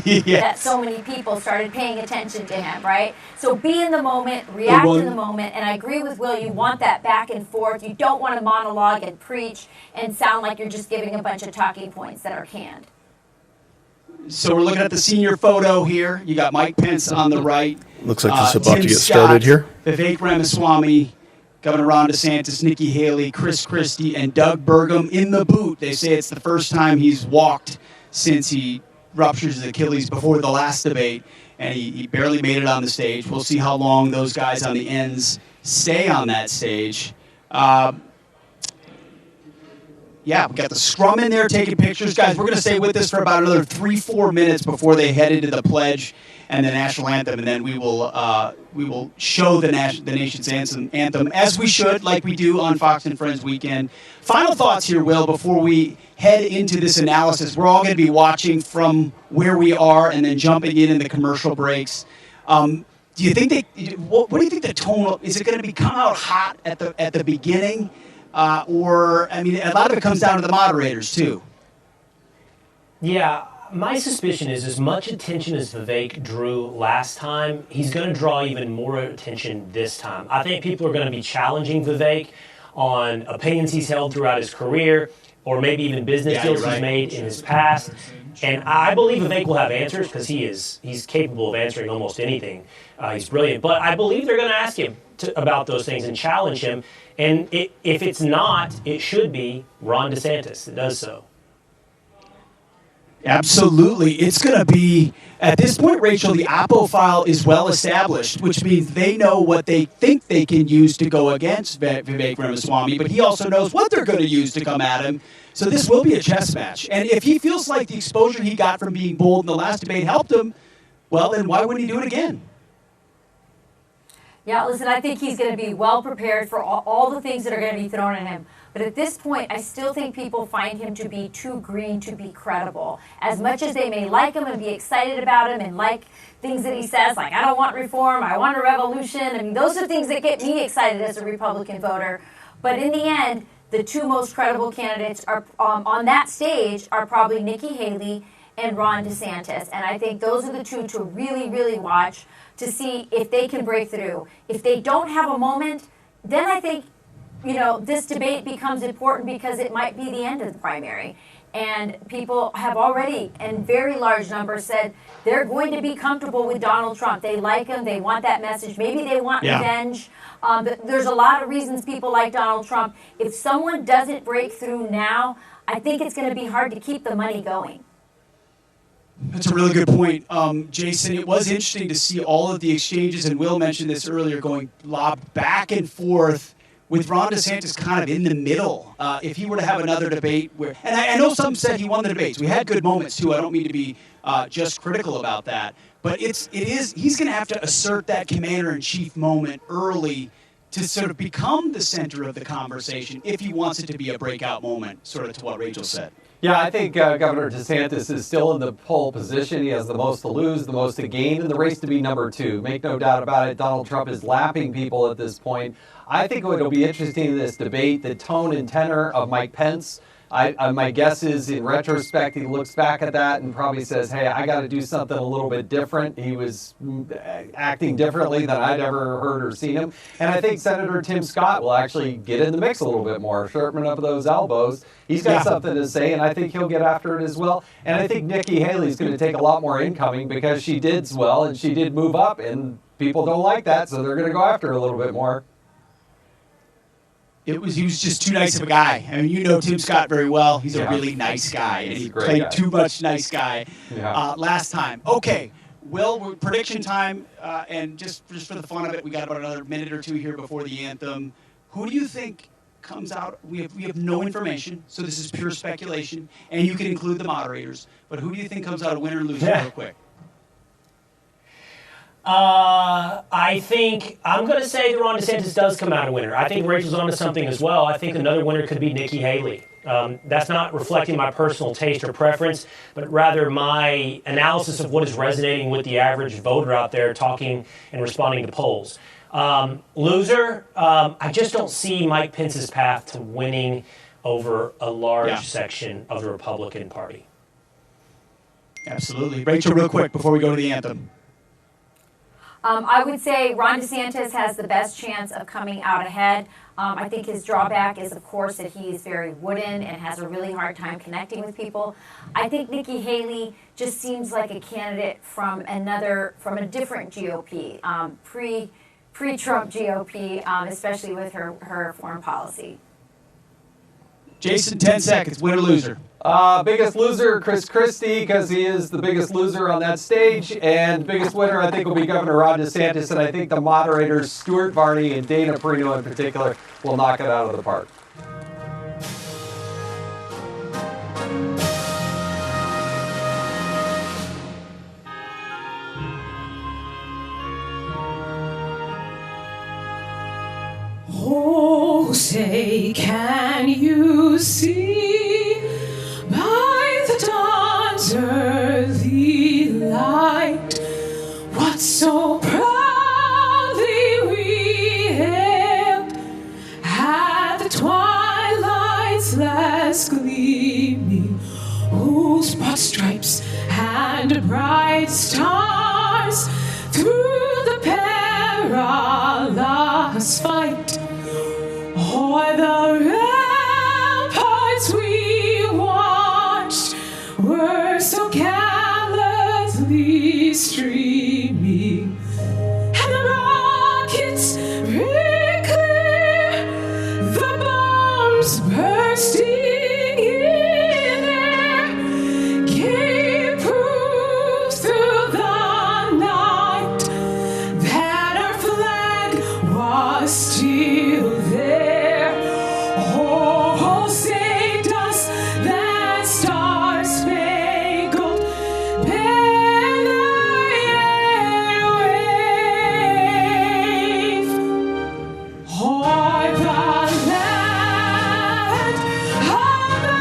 that so many people started paying attention to him, right? So be in the moment, react in the moment, and I agree with Will, you want that back and forth. You don't want to monologue and preach and sound like you're just giving a bunch of talking points that are canned. So we're looking at the senior photo here. You got Mike Pence on the right. Looks like this is about Tim to get Scott, started here. Vivek Ramaswamy, Governor Ron DeSantis, Nikki Haley, Chris Christie, and Doug Burgum in the boot. They say it's the first time he's walked since he ruptures his Achilles before the last debate, and he barely made it on the stage. We'll see how long those guys on the ends stay on that stage. Yeah, we got the scrum in there taking pictures. Guys, we're going to stay with this for about another 3-4 minutes before they head into the pledge and the national anthem, and then we will show the nation's anthem as we should, like we do on Fox and Friends Weekend. Final thoughts here, Will, before we head into this analysis. We're all going to be watching from where we are and then jumping in the commercial breaks. Do you think what do you think the tone is? It going to come out hot at the beginning? Or, I mean, a lot of it comes down to the moderators, too. Yeah, my suspicion is as much attention as Vivek drew last time, he's going to draw even more attention this time. I think people are going to be challenging Vivek on opinions he's held throughout his career, or maybe even business deals he's made in his past. And I believe Vivek will have answers because he's capable of answering almost anything. He's brilliant. But I believe they're going to ask him about those things and challenge him. And if it's not, it should be Ron DeSantis that does so. Absolutely. It's going to be, at this point, Rachel, the Oppo file is well established, which means they know what they think they can use to go against Vivek Ramaswamy, but he also knows what they're going to use to come at him. So this will be a chess match. And if he feels like the exposure he got from being bold in the last debate helped him, well, then why wouldn't he do it again? Yeah, listen, I think he's going to be well prepared for all the things that are going to be thrown at him. But at this point, I still think people find him to be too green to be credible. As much as they may like him and be excited about him and like things that he says, like, I don't want reform, I want a revolution. I mean, those are things that get me excited as a Republican voter. But in the end, the two most credible candidates are on that stage are probably Nikki Haley and Ron DeSantis. And I think those are the two to really, really watch to see if they can break through. If they don't have a moment, then I think, this debate becomes important because it might be the end of the primary. And people have already, in very large numbers, said they're going to be comfortable with Donald Trump. They like him. They want that message. Maybe they want revenge. But there's a lot of reasons people like Donald Trump. If someone doesn't break through now, I think it's going to be hard to keep the money going. That's a really good point, Jason. It was interesting to see all of the exchanges, and Will mentioned this earlier, going lobbed back and forth with Ron DeSantis kind of in the middle. If he were to have another debate where, and I know some said he won the debates. We had good moments too. I don't mean to be just critical about that, but he's going to have to assert that commander-in-chief moment early to sort of become the center of the conversation if he wants it to be a breakout moment, sort of to what Rachel said. Yeah, I think Governor DeSantis is still in the pole position. He has the most to lose, the most to gain, and the race to be number two. Make no doubt about it, Donald Trump is lapping people at this point. I think it'll be interesting in this debate, the tone and tenor of Mike Pence. My guess is, in retrospect, he looks back at that and probably says, hey, I got to do something a little bit different. He was acting differently than I'd ever heard or seen him. And I think Senator Tim Scott will actually get in the mix a little bit more, sharpen up those elbows. He's got something to say, and I think he'll get after it as well. And I think Nikki Haley's going to take a lot more incoming because she did swell and she did move up, and people don't like that, so they're going to go after her a little bit more. He was just too nice of a guy. I mean, you know Tim Scott very well. He's a really nice guy, and he played too much nice guy last time. Okay, Will, prediction time, and just for the fun of it, we got about another minute or two here before the anthem. Who do you think comes out? We have no information, so this is pure speculation, and you can include the moderators. But who do you think comes out a winner or loser real quick? I think I'm going to say that Ron DeSantis does come out a winner. I think Rachel's onto something as well. I think another winner could be Nikki Haley. That's not reflecting my personal taste or preference, but rather my analysis of what is resonating with the average voter out there talking and responding to polls. Loser, I just don't see Mike Pence's path to winning over a large section of the Republican Party. Absolutely. Rachel, real quick before we go to the anthem. I would say Ron DeSantis has the best chance of coming out ahead. I think his drawback is, of course, that he is very wooden and has a really hard time connecting with people. I think Nikki Haley just seems like a candidate from a different GOP, pre-Trump GOP, especially with her foreign policy. Jason, 10 seconds. Winner, loser. Biggest loser, Chris Christie, because he is the biggest loser on that stage. And biggest winner, I think, will be Governor Ron DeSantis. And I think the moderators, Stuart Varney and Dana Perino in particular, will knock it out of the park. Oh, say, can you see by the dawn's early light what so proudly we hailed at the twilight's last gleaming, whose broad stripes and bright stars through the perilous fight o'er the ramparts we watched were so gallantly streaming, and the rockets ring clear, the bombs bursting in air, gave proof through the night that our flag was still there. Oh, say does that star-spangled banner yet wave o'er the land of the free and the home of the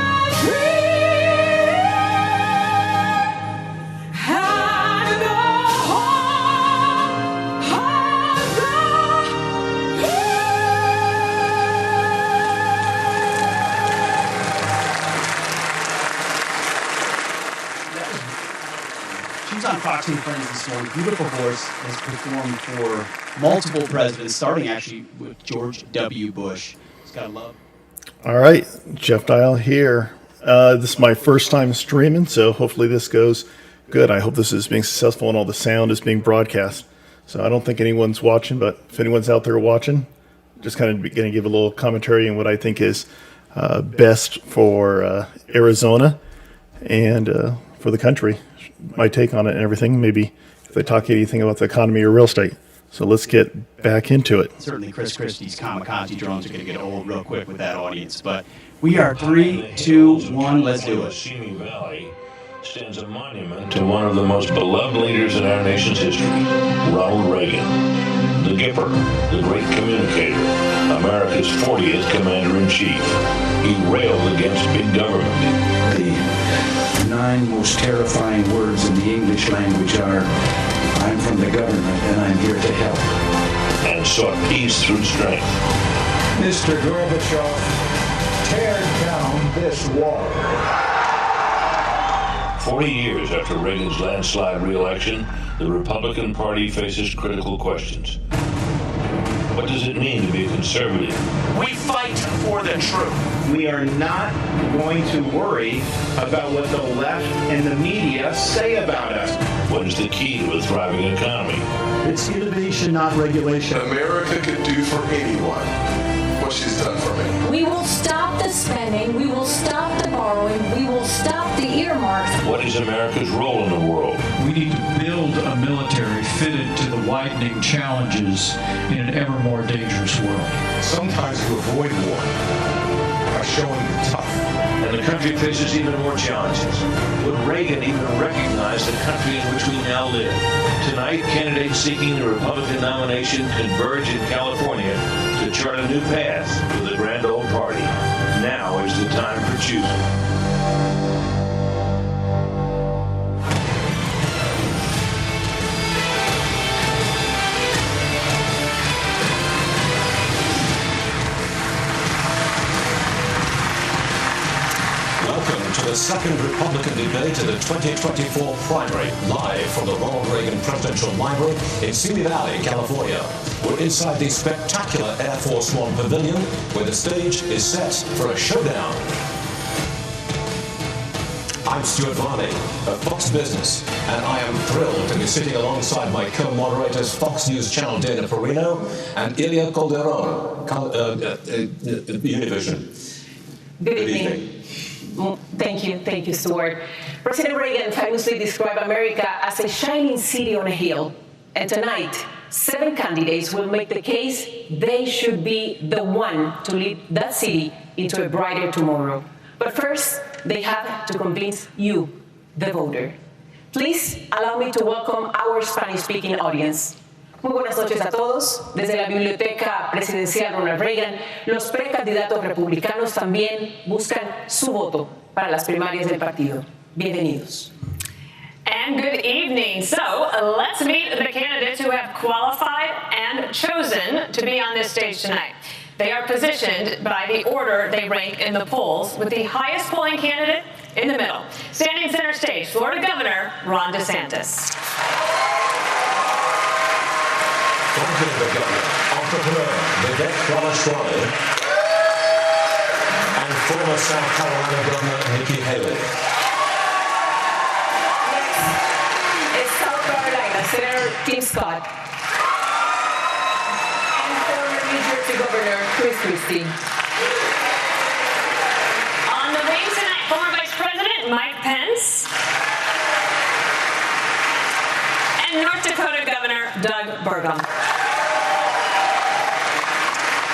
She was on Fox and Friends this morning. Beautiful voice, has performed for multiple presidents, starting actually with George W. Bush. It's got to love. All right, Jeff Dial here. This is my first time streaming, so hopefully this goes good. I hope this is being successful and all the sound is being broadcast. So I don't think anyone's watching, but if anyone's out there watching, just kind of going to give a little commentary on what I think is best for Arizona and for the country. My take on it and everything. Maybe if they talk anything about the economy or real estate. So let's get back into it. Certainly Chris Christie's kamikaze drones are going to get old real quick with that audience. But we are 3, 2, 1, let's do it. Simi Valley stands a monument to one of the most beloved leaders in our nation's history, Ronald Reagan. The Gipper, the great communicator, America's 40th Commander-in-Chief. He railed against big government. The 9 most terrifying words in the English language are, I'm from the government and I'm here to help. And sought peace through strength. Mr. Gorbachev, tear down this wall. 40 years after Reagan's landslide re-election, the Republican Party faces critical questions. What does it mean to be a conservative? We fight for the truth. We are not going to worry about what the left and the media say about us. What is the key to a thriving economy? It's innovation, not regulation. America could do for anyone what she's done for me. We will stop the spending. We will stop the borrowing. We will stop the earmarks. What is America's role in the world? We need to build a military fitted to the widening challenges in an ever more dangerous world. Sometimes you avoid war by showing you're tough. And the country faces even more challenges. Would Reagan even recognize the country in which we now live? Tonight, candidates seeking the Republican nomination converge in California to chart a new path for the grand old party. Now is the time for choosing. second Republican debate in the 2024 primary, live from the Ronald Reagan Presidential Library in Simi Valley, California. We're inside the spectacular Air Force One Pavilion, where the stage is set for a showdown. I'm Stuart Varney of Fox Business, and I am thrilled to be sitting alongside my co-moderators, Fox News Channel Dana Perino and Ilya Calderon, Univision. Good evening. Thank you, Stuart. President Reagan famously described America as a shining city on a hill. And tonight, 7 candidates will make the case they should be the one to lead that city into a brighter tomorrow. But first, they have to convince you, the voter. Please allow me to welcome our Spanish-speaking audience. Muy buenas noches a todos. Desde la Biblioteca Presidencial Ronald Reagan, los precandidatos republicanos también buscan su voto para las primarias del partido. Bienvenidos. And good evening. So let's meet the candidates who have qualified and chosen to be on this stage tonight. They are positioned by the order they rank in the polls, with the highest polling candidate in the middle. Standing center stage, Florida Governor Ron DeSantis. Flanking the governor, entrepreneur Vivek Ramaswamy, and former South Carolina Governor Nikki Haley. Next is South Carolina Senator Tim Scott and former New Jersey Governor Chris Christie. On the wing tonight, former Vice President Mike Pence and North Dakota Governor Doug Burgum.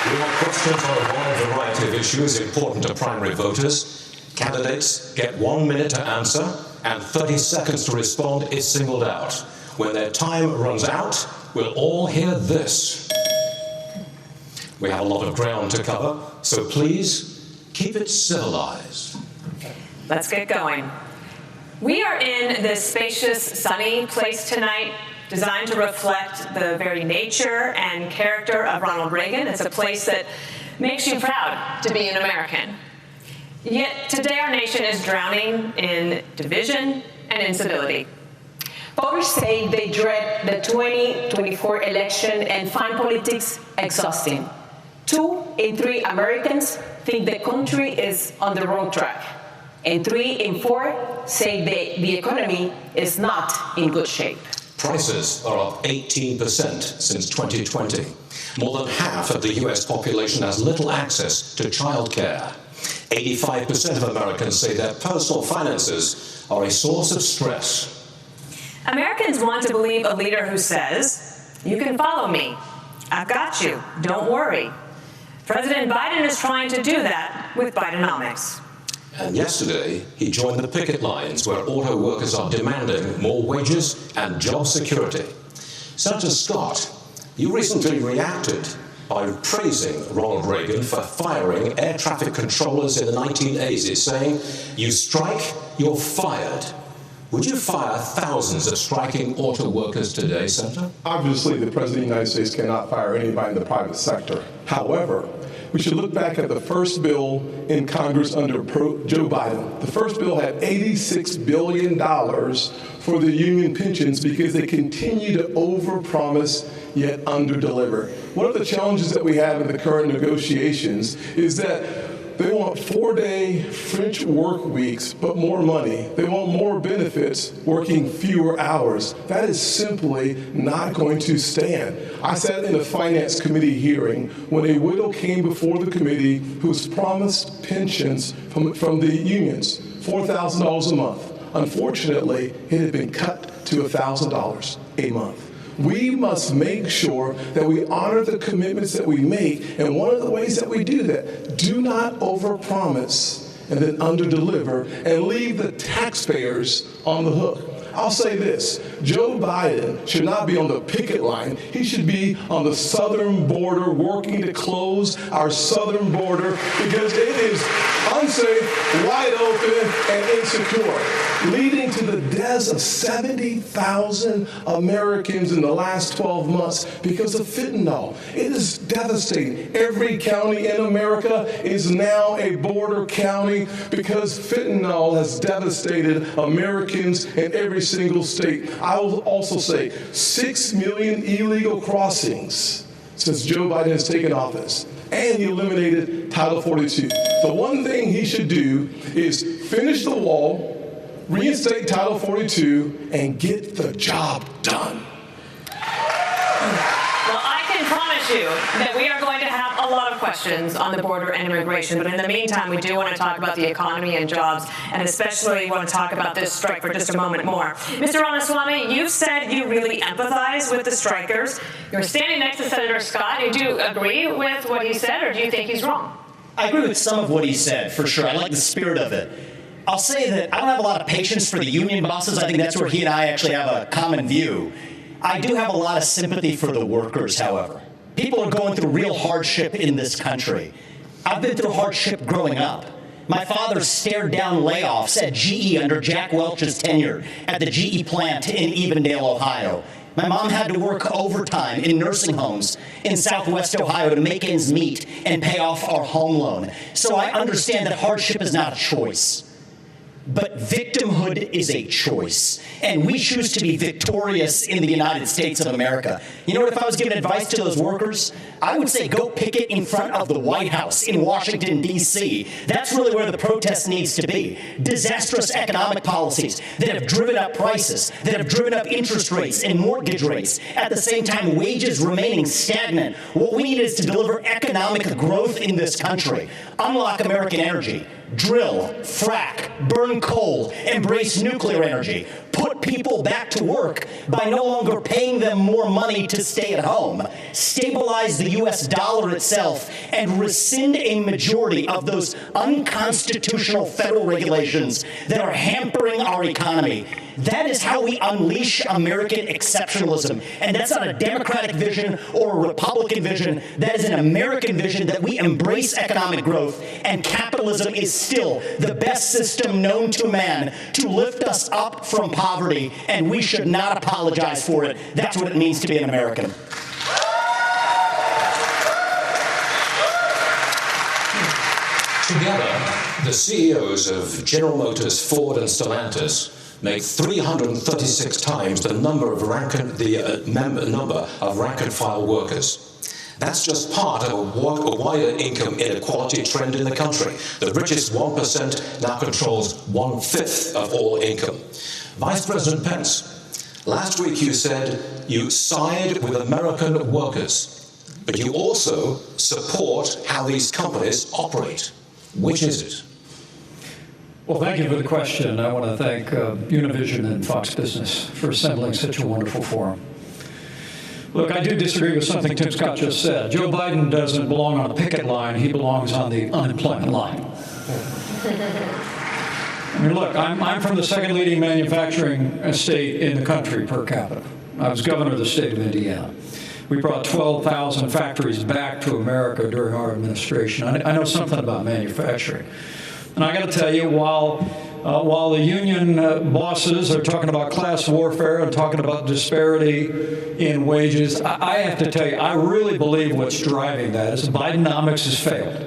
We have questions on a wide variety of issues important to primary voters. Candidates get 1 minute to answer and 30 seconds to respond is singled out. When their time runs out, we'll all hear this. We have a lot of ground to cover, so please keep it civilized. Let's get going. We are in this spacious, sunny place tonight, designed to reflect the very nature and character of Ronald Reagan. It's a place that makes you proud to be an American. Yet today our nation is drowning in division and incivility. Voters say they dread the 2024 election and find politics exhausting. 2 in 3 Americans think the country is on the wrong track. And 3 in 4 say the economy is not in good shape. Prices are up 18% since 2020. More than half of the US population has little access to childcare. 85% of Americans say their personal finances are a source of stress. Americans want to believe a leader who says, "You can follow me. I've got you. Don't worry." President Biden is trying to do that with Bidenomics. And yesterday, he joined the picket lines where auto workers are demanding more wages and job security. Senator Scott, you recently reacted by praising Ronald Reagan for firing air traffic controllers in the 1980s, saying, "You strike, you're fired." Would you fire thousands of striking auto workers today, Senator? Obviously, the President of the United States cannot fire anybody in the private sector. However, we should look back at the first bill in Congress under Joe Biden. The first bill had $86 billion for the union pensions because they continue to overpromise yet underdeliver. One of the challenges that we have in the current negotiations is that they want 4-day French work weeks, but more money. They want more benefits, working fewer hours. That is simply not going to stand. I sat in a finance committee hearing when a widow came before the committee who was promised pensions from the unions, $4,000 a month. Unfortunately, it had been cut to $1,000 a month. We must make sure that we honor the commitments that we make, and one of the ways that we do that, do not overpromise and then underdeliver and leave the taxpayers on the hook. I'll say this, Joe Biden should not be on the picket line. He should be on the southern border working to close our southern border because it is unsafe, wide open, and insecure, leading to the deaths of 70,000 Americans in the last 12 months because of fentanyl. It is devastating. Every county in America is now a border county because fentanyl has devastated Americans in every single state. I will also say 6 million illegal crossings since Joe Biden has taken office, and he eliminated Title 42. The one thing he should do is finish the wall, reinstate Title 42, and get the job done. Well, I can promise you that we are going to have a lot of questions on the border and immigration, but in the meantime, we do want to talk about the economy and jobs, and especially want to talk about this strike for just a moment more. Mr. Ramaswamy, you said you really empathize with the strikers. You're standing next to Senator Scott. Do you agree with what he said, or do you think he's wrong? I agree with some of what he said, for sure. I like the spirit of it. I'll say that I don't have a lot of patience for the union bosses. I think that's where he and I actually have a common view. I do have a lot of sympathy for the workers, however. People are going through real hardship in this country. I've been through hardship growing up. My father stared down layoffs at GE under Jack Welch's tenure at the GE plant in Evendale, Ohio. My mom had to work overtime in nursing homes in Southwest Ohio to make ends meet and pay off our home loan. So I understand that hardship is not a choice. But victimhood is a choice, and we choose to be victorious in the United States of America. You know what, if I was giving advice to those workers, I would say go picket in front of the White House in Washington, D.C. That's really where the protest needs to be. Disastrous economic policies that have driven up prices, that have driven up interest rates and mortgage rates, at the same time wages remaining stagnant. What we need is to deliver economic growth in this country. Unlock American energy. Drill, frack, burn coal, embrace nuclear energy, put people back to work by no longer paying them more money to stay at home, stabilize the U.S. dollar itself, and rescind a majority of those unconstitutional federal regulations that are hampering our economy. That is how we unleash American exceptionalism. And that's not a Democratic vision or a Republican vision. That is an American vision that we embrace economic growth, and capitalism is still the best system known to man to lift us up from poverty, and we should not apologize for it. That's what it means to be an American. Together, the CEOs of General Motors, Ford, and Stellantis make 336 times the number of rank-and-file workers. That's just part of a wider income inequality trend in the country. The richest 1% now controls 1/5 of all income. Vice President Pence, last week you said you side with American workers, but you also support how these companies operate. Which is it? Well, thank you for the question. I want to thank Univision and Fox Business for assembling such a wonderful forum. Look, I do disagree with something Tim Scott just said. Joe Biden doesn't belong on the picket line. He belongs on the unemployment line. I mean, look, I'm from the second leading manufacturing state in the country per capita. I was governor of the state of Indiana. We brought 12,000 factories back to America during our administration. I know something about manufacturing. And I got to tell you, while the union bosses are talking about class warfare and talking about disparity in wages, I have to tell you, I really believe what's driving that is Bidenomics has failed.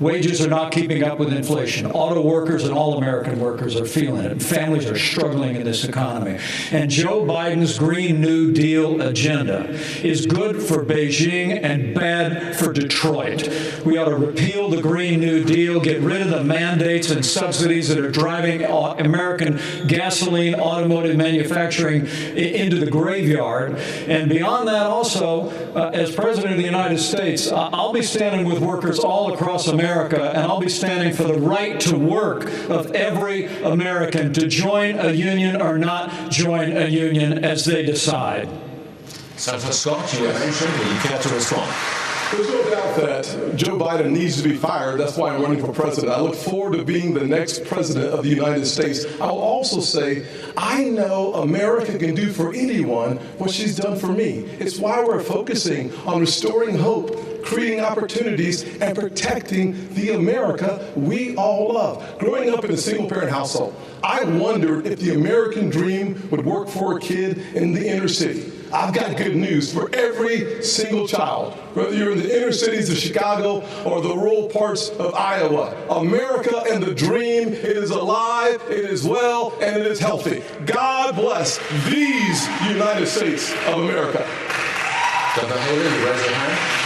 Wages are not keeping up with inflation. Auto workers and all American workers are feeling it. Families are struggling in this economy. And Joe Biden's Green New Deal agenda is good for Beijing and bad for Detroit. We ought to repeal the Green New Deal, get rid of the mandates and subsidies that are driving American gasoline automotive manufacturing into the graveyard. And beyond that also, as President of the United States, I'll be standing with workers all across America, and I'll be standing for the right to work of every American to join a union or not join a union as they decide. Senator Scott, you were mentioned. Will you care to respond? There's no doubt that Joe Biden needs to be fired. That's why I'm running for president. I look forward to being the next president of the United States. I'll also say, I know America can do for anyone what she's done for me. It's why we're focusing on restoring hope, creating opportunities, and protecting the America we all love. Growing up in a single-parent household, I wondered if the American dream would work for a kid in the inner city. I've got good news for every single child, whether you're in the inner cities of Chicago or the rural parts of Iowa. America and the dream, it is alive, it is well, and it is healthy. God bless these United States of America. Dr. Haley, you raise your hand.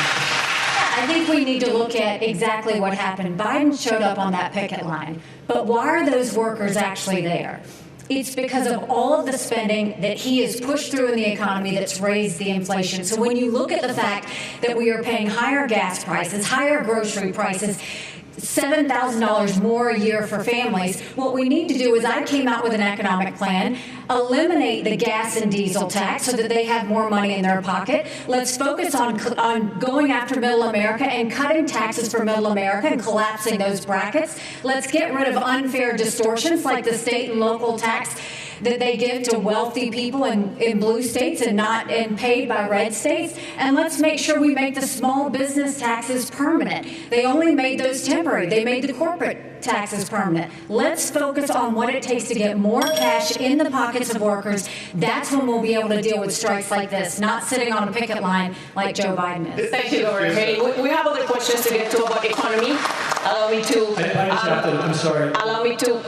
I think we need to look at exactly what happened. Biden showed up on that picket line, but why are those workers actually there? It's because of all of the spending that he has pushed through in the economy that's raised the inflation. So when you look at the fact that we are paying higher gas prices, higher grocery prices, $7,000 more a year for families, what we need to do is I came out with an economic plan, eliminate the gas and diesel tax so that they have more money in their pocket. Let's focus on going after middle America and cutting taxes for middle America and collapsing those brackets. Let's get rid of unfair distortions like the state and local tax that they give to wealthy people in blue states and paid by red states. And let's make sure we make the small business taxes permanent. They only made those temporary. They made the corporate taxes permanent. Let's focus on what it takes to get more cash in the pockets of workers. That's when we'll be able to deal with strikes like this, not sitting on a picket line like Joe Biden is. Thank you, Governor Haley. We have other questions to get to about economy. Allow me to. I'm sorry. Allow me to.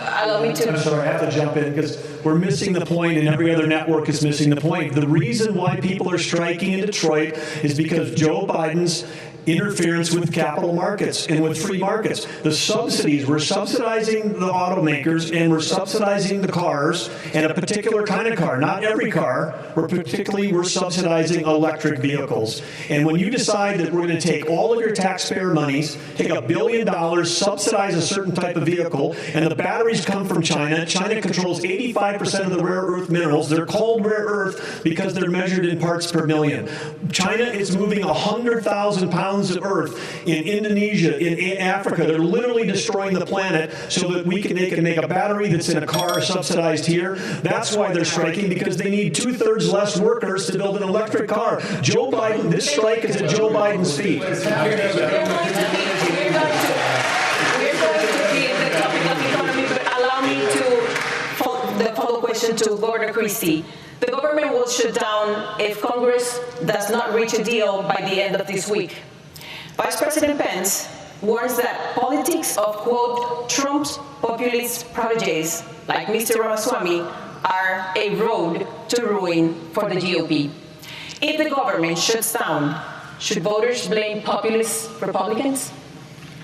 I'm sorry, I have to jump in because we're missing the point, and every other network is missing the point. The reason why people are striking in Detroit is because Joe Biden's interference with capital markets and with free markets. The subsidies, we're subsidizing the automakers and we're subsidizing the cars and a particular kind of car, not every car. We're subsidizing electric vehicles. And when you decide that we're going to take all of your taxpayer monies, take $1 billion, subsidize a certain type of vehicle, and the batteries come from China. China controls 85% of the rare earth minerals. They're called rare earth because they're measured in parts per million. China is moving 100,000 pounds of earth in Indonesia, in Africa. They're literally destroying the planet so that they can make a battery that's in a car subsidized here. That's why they're striking, because they need 2/3 less workers to build an electric car. Joe Biden, this strike is at Joe Biden's feet. We're going to be in the topic of economy, but allow me to the follow question to Governor Christie. The government will shut down if Congress does not reach a deal by the end of this week. Vice President Pence warns that politics of, quote, Trump's populist proteges, like Mr. Ramaswamy, are a road to ruin for the GOP. If the government shuts down, should voters blame populist Republicans?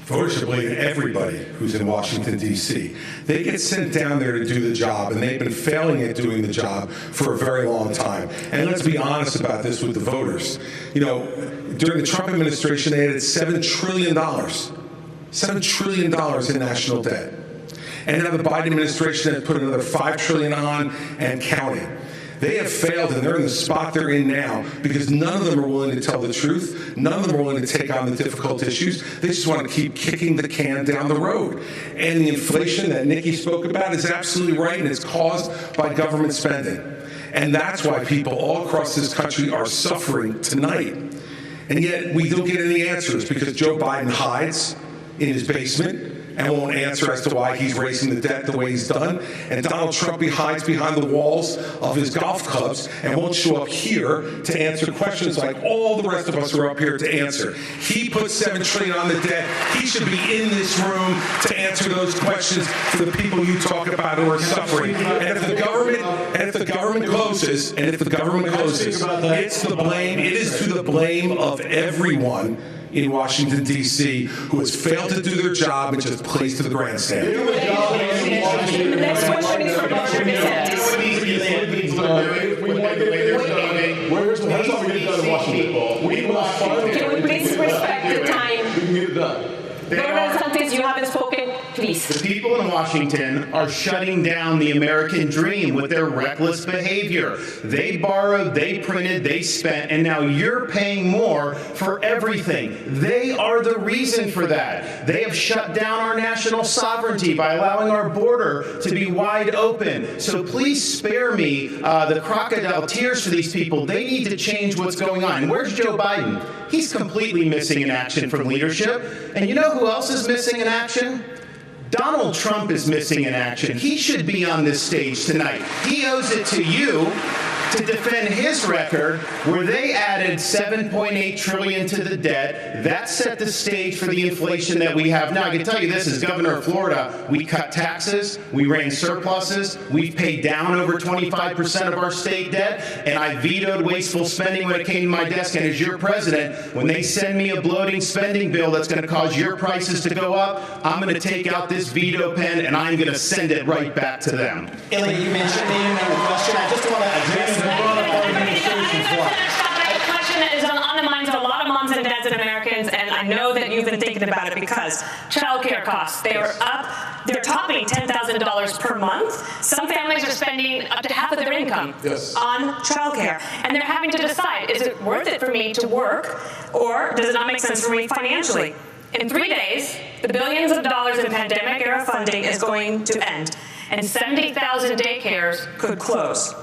Voters should blame everybody who's in Washington, D.C. They get sent down there to do the job, and they've been failing at doing the job for a very long time. And let's be honest about this with the voters. You know, during the Trump administration, they added $7 trillion in national debt. And now the Biden administration has put another $5 trillion on and counting. They have failed, and they're in the spot they're in now because none of them are willing to tell the truth. None of them are willing to take on the difficult issues. They just want to keep kicking the can down the road. And the inflation that Nikki spoke about is absolutely right, and it's caused by government spending. And that's why people all across this country are suffering tonight. And yet we don't get any answers because Joe Biden hides in his basement and won't answer as to why he's raising the debt the way he's done. And Donald Trump hides behind the walls of his golf clubs and won't show up here to answer questions like all the rest of us are up here to answer. He put $7 trillion on the debt. He should be in this room to answer those questions for the people you talk about who are suffering. And if the government closes, it's the blame. It is to the blame of everyone in Washington, D.C., who has failed to do their job and just plays to the grandstand. The next question is for Governor DeSantis. That's how we get it done in Washington. Can we please respect the time? We can get it done. Governor DeSantis, you haven't spoken. please. The people in Washington are shutting down the American dream with their reckless behavior. They borrowed, they printed, they spent, and now you're paying more for everything. They are the reason for that. They have shut down our national sovereignty by allowing our border to be wide open. So please spare me the crocodile tears for these people. They need to change what's going on. And where's Joe Biden? He's completely missing in action from leadership. And you know who else is missing in action? Donald Trump is missing in action. He should be on this stage tonight. He owes it to you to defend his record where they added $7.8 trillion to the debt. That set the stage for the inflation that we have now. I can tell you this, as governor of Florida, we cut taxes, we ran surpluses, we've paid down over 25% of our state debt, and I vetoed wasteful spending when it came to my desk. And as your president, when they send me a bloating spending bill that's going to cause your prices to go up, I'm going to take out this veto pen and I'm going to send it right back to them. Ilya, you mentioned the question. I just want to address A question that is on the minds of a lot of moms and dads and Americans, and I know that you've been thinking about it because childcare costs, they are up. They're topping $10,000 per month. Some families are spending up to half of their income on childcare, and they're having to decide, is it worth it for me to work, or does it not make sense for me financially? In 3 days, the billions of dollars in pandemic-era funding is going to end, and 70,000 daycares could close.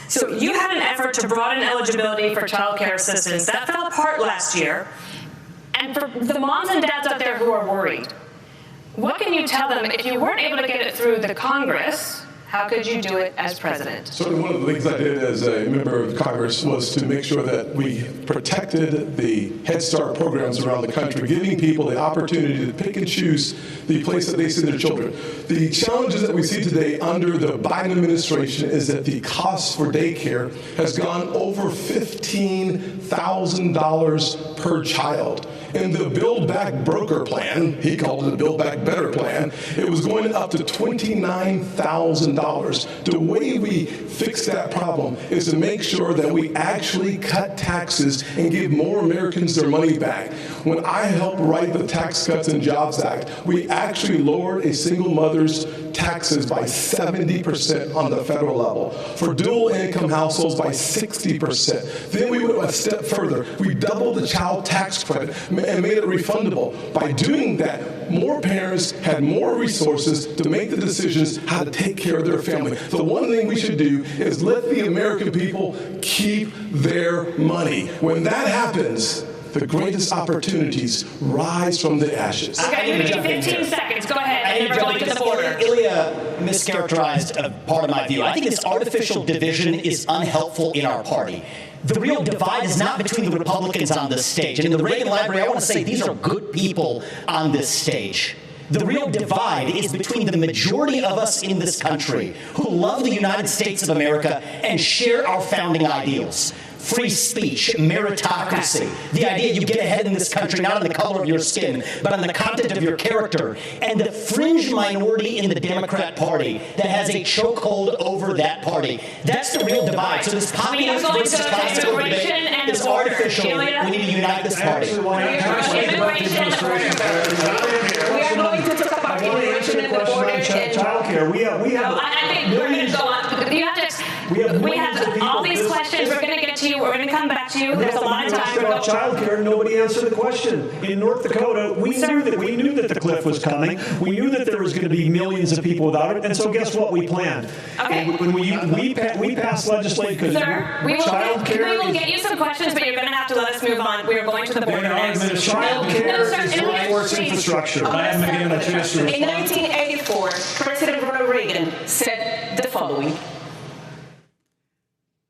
So you had an effort to broaden eligibility for child care assistance. That fell apart last year. And for the moms and dads out there who are worried, what can you tell them if you weren't able to get it through the Congress? How could you do it as president? So one of the things I did as a member of Congress was to make sure that we protected the Head Start programs around the country, giving people the opportunity to pick and choose the place that they send their children. The challenges that we see today under the Biden administration is that the cost for daycare has gone over $15,000 per child. In the Build Back Broker plan, he called it a Build Back Better plan, it was going up to $29,000. The way we fix that problem is to make sure that we actually cut taxes and give more Americans their money back. When I helped write the Tax Cuts and Jobs Act, we actually lowered a single mother's taxes by 70% on the federal level. For dual income households by 60%. Then we went a step further. We doubled the child tax credit and made it refundable. By doing that, more parents had more resources to make the decisions how to take care of their family. The one thing we should do is let the American people keep their money. When that happens, the greatest opportunities rise from the ashes. Okay, you need 15 seconds. Go ahead. And we're going to the border. Ilya mischaracterized a part of my view. I think this artificial division is unhelpful in our party. The real divide is not between the Republicans on this stage. And in the Reagan Library, I want to say these are good people on this stage. The real divide is between the majority of us in this country who love the United States of America and share our founding ideals. Free speech, meritocracy, the idea you get ahead in this country not on the color of your skin, but on the content of your character, and the fringe minority in the Democrat Party that has a chokehold over that party. That's the real divide. So this populist versus classical debate is artificial. We need to unite this party. We are going to talk about immigration and the border and childcare. We have I think we're going to go on. We have all these questions. We're going to get to you. We're going to come back to you. There's a lot of time. About childcare, nobody answered the question. In North Dakota, we knew that the cliff was coming. We knew that there was going to be millions of people without it. And so, guess what? We planned. Okay. And when we passed legislation. Sir, we will get you some questions, but you're going to have to let us move on. We are going to the border next. Child care is workforce infrastructure. I haven't given a chance to respond. In 1984, President Ronald Reagan said the following.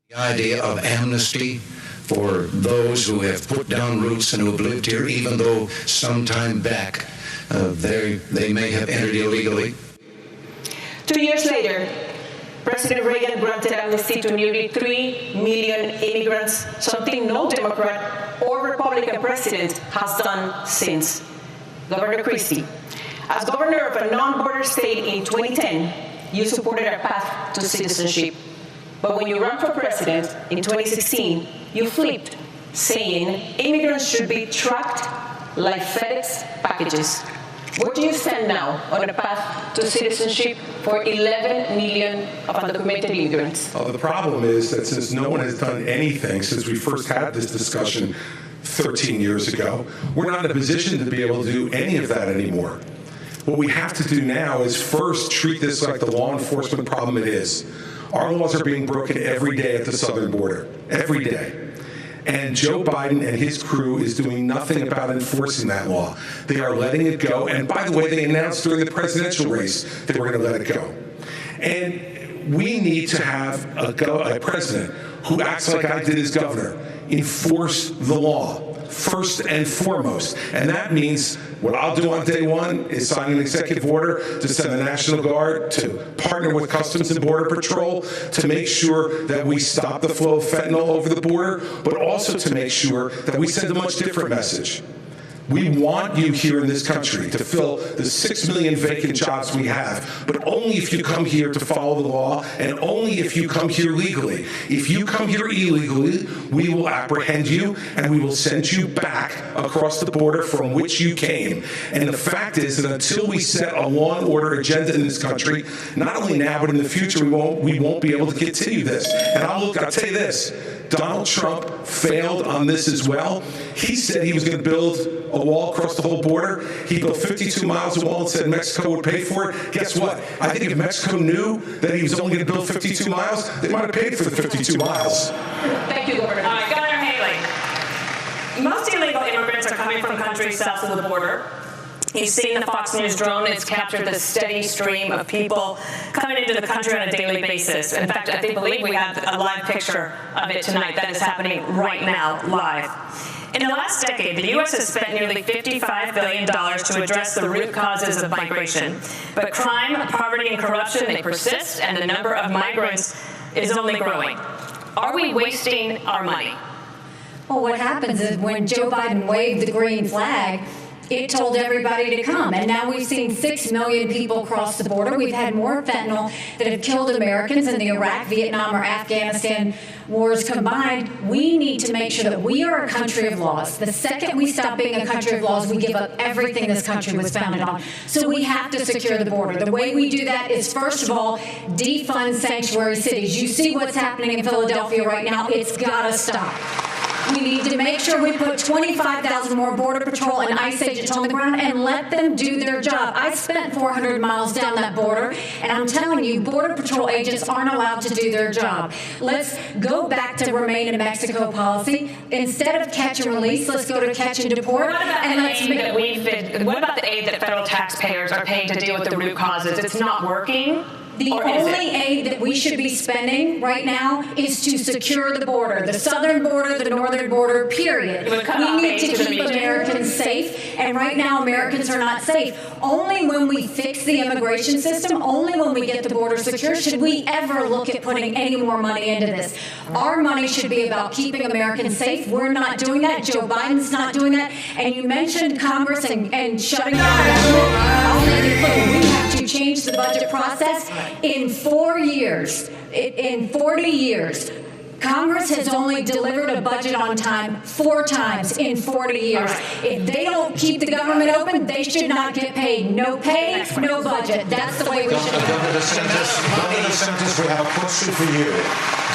The idea of amnesty for those who have put down roots and who have lived here, even though some time back they may have entered illegally. 2 years later, President Reagan granted amnesty to nearly 3 million immigrants, something no Democrat or Republican president has done since. Governor Christie, as governor of a non-border state in 2010, you supported a path to citizenship. But when you ran for president in 2016, you flipped, saying immigrants should be tracked like FedEx packages. Where do you stand now on a path to citizenship for 11 million of undocumented immigrants? The problem is that since no one has done anything since we first had this discussion 13 years ago, we're not in a position to be able to do any of that anymore. What we have to do now is first treat this like the law enforcement problem it is. Our laws are being broken every day at the southern border, every day. And Joe Biden and his crew is doing nothing about enforcing that law. They are letting it go. And by the way, they announced during the presidential race they were going to let it go. And we need to have a president who acts like I did as governor, enforce the law first and foremost. And that means what I'll do on day one is sign an executive order to send the National Guard to partner with Customs and Border Patrol to make sure that we stop the flow of fentanyl over the border, but also to make sure that we send a much different message. We want you here in this country to fill the 6 million vacant jobs we have, but only if you come here to follow the law and only if you come here legally. If you come here illegally, we will apprehend you and we will send you back across the border from which you came. And the fact is that until we set a law and order agenda in this country, not only now but in the future, we won't be able to continue this. And I'll tell you this, Donald Trump failed on this as well. He said he was going to build a wall across the whole border. He built 52 miles of wall and said Mexico would pay for it. Guess what? I think if Mexico knew that he was only going to build 52 miles, they might have paid for the 52 miles. Thank you, Governor. Governor Haley, most illegal immigrants are coming from countries south of the border. You've seen the Fox News drone. It's captured the steady stream of people coming into the country on a daily basis. In fact, I believe we have a live picture of it tonight. That is happening right now, live. In the last decade, the U.S. has spent nearly $55 billion to address the root causes of migration. But crime, poverty, and corruption, they persist, and the number of migrants is only growing. Are we wasting our money? Well, what happens is when Joe Biden waved the green flag, it told everybody to come. And now we've seen 6 million people cross the border. We've had more fentanyl that have killed Americans in the Iraq, Vietnam, or Afghanistan wars combined. We need to make sure that we are a country of laws. The second we stop being a country of laws, we give up everything this country was founded on. So we have to secure the border. The way we do that is, first of all, defund sanctuary cities. You see what's happening in Philadelphia right now. It's got to stop. We need to make sure we put 25,000 more Border Patrol and ICE agents on the ground and let them do their job. I spent 400 miles down that border, and I'm telling you, Border Patrol agents aren't allowed to do their job. Let's go back to remain in Mexico policy. Instead of catch and release, let's go to catch and deport. What about the aid that federal taxpayers are paying to deal with the root causes? It's not working? The only aid that we should be spending right now is to secure the border, the southern border, the northern border, period. We need to keep Americans safe, and right now Americans are not safe. Only when we fix the immigration system, only when we get the border secure, should we ever look at putting any more money into this. Our money should be about keeping Americans safe. We're not doing that. Joe Biden's not doing that. And you mentioned Congress and shutting down government. I'll make it clear. We have to change the budget process. In 4 years, in 40 years, Congress has only delivered a budget on time 4 times in 40 years. If they don't keep the government open, they should not get paid. No pay, no budget. That's the way we should go. Governor DeSantis, we have a question for you.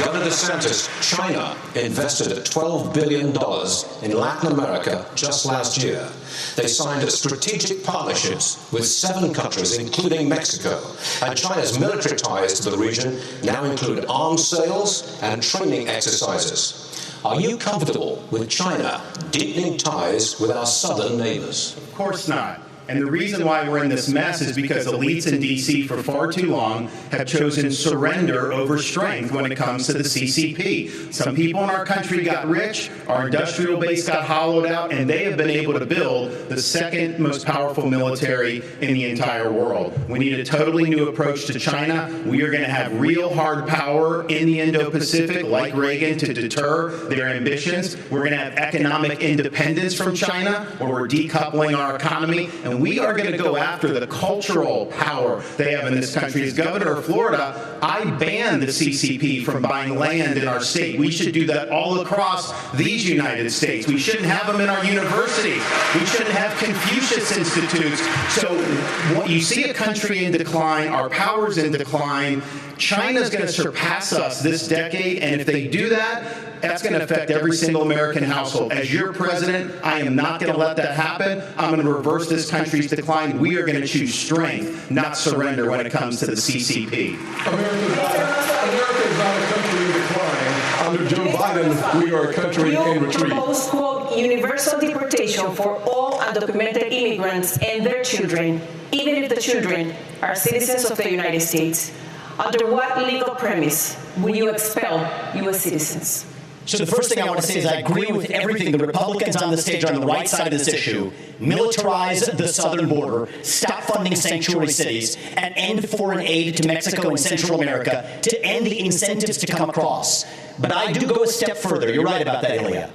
Governor DeSantis, China invested $12 billion in Latin America just last year. They signed strategic partnerships with 7 countries, including Mexico. And China's military ties to the region now include arms sales and training exercises. Are you comfortable with China deepening ties with our southern neighbors? Of course not. And the reason why we're in this mess is because elites in D.C. for far too long have chosen surrender over strength when it comes to the CCP. Some people in our country got rich, our industrial base got hollowed out, and they have been able to build the second most powerful military in the entire world. We need a totally new approach to China. We are going to have real hard power in the Indo-Pacific, like Reagan, to deter their ambitions. We're going to have economic independence from China, where we're decoupling our economy, and and we are going to go after the cultural power they have in this country. As governor of Florida, I banned the CCP from buying land in our state. We should do that all across these United States. We shouldn't have them in our university. We shouldn't have Confucius Institutes. So what you see a country in decline, our power's in decline. China's going to surpass us this decade, and if they do that, that's going to affect every single American household. As your president, I am not going to let that happen. I'm going to reverse this country's decline. We are going to choose strength, not surrender when it comes to the CCP. America is not a country in decline. Under Joe Biden, we are a country in retreat. Propose, quote, universal deportation for all undocumented immigrants and their children, even if the children are citizens of the United States. Under what legal premise will you expel U.S. citizens? So the first thing I want to say is I agree with everything the Republicans on the stage are on the right side of this issue. Militarize the southern border, stop funding sanctuary cities, and end foreign aid to Mexico and Central America to end the incentives to come across. But I do go a step further. You're right about that, Ilya.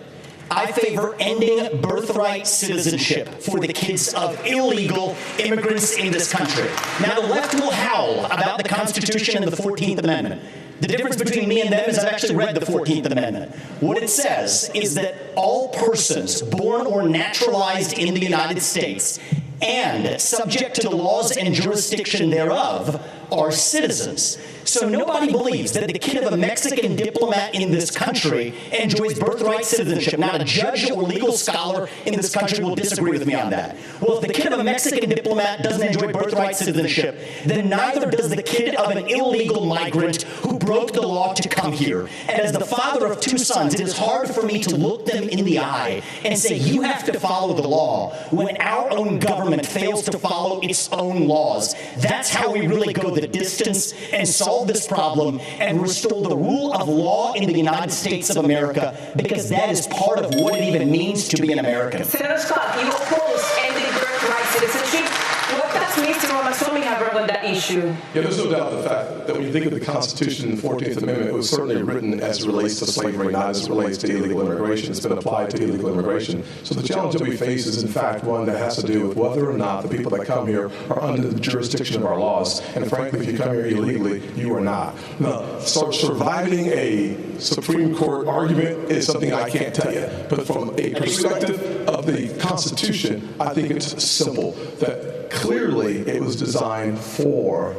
I favor ending birthright citizenship for the kids of illegal immigrants in this country. Now, the left will howl about the Constitution and the 14th Amendment. The difference between me and them is I've actually read the 14th Amendment. What it says is that all persons born or naturalized in the United States and subject to the laws and jurisdiction thereof are citizens. So nobody believes that the kid of a Mexican diplomat in this country enjoys birthright citizenship. Not a judge or legal scholar in this country will disagree with me on that. Well, if the kid of a Mexican diplomat doesn't enjoy birthright citizenship, then neither does the kid of an illegal migrant who broke the law to come here. And as the father of two sons, it is hard for me to look them in the eye and say, you have to follow the law when our own government fails to follow its own laws. That's how we really go the distance and solve this problem and restore the rule of law in the United States of America, because that is part of what it even means to be an American. Senator Scott, you oppose ending birthright citizenship. What does Mr. Ramaswamy have on that issue? Yeah, there's no doubt the fact that when you think of the Constitution and the 14th Amendment, it was certainly written as it relates to slavery, not as it relates to illegal immigration. It's been applied to illegal immigration. So the challenge that we face is, in fact, one that has to do with whether or not the people that come here are under the jurisdiction of our laws. And frankly, if you come here illegally, you are not. Now, surviving a Supreme Court argument is something I can't tell you. But from a perspective of the Constitution, I think it's simple that clearly it was designed for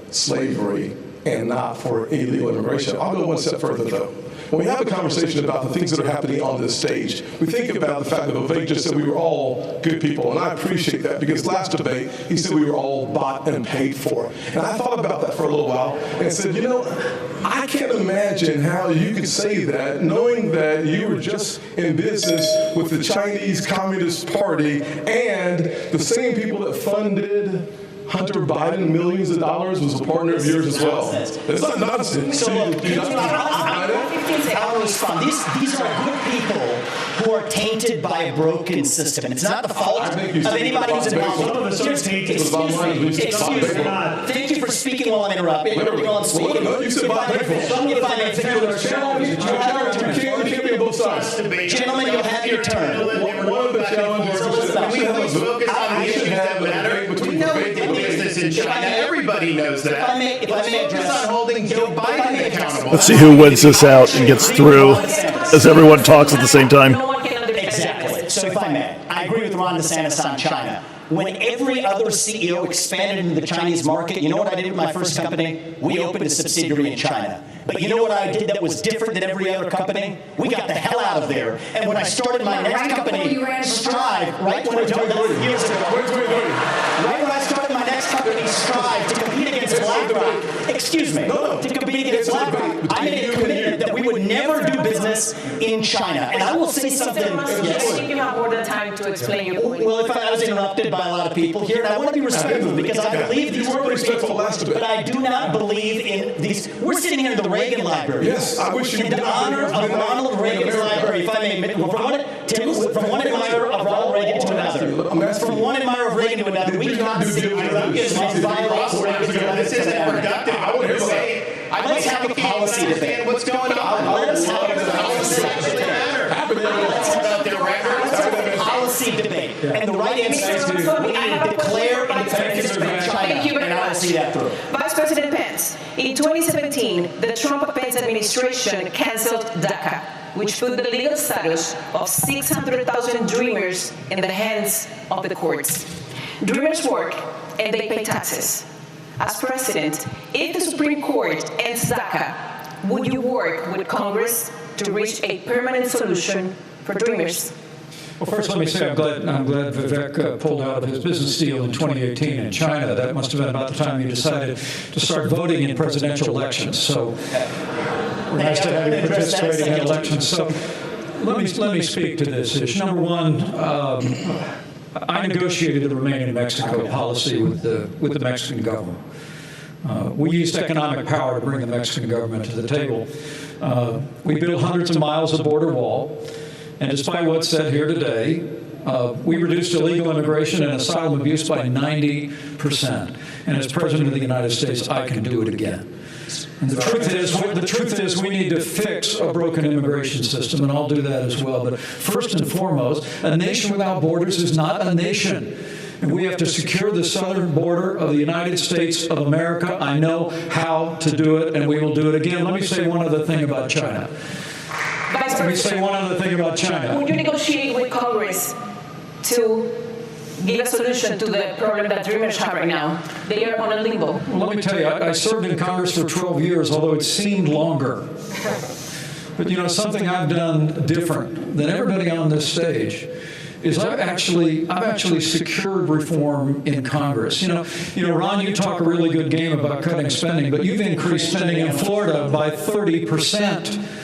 slavery and not for illegal immigration. I'll go one step further, though. When we have a conversation about the things that are happening on this stage, we think about the fact that Vivek just said we were all good people, and I appreciate that, because last debate, he said we were all bought and paid for. And I thought about that for a little while and said, you know, I can't imagine how you could say that knowing that you were just in business with the Chinese Communist Party and the same people that funded Hunter Biden millions of dollars was a partner of yours as well. It's not nonsense. So look, I'll respond. These are good people who are tainted by a broken system. It's not the fault of anybody who's involved. Some of us are tainted. Excuse me. Thank you for speaking while I'm interrupting. While I'm speaking. If I may You can't be on both sides. Gentlemen, you'll have your turn. One of the challenges is focus on the issues that matter. We know we did business in China. Everybody knows that. Let's focus on holding Joe Biden accountable. Let's see who wins this out and gets through as everyone talks at the same time. Exactly. So if I may, I agree with Ron DeSantis on China. When every other CEO expanded into the Chinese market, you know what I did with my first company? We opened a subsidiary in China. But you know what I did that was different than every other company? We got the hell out of there. And when I started my next company, Strive, right when I started years ago, right when I started my next company, Strive, to compete against BlackRock, excuse me, to compete against BlackRock, I made a commitment that we would never do business in China. And I will say something. You have more than time to explain your point. Well, if I was interrupted by a lot of people here, and I want to be respectful because I believe these are respectful, but I do not believe in these. We're sitting here in the Reagan Library. Yes, I wish you in honor of Ronald Reagan's library, if I may. From one admirer of Ronald Reagan to another. From one admirer of Reagan to another, we cannot sit here and violate. This isn't productive. I want to say, let's have a policy debate. What's going on? Let's have a policy debate. big debate. And the right answer is we need to declare independence from China. Thank you very And I will much. see that through. Vice President Pence, in 2017, the Trump-Pence administration canceled DACA, which put the legal status of 600,000 Dreamers in the hands of the courts. Dreamers work and they pay taxes. As president, if the Supreme Court ends DACA, would you work with Congress to reach a permanent solution for Dreamers? Well, first, let me say I'm glad Vivek pulled out of his business deal in 2018 in China. That must have been about the time you decided to start voting in presidential elections. So we're nice to have you participating in elections. So let me speak to this issue. Number one, I negotiated the Remain in Mexico policy with the Mexican government. We used economic power to bring the Mexican government to the table. We built hundreds of miles of border wall. And despite what's said here today, we reduced illegal immigration and asylum abuse by 90%. And as President of the United States, I can do it again. And the truth is we need to fix a broken immigration system, and I'll do that as well. But first and foremost, a nation without borders is not a nation. And we have to secure the southern border of the United States of America. I know how to do it, and we will do it again. Let me say one other thing about China. Let me say one other thing about China. Would you negotiate with Congress to give a solution to the problem that Dreamers have right now? They are on a limbo. Well, let me tell you, I served in Congress for 12 years, although it seemed longer. But you know, something I've done different than everybody on this stage is I've actually secured reform in Congress. You know, Ron, you talk a really good game about cutting spending, but you've increased spending in Florida by 30%.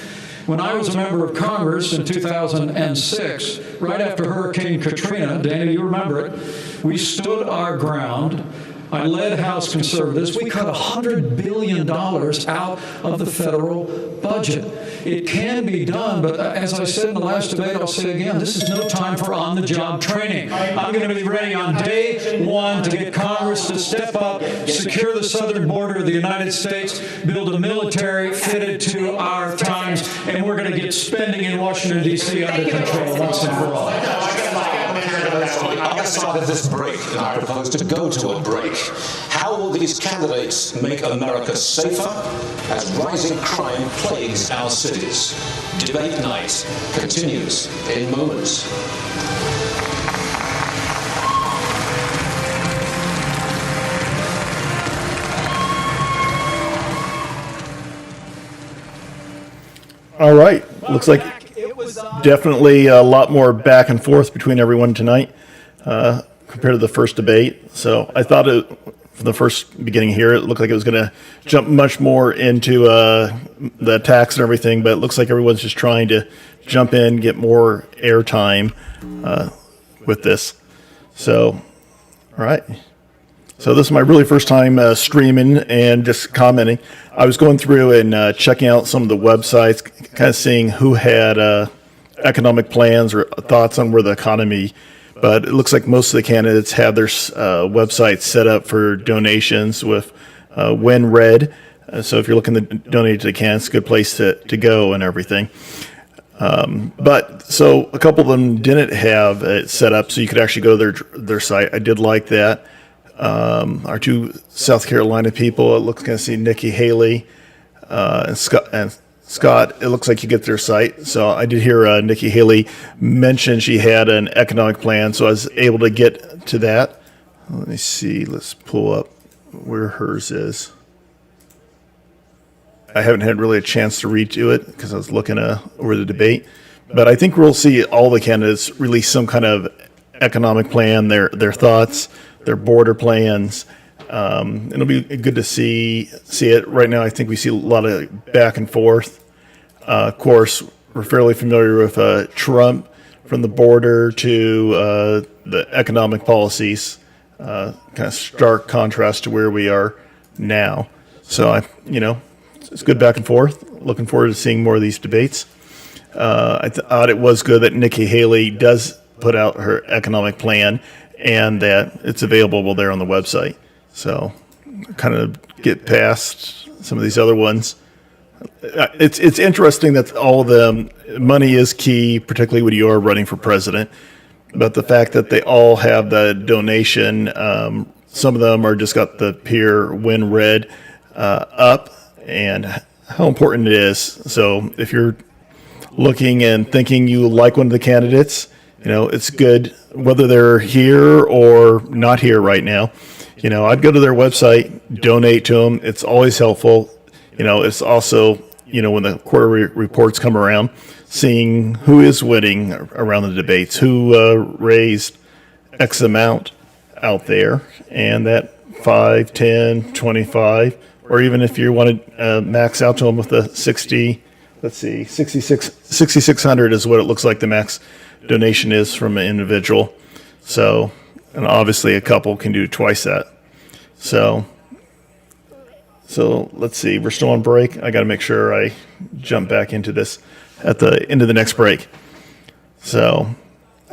When I was a member of Congress in 2006, right after Hurricane Katrina, Dana, you remember it, we stood our ground. I led House Conservatives. We cut $100 billion out of the federal budget. It can be done, but as I said in the last debate, I'll say again, this is no time for on-the-job training. I'm going to be ready on day one to get Congress to step up, secure the southern border of the United States, build a military fitted to our times, and we're going to get spending in Washington, D.C. under control once and for all. I'm going to start at this break, and I propose to go to a break. How will these candidates make America safer as rising crime plagues our cities? Debate night continues in moments. All right. Looks like definitely a lot more back and forth between everyone tonight compared to the first debate. So I thought from the first beginning here, it looked like it was going to jump much more into the attacks and everything, but it looks like everyone's just trying to jump in, get more airtime with this. So, all right. So this is my really first time streaming and just commenting. I was going through and checking out some of the websites, kind of seeing who had economic plans or thoughts on where the economy. But it looks like most of the candidates have their websites set up for donations with WinRed. So if you're looking to donate to the candidates, it's a good place to go and everything. But so a couple of them didn't have it set up, so you could actually go to their site. I did like that. Our two South Carolina people, it looks going to see Nikki Haley and Scott. It looks like you get their site. So I did hear Nikki Haley mention she had an economic plan, so I was able to get to that. Let me see. Let's pull up where hers is. I haven't had really a chance to read to it because I was looking over the debate. But I think we'll see all the candidates release some kind of economic plan, their thoughts, their border plans. It'll be good to see it. Right now, I think we see a lot of back and forth. Of course, we're fairly familiar with Trump, from the border to the economic policies. Kind of stark contrast to where we are now. So it's good back and forth. Looking forward to seeing more of these debates. I thought it was good that Nikki Haley does put out her economic plan, and that it's available there on the website. So kind of get past some of these other ones. It's interesting that all of them, money is key, particularly when you are running for president. about the fact that they all have the donation. Some of them are just got the Peer Win Red up, and how important it is. So if you're looking and thinking you like one of the candidates, it's good whether they're here or not here right now. I'd go to their website, donate to them. It's always helpful. It's also, when the quarterly reports come around, seeing who is winning around the debates, who raised X amount out there, and that 5, 10, 25, or even if you want to max out to them with the 6,600 is what it looks like the max donation is from an individual. So, and obviously a couple can do twice that. So let's see, we're still on break. I got to make sure I jump back into this at the end of the next break. So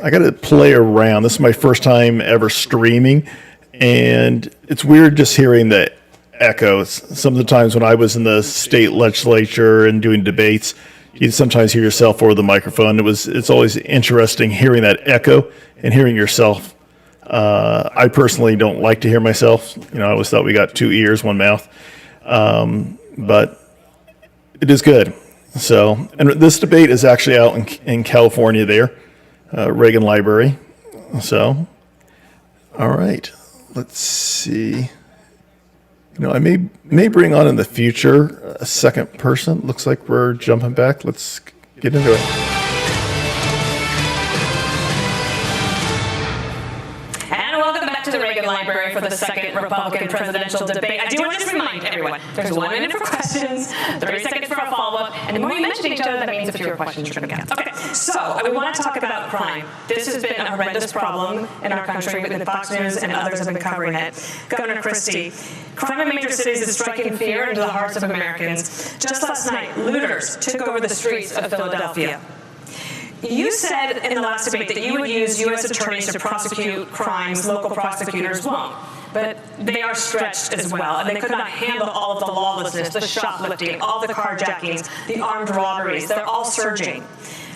I got to play around. This is my first time ever streaming, and it's weird just hearing the echoes. Some of the times when I was in the state legislature and doing debates, you sometimes hear yourself over the microphone. It's always interesting hearing that echo and hearing yourself. I personally don't like to hear myself. I always thought we got 2 ears, 1 mouth. But it is good. So, and this debate is actually out in California there, Reagan Library. So, all right, let's see. I may bring on in the future a second person. Looks like we're jumping back. Let's get into it. And welcome back to the Reagan Library for the second Republican presidential debate. I do want to just remind everyone, there's 1 minute for questions, 30 seconds for a follow-up, and the more you mention each other, that means the fewer questions you're going to get. Okay, so we want to talk about crime. This has been a horrendous problem in our country. With Fox News and others have been covering it. Governor Christie, crime in major cities is striking fear into the hearts of Americans. Just last night, looters took over the streets of Philadelphia. You said in the last debate that you would use U.S. attorneys to prosecute crimes local prosecutors won't. But they are stretched as well, and they could not handle all of the lawlessness, the shoplifting, all the carjackings, the armed robberies. They're all surging.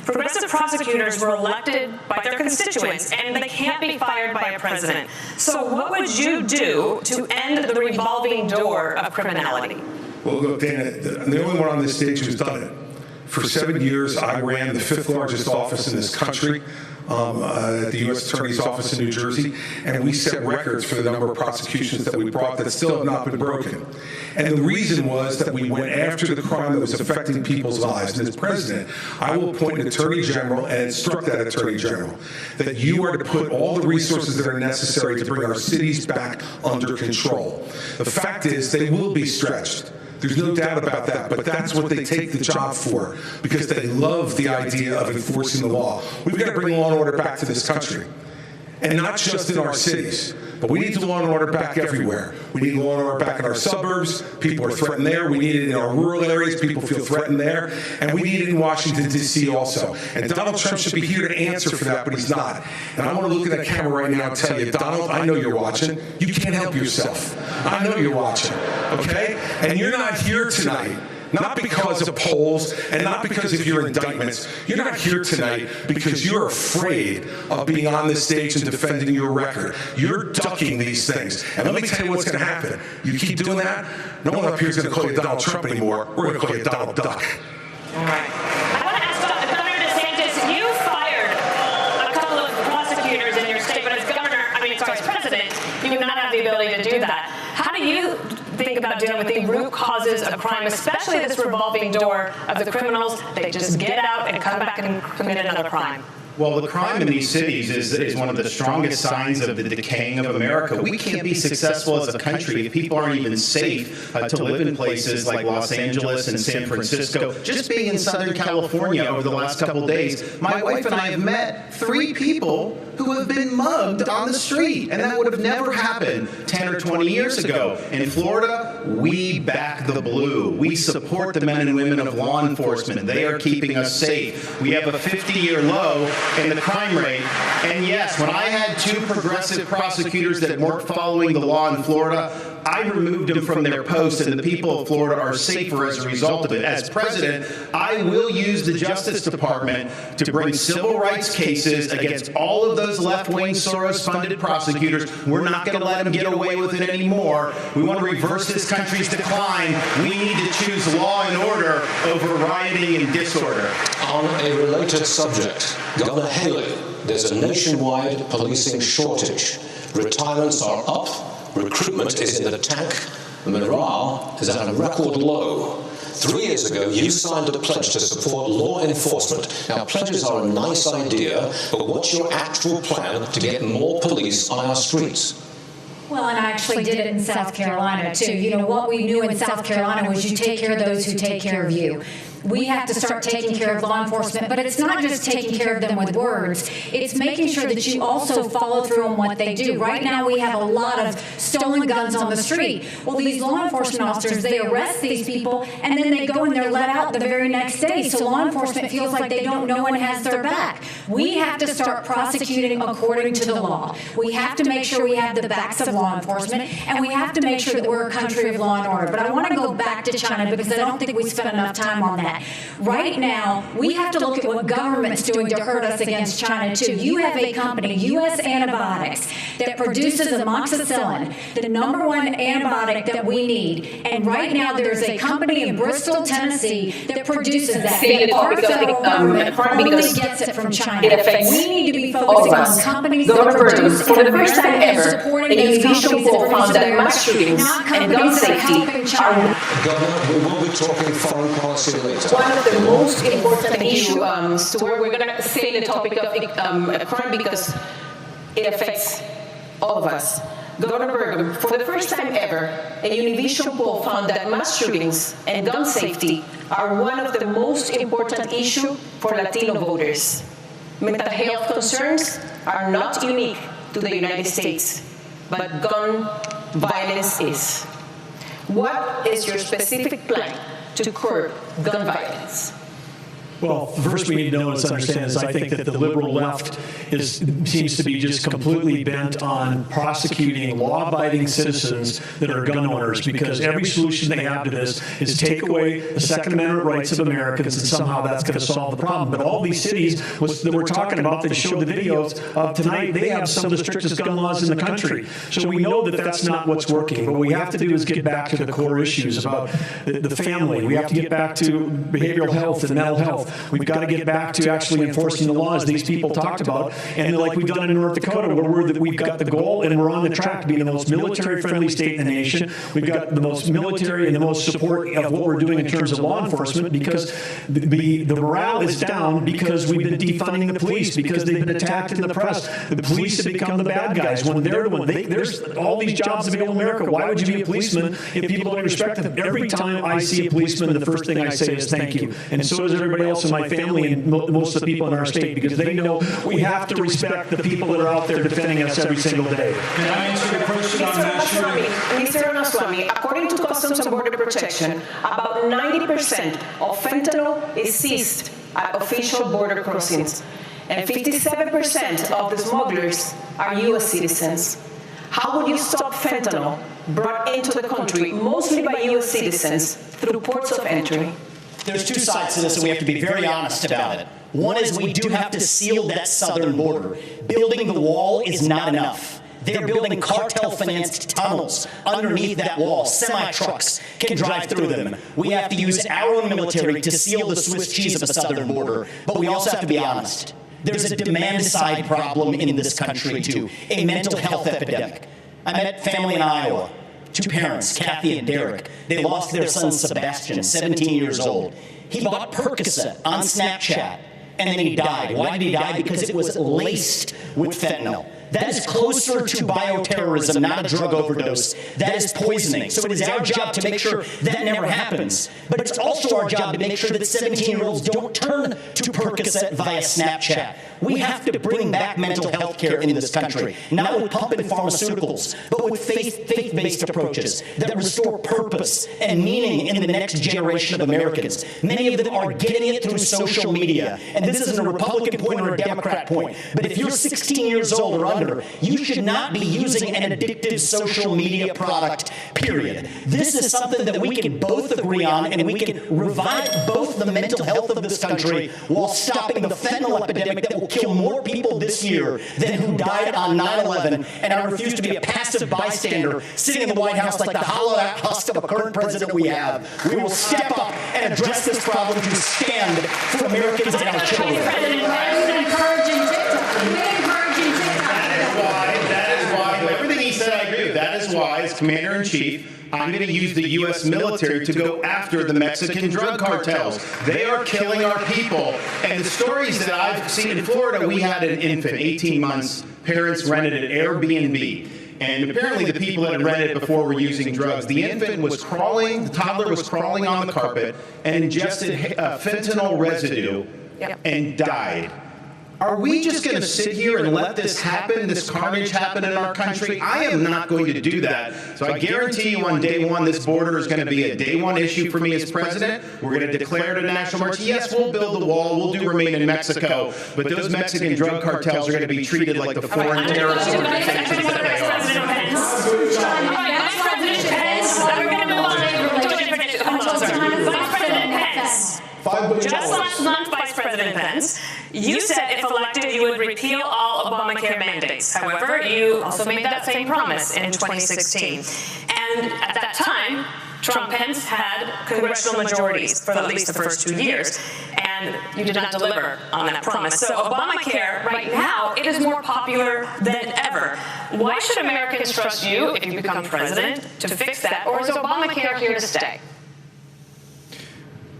Progressive prosecutors were elected by their constituents, and they can't be fired by a president. So what would you do to end the revolving door of criminality? Well, look, Dana, the only one on this stage who's done it. For 7 years, I ran the 5th largest office in this country, at the U.S. Attorney's Office in New Jersey, and we set records for the number of prosecutions that we brought that still have not been broken. And the reason was that we went after the crime that was affecting people's lives. And as president, I will appoint an attorney general and instruct that attorney general that you are to put all the resources that are necessary to bring our cities back under control. The fact is, they will be stretched. There's no doubt about that, but that's what they take the job for, because they love the idea of enforcing the law. We've got to bring law and order back to this country, and not just in our cities, but we need law and order back everywhere. We need law and order back in our suburbs. People are threatened there. We need it in our rural areas. People feel threatened there, and we need it in Washington, D.C. also. And Donald Trump should be here to answer for that, but he's not. And I want to look at that camera right now and tell you, Donald, I know you're watching. You can't help yourself. I know you're watching, okay? And you're not here tonight, not because of polls and not because of your indictments. You're not here tonight because you're afraid of being on this stage and defending your record. You're ducking these things. And let me tell you what's going to happen. You keep doing that, no one up here is going to call you Donald Trump anymore. We're going to call you Donald Duck. All right. I want to ask Governor DeSantis, you fired a couple of prosecutors in your state, but as president, you do not have the ability to do that. How do you think about dealing with the root causes of crime, especially this revolving door of the criminals? They just get out and come back and commit another crime. Well, the crime in these cities is one of the strongest signs of the decaying of America. We can't be successful as a country if people aren't even safe to live in places like Los Angeles and San Francisco. Just being in Southern California over the last couple of days, my wife and I have met 3 people who have been mugged on the street, and that would have never happened 10 or 20 years ago. In Florida, we back the blue. We support the men and women of law enforcement. They are keeping us safe. We have a 50-year low in the crime rate. And yes, when I had 2 progressive prosecutors that weren't following the law in Florida, I removed them from their posts, and the people of Florida are safer as a result of it. As president, I will use the Justice Department to bring civil rights cases against all of those left-wing Soros-funded prosecutors. We're not going to let them get away with it anymore. We want to reverse this country's decline. We need to choose law and order over rioting and disorder. On a related subject, Governor Haley, there's a nationwide policing shortage. Retirements are up, recruitment is in the tank, morale is at a record low. 3 years ago, you signed a pledge to support law enforcement. Now, pledges are a nice idea, but what's your actual plan to get more police on our streets? Well, and I actually did it in South Carolina, too. You know, what we knew in South Carolina was you take care of those who take care of you. We have to start taking care of law enforcement, but it's not just taking care of them with words. It's making sure that you also follow through on what they do. Right now, we have a lot of stolen guns on the street. Well, these law enforcement officers, they arrest these people, and then they go and they're let out the very next day. So law enforcement feels like they don't know one has their back. We have to start prosecuting according to the law. We have to make sure we have the backs of law enforcement, and we have to make sure that we're a country of law and order. But I want to go back to China because I don't think we spent enough time on that. Right now, we have to look at what government's doing to hurt us against China, too. You have a company, U.S. Antibiotics, that produces amoxicillin, the #1 antibiotic that we need. And right now, there's a company in Bristol, Tennessee, that produces that. Our federal government only gets it from China. We need to be focusing on companies that produce for the first time and ever, supporting a those judicial companies that poll found produce that America, mass shootings not and companies gun that are safety helping China. Governor, we will be talking foreign policy later. One of the most important issues, Stuart, we're going to stay in the topic of crime because it affects all of us. Governor Burgum, for the first time ever, a Univision poll found that mass shootings and gun safety are one of the most important issues for Latino voters. Mental health concerns are not unique to the United States, but gun violence is. What is your specific plan to curb gun violence? Well, first we need to know and understand is I think that the liberal left seems to be just completely bent on prosecuting law-abiding citizens that are gun owners, because every solution they have to this is take away the Second Amendment rights of Americans, and somehow that's going to solve the problem. But all these cities that we're talking about that showed the videos of tonight, they have some of the strictest gun laws in the country. So we know that that's not what's working. What we have to do is get back to the core issues about the family. We have to get back to behavioral health and mental health. We've got to get back to actually enforcing the laws these people talked about. And like we've done in North Dakota, where we've got the goal and we're on the track to be the most military-friendly state in the nation. We've got the most military and the most support of what we're doing in terms of law enforcement, because the morale is down because we've been defunding the police, because they've been attacked in the press. The police have become the bad guys when they're the one. There's all these jobs available in America. Why would you be a policeman if people don't respect them? Every time I see a policeman, the first thing I say is thank you. And so does everybody else in my family and most of the people in our state, because they know we have to respect the people that are out there defending us every single day. Can I answer the question on mass shooting? Mr. Ramaswamy, according to Customs and Border Protection, about 90% of fentanyl is seized at official border crossings, and 57% of the smugglers are U.S. citizens. How would you stop fentanyl brought into the country, mostly by U.S. citizens, through ports of entry? There's two sides to this, and we have to be very honest about it. One is we do have to seal that southern border. Building the wall is not enough. They're building cartel-financed tunnels underneath that wall. Semi-trucks can drive through them. We have to use our own military to seal the Swiss cheese of a southern border. But we also have to be honest. There's a demand-side problem in this country, too. A mental health epidemic. I met family in Iowa. 2 parents, Kathy and Derek. They lost their son, Sebastian, 17 years old. He bought Percocet on Snapchat, and then he died. Why did he die? Because it was laced with fentanyl. That is closer to bioterrorism, not a drug overdose. That is poisoning. So it is our job to make sure that never happens. But it's also our job to make sure that 17-year-olds don't turn to Percocet via Snapchat. We have to bring back mental health care in this country, not with pumping pharmaceuticals, but with faith-based approaches that restore purpose and meaning in the next generation of Americans. Many of them are getting it through social media, and this isn't a Republican point or a Democrat point, but if you're 16 years old or under, you should not be using an addictive social media product, period. This is something that we can both agree on, and we can revive both the mental health of this country while stopping the fentanyl epidemic that will kill more people this year than who died on 9/11. And I refuse to be a passive bystander sitting in the White House like the hollowed-out husk of a current president we have. We will step up and address this problem to stand for Americans and our children. Everything he said, I agree with. That is why, as Commander-in-Chief, I'm going to use the U.S. military to go after the Mexican drug cartels. They are killing our people. And the stories that I've seen in Florida, we had an infant, 18 months, parents rented an Airbnb. And apparently the people that had rented it before were using drugs. The infant was crawling, the toddler was crawling on the carpet and ingested fentanyl residue and died. Are we just going to sit here and let this happen, this carnage happen in our country? I am not going to do that. So I guarantee you on day one, this border is going to be a day one issue for me as president. We're going to declare it a national emergency. Yes, we'll build the wall. We'll do remain in Mexico. But those Mexican drug cartels are going to be treated like the foreign terrorist organizations that they are. Just last month, Vice President Pence, you said if elected you would repeal all Obamacare mandates. However, you also made that same promise in 2016. And at that time, Trump-Pence had congressional majorities for at least the first 2 years, and you did not deliver on that promise. So Obamacare, right now, it is more popular than ever. Why should Americans trust you, if you become president, to fix that? Or is Obamacare here to stay?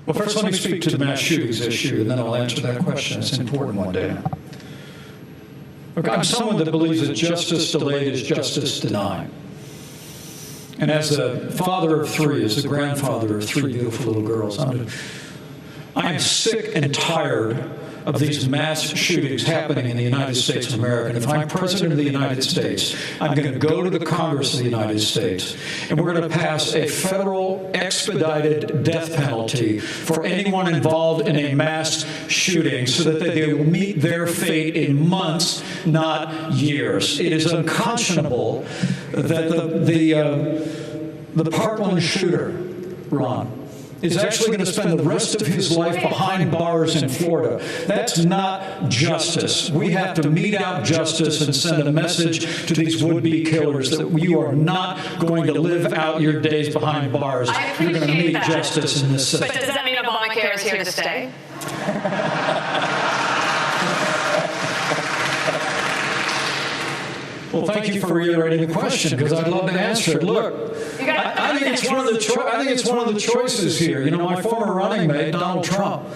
Well, first let me speak to the mass shootings issue, and then I'll answer that question. It's an important one, Dana. Look, I'm someone that believes that justice delayed is justice denied. And as the father of three, as the grandfather of three beautiful little girls, I'm sick and tired of these mass shootings happening in the United States of America. And if I'm president of the United States, I'm going to go to the Congress of the United States, and we're going to pass a federal expedited death penalty for anyone involved in a mass shooting so that they will meet their fate in months, not years. It is unconscionable that the Parkland shooter, Ron, is actually going to spend the rest of his life behind bars in Florida. That's not justice. We have to mete out justice and send a message to these would-be killers that you are not going to live out your days behind bars. You're going to meet justice in this system. But does that mean Obamacare is here to stay? Well, thank you for reiterating the question, because I'd love to answer it. Look, I think it's one of the choices here. You know, my former running mate, Donald Trump,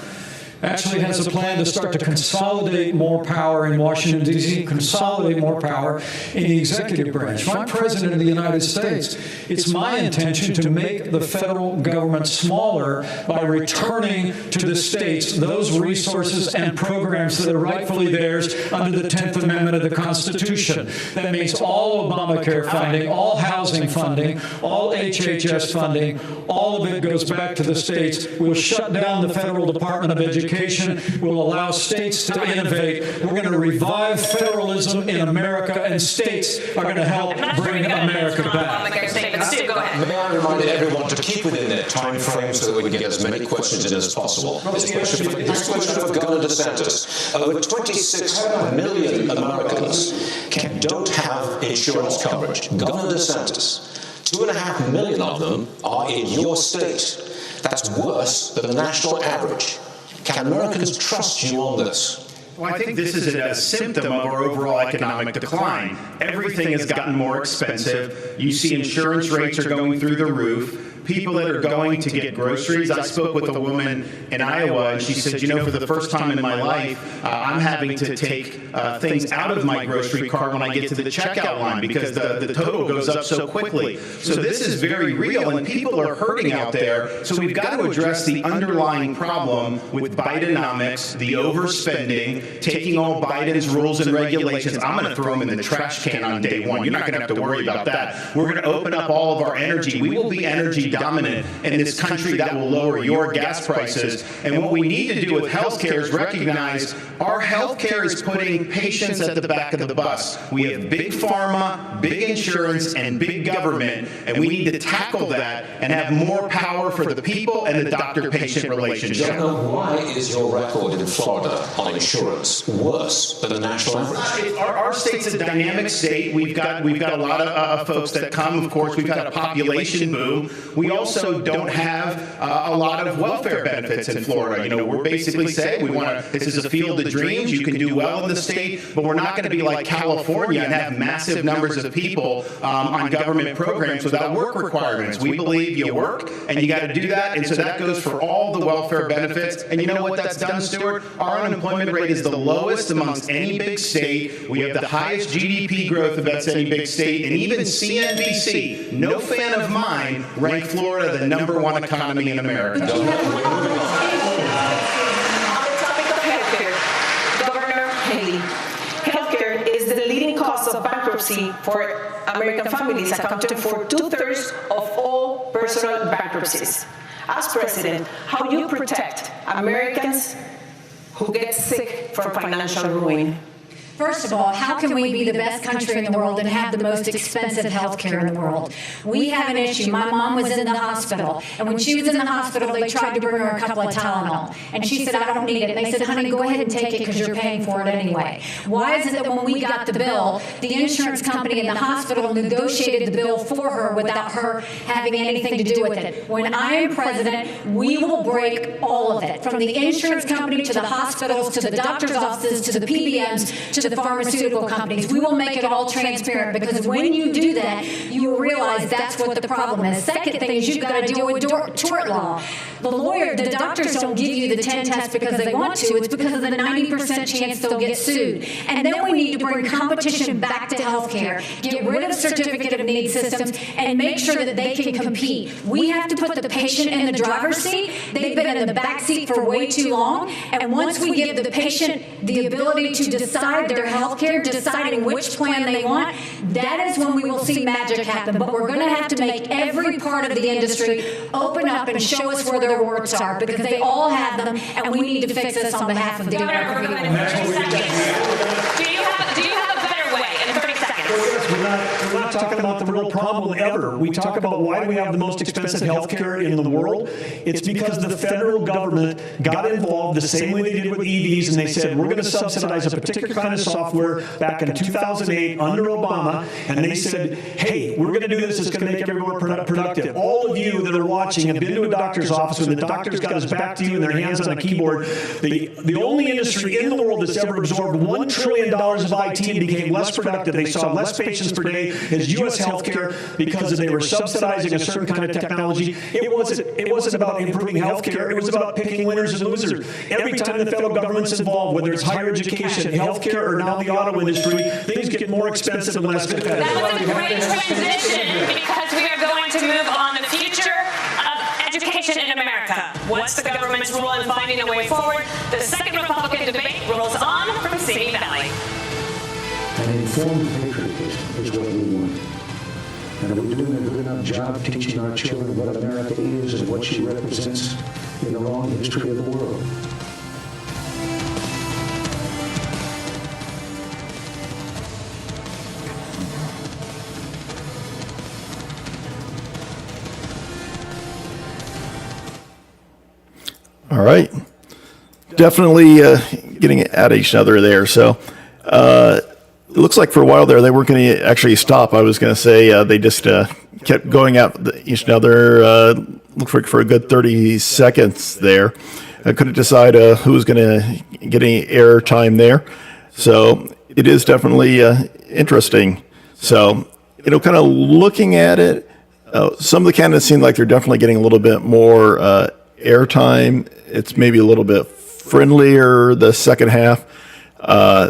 actually has a plan to start to consolidate more power in Washington, D.C., consolidate more power in the executive branch. If I'm president of the United States, it's my intention to make the federal government smaller by returning to the states those resources and programs that are rightfully theirs under the 10th Amendment of the Constitution. That means all Obamacare funding, all housing funding, all HHS funding, all of it goes back to the states. We'll shut down the Federal Department of Education. Will allow states to innovate. We're going to revive federalism in America, and states are going to help bring America back. May I remind everyone to keep within their time frame so that we can get as many questions in as possible. This question of Governor DeSantis. Over 26 million Americans don't have insurance coverage. Governor DeSantis, 2.5 million of them are in your state. That's worse than the national average. Can Americans trust you on this? Well, I think this is a symptom of our overall economic decline. Everything has gotten more expensive. You see insurance rates are going through the roof. people that are going to get groceries. I spoke with a woman in Iowa, and she said, for the first time in my life, I'm having to take things out of my grocery cart when I get to the checkout line because the total goes up so quickly. So this is very real, and people are hurting out there. So we've got to address the underlying problem with Bidenomics, the overspending, taking all Biden's rules and regulations. I'm going to throw them in the trash can on day one. You're not going to have to worry about that. We're going to open up all of our energy. We will be energy dominant in this country. That will lower your gas prices. And what we need to do with healthcare is recognize our healthcare is putting patients at the back of the bus. We have big pharma, big insurance, and big government, and we need to tackle that and have more power for the people and the doctor-patient relationship. Governor, why is your record in Florida on insurance worse than the national average? Our state's a dynamic state. We've got a lot of folks that come. Of course, we've got a population boom. We also don't have a lot of welfare benefits in Florida. We're basically saying this is a field of dreams. You can do well in the state, but we're not going to be like California and have massive numbers of people on government programs without work requirements. We believe you work and you got to do that, and so that goes for all the welfare benefits. And you know what that's done, Stuart? Our unemployment rate is the lowest amongst any big state. We have the highest GDP growth of any big state, and even CNBC, no fan of mine, ranked Florida the #1 economy in America. On the topic of healthcare, Governor Haley, healthcare is the leading cause of bankruptcy for American families, accounting for 2/3 of all personal bankruptcies. As president, how do you protect Americans who get sick from financial ruin? First of all, how can we be the best country in the world and have the most expensive health care in the world? We have an issue. My mom was in the hospital, and when she was in the hospital, they tried to bring her a couple of Tylenol, and she said, I don't need it. And they said, honey, go ahead and take it because you're paying for it anyway. Why is it that when we got the bill, the insurance company in the hospital negotiated the bill for her without her having anything to do with it? When I am president, we will break all of it, from the insurance company to the hospitals to the doctor's offices to the PBMs to the pharmaceutical companies. We will make it all transparent, because when you do that, you will realize that's what the problem is. Second thing is you've got to deal with tort law. The doctors don't give you the 10 tests because they want to. It's because of the 90% chance they'll get sued. And then we need to bring competition back to healthcare, get rid of certificate of need systems, and make sure that they can compete. We have to put the patient in the driver's seat. They've been in the back seat for way too long. And once we give the patient the ability to decide their health care, deciding which plan they want, that is when we will see magic happen. But we're going to have to make every part of the industry open up and show us where their warts are, because they all have them, and we need to fix this on behalf of the American people. Do you have a better way in 30 seconds? We're not talking about the real problem ever. We talk about why we have the most expensive health care in the world. It's because the federal government got involved the same way they did with EVs, and they said, we're going to subsidize a particular kind of software back in 2008 under Obama, and they said, hey, we're going to do this, it's going to make everyone more productive. All of you that are watching have been to a doctor's office when the doctor's got his back to you and their hands on a keyboard. The only industry in the world that's ever absorbed $1 trillion of IT and became less productive. They saw less patients per day as U.S. healthcare because they were subsidizing a certain kind of technology. It wasn't about improving healthcare. It was about picking winners and losers. Every time the federal government's involved, whether it's higher education, healthcare, or now the auto industry, things get more expensive and less competitive. That was a great transition, because we are going to move on the future of education in America. What's the government's role in finding a way forward? The second Republican debate rolls on from Simi Valley. An informed patriotism is what we want. And are we doing a good enough job teaching our children what America is and what she represents in the long history of the world? All right. Definitely getting at each other there. So it looks like for a while there they weren't going to actually stop. I was going to say they just kept going at each other. Looks like for a good 30 seconds there. I couldn't decide who was going to get any air time there. So it is definitely interesting. So, kind of looking at it, Some of the candidates seem like they're definitely getting a little bit more airtime. It's maybe a little bit friendlier the second half.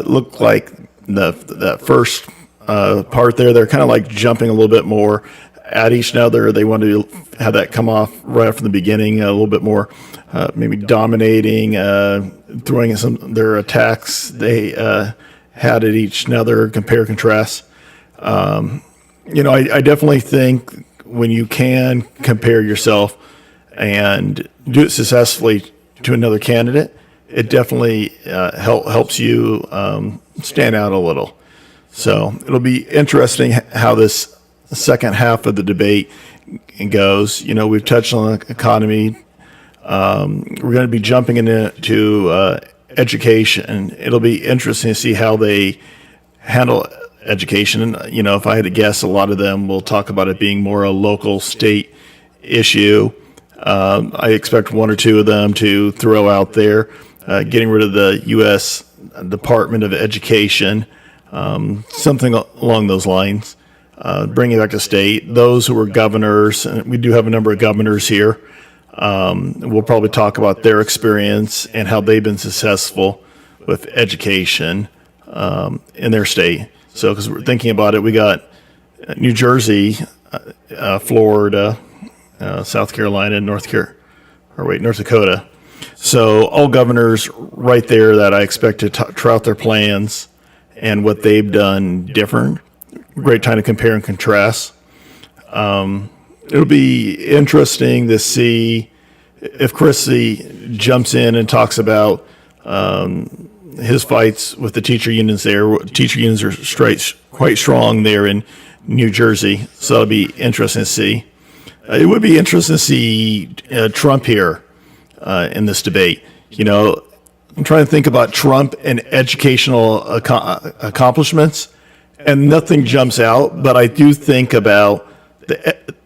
Looked like that first part there, they're kind of like jumping a little bit more at each other. They want to have that come off right from the beginning, a little bit more maybe dominating, throwing in some their attacks they had at each other, compare, contrast. I definitely think when you can compare yourself and do it successfully to another candidate, it definitely helps you stand out a little. So it'll be interesting how this second half of the debate goes. We've touched on the economy. We're going to be jumping into education. It'll be interesting to see how they handle education. And, if I had to guess, a lot of them will talk about it being more a local state issue. I expect one or two of them to throw out there getting rid of the U.S. Department of Education, something along those lines, bringing it back to state. Those who are governors, and we do have a number of governors here, we'll probably talk about their experience and how they've been successful with education in their state. So, because we're thinking about it, we got New Jersey, Florida, South Carolina, North Dakota. So all governors right there that I expect to trot their plans and what they've done different. Great time to compare and contrast. It'll be interesting to see if Christie jumps in and talks about his fights with the teacher unions there. Teacher unions are quite strong there in New Jersey, so that'll be interesting to see. It would be interesting to see Trump here in this debate. I'm trying to think about Trump and educational accomplishments, and nothing jumps out, but I do think about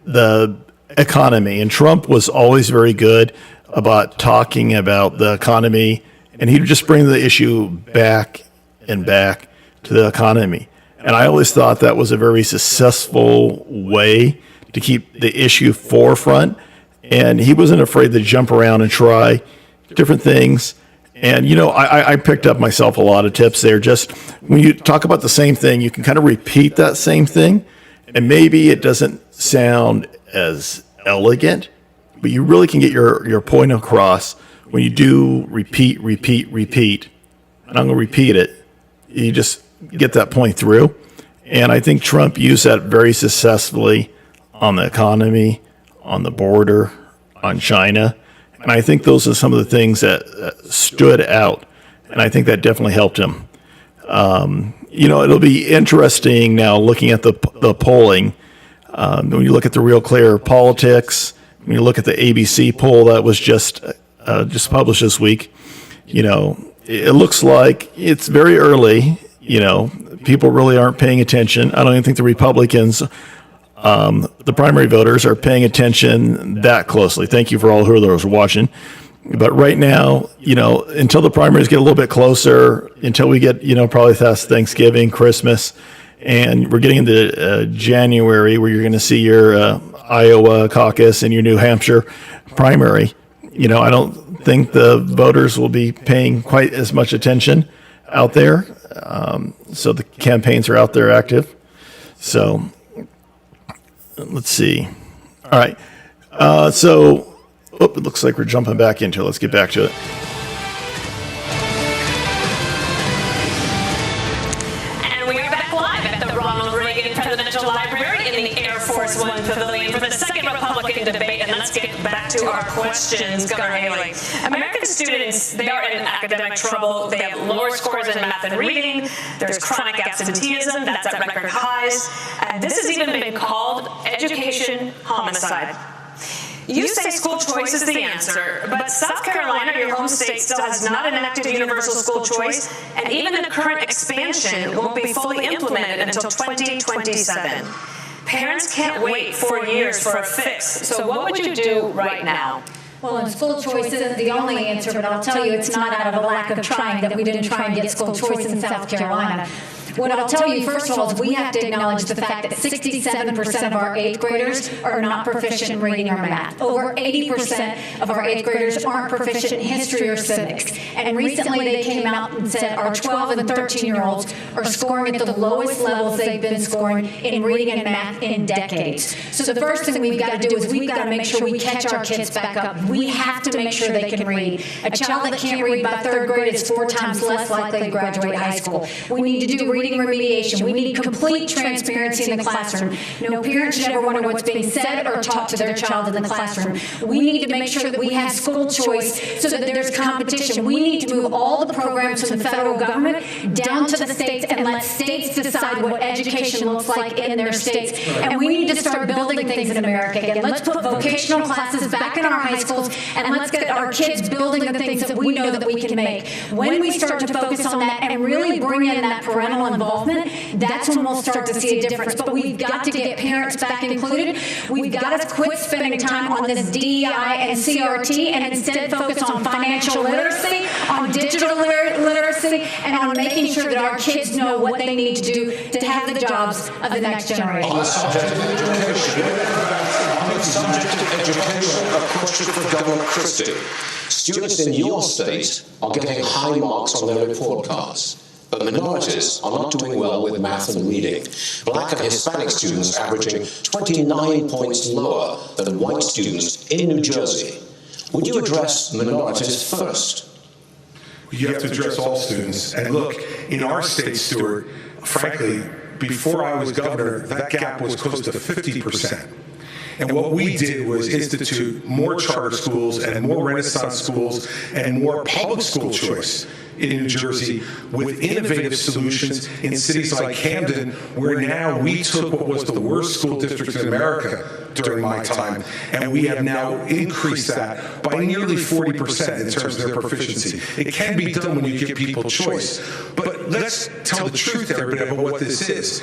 the economy, and Trump was always very good about talking about the economy, and he'd just bring the issue back and back to the economy. And I always thought that was a very successful way to keep the issue forefront. And he wasn't afraid to jump around and try different things. And, I picked up myself a lot of tips there. Just when you talk about the same thing, you can kind of repeat that same thing. And maybe it doesn't sound as elegant, but you really can get your point across when you do repeat. And I'm going to repeat it. You just get that point through. And I think Trump used that very successfully on the economy, on the border, on China. And I think those are some of the things that stood out. And I think that definitely helped him. It'll be interesting now looking at the polling. When you look at the Real Clear Politics, when you look at the ABC poll that was just published this week, it looks like it's very early. People really aren't paying attention. I don't even think the Republicans, the primary voters, are paying attention that closely. Thank you for all who are watching. But right now, until the primaries get a little bit closer, until we get, probably past Thanksgiving, Christmas, and we're getting into January where you're going to see your Iowa caucus and your New Hampshire primary, I don't think the voters will be paying quite as much attention out there. So the campaigns are out there active. So let's see. All right. It looks like we're jumping back into it. Let's get back to it. And we are back live at the Ronald Reagan Presidential Library in the Air Force One Pavilion for the second Republican debate. And let's get back to our questions, Governor Haley. American students, they are in academic trouble. They have lower scores in math and reading. There's chronic absenteeism. That's at record highs. And this has even been called education homicide. You say school choice is the answer, but South Carolina, your home state, still has not enacted universal school choice, and even the current expansion won't be fully implemented until 2027. Parents can't wait 4 years for a fix, so what would you do right now? Well, and school choice isn't the only answer, but I'll tell you it's not out of a lack of trying that we didn't try and get school choice in South Carolina. What I'll tell you, first of all, is we have to acknowledge the fact that 67% of our 8th graders are not proficient in reading or math. Over 80% of our 8th graders aren't proficient in history or civics. And recently they came out and said our 12 and 13-year-olds are scoring at the lowest levels they've been scoring in reading and math in decades. So the first thing we've got to do is we've got to make sure we catch our kids back up. We have to make sure they can read. A child that can't read by 3rd grade is 4 times less likely to graduate high school. We need to do reading remediation. We need complete transparency in the classroom. No parent should ever wonder what's being said or taught to their child in the classroom. We need to make sure that we have school choice so that there's competition. We need to move all the programs from the federal government down to the states and let states decide what education looks like in their states. And we need to start building things in America again. Let's put vocational classes back in our high schools, and let's get our kids building the things that we know that we can make. When we start to focus on that and really bring in that parental involvement, that's when we'll start to see a difference. But we've got to get parents back included. We've got to quit spending time on this DEI and CRT and instead focus on financial literacy, on digital literacy, and on making sure that our kids know what they need to do to have the jobs of the next generation. On the subject of education, a question for Governor Christie. Students in your state are getting high marks on their report cards, but minorities are not doing well with math and reading. Black and Hispanic students averaging 29 points lower than white students in New Jersey. Would you address minorities first? You have to address all students. And look, in our state, Stuart, frankly, before I was governor, that gap was close to 50%. And what we did was institute more charter schools and more Renaissance schools and more public school choice in New Jersey with innovative solutions in cities like Camden, where now we took what was the worst school district in America during my time, and we have now increased that by nearly 40% in terms of their proficiency. It can be done when you give people choice. But let's tell the truth, everybody, about what this is.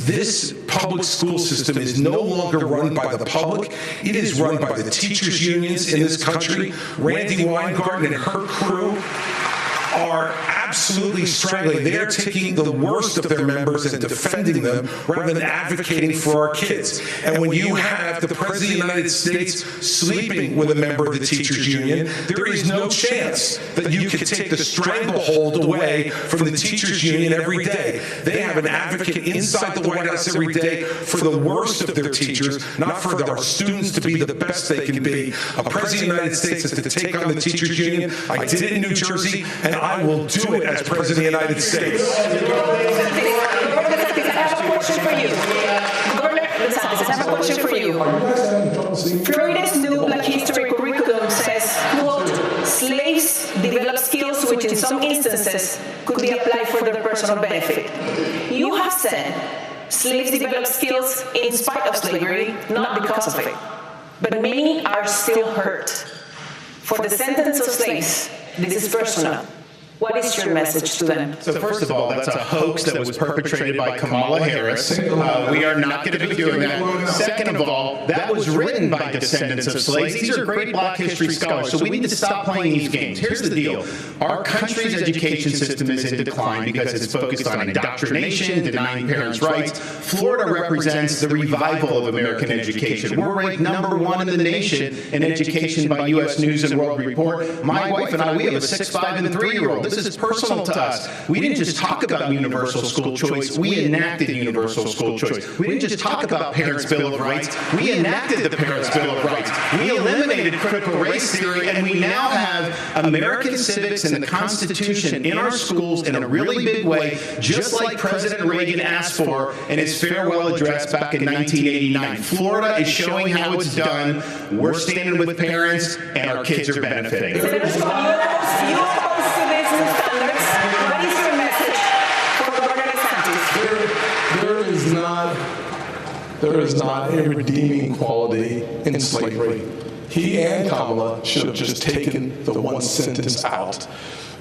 This public school system is no longer run by the public. It is run by the teachers' unions in this country. Randy Weingarten and her crew are absolutely struggling. They're taking the worst of their members and defending them rather than advocating for our kids. And when you have the President of the United States sleeping with a member of the teachers union, there is no chance that you can take the stranglehold away from the teachers union every day. They have an advocate inside the White House every day for the worst of their teachers, not for our students to be the best they can be. A President of the United States has to take on the teachers union. I did it in New Jersey, and I will do it as President of the United States. Governor DeSantis, I have a question for you. Governor DeSantis, I have a question for you. Florida's new Black History curriculum says, quote, slaves develop skills which in some instances could be applied for their personal benefit. You have said slaves develop skills in spite of slavery, not because of it. But many are still hurt. For the descendants of slaves, this is personal. What is your message to them? So first of all, that's a hoax that was perpetrated by Kamala Harris. We are not going to be doing that. Second of all, that was written by descendants of slaves. These are great Black history scholars, so we need to stop playing these games. Here's the deal. Our country's education system is in decline because it's focused on indoctrination, denying parents' rights. Florida represents the revival of American education. We're ranked #1 in the nation in education by U.S. News and World Report. My wife and I, we have a 6', 5, and 3-year-old. This is personal to us. We didn't just talk about universal school choice. We enacted universal school choice. We didn't just talk about Parents' Bill of Rights. We enacted the Parents' Bill of Rights. We eliminated critical race theory, and we now have American civics and the Constitution in our schools in a really big way, just like President Reagan asked for in his farewell address back in 1989. Florida is showing how it's done. We're standing with parents, and our kids are benefiting. What is your message for Governor DeSantis? There is not a redeeming quality in slavery. He and Kamala should have just taken the one sentence out.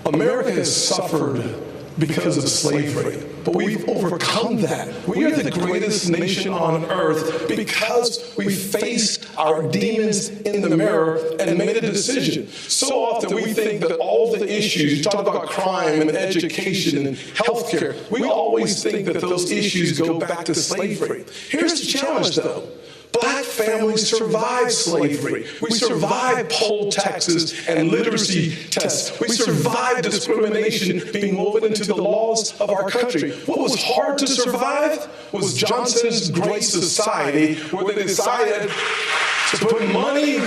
America has suffered because of slavery. But we've overcome that. We are the greatest nation on earth because we faced our demons in the mirror and made a decision. So often we think that all the issues, you talk about crime and education and healthcare, we always think that those issues go back to slavery. Here's the challenge though. Black families survived slavery. We survived poll taxes and literacy tests. We survived discrimination being woven into the laws of our country. What was hard to survive was Johnson's Great Society, where they decided to put money,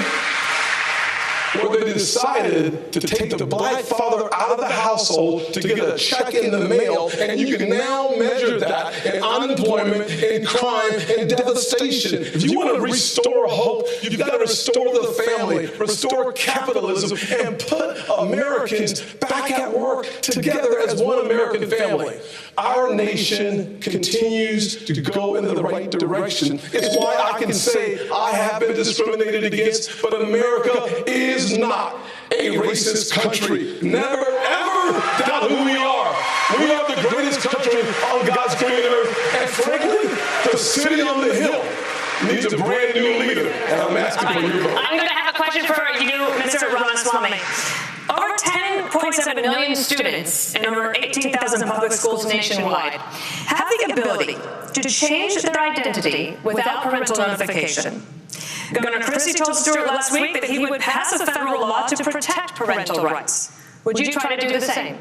where they decided to take the black father out of the household to get a check in the mail, and you can now measure that in unemployment, in crime, in devastation. If you want to restore hope, you've got to restore the family, restore capitalism, and put Americans back at work together as one American family. Our nation continues to go in the right direction. It's why I can say I have been discriminated against, but America is not a racist country. Never, ever doubt who we are. We are the greatest country on God's green earth. And frankly, the city on the hill needs a brand new leader. And I'm asking for your vote. I'm going to have a question for you, Mr. Ramaswamy. Over 10.7 million students in over 18,000 public schools nationwide have the ability to change their identity without parental notification. Governor Christie told Stewart last week that he would pass a federal law to protect parental rights. Would you try to do the same?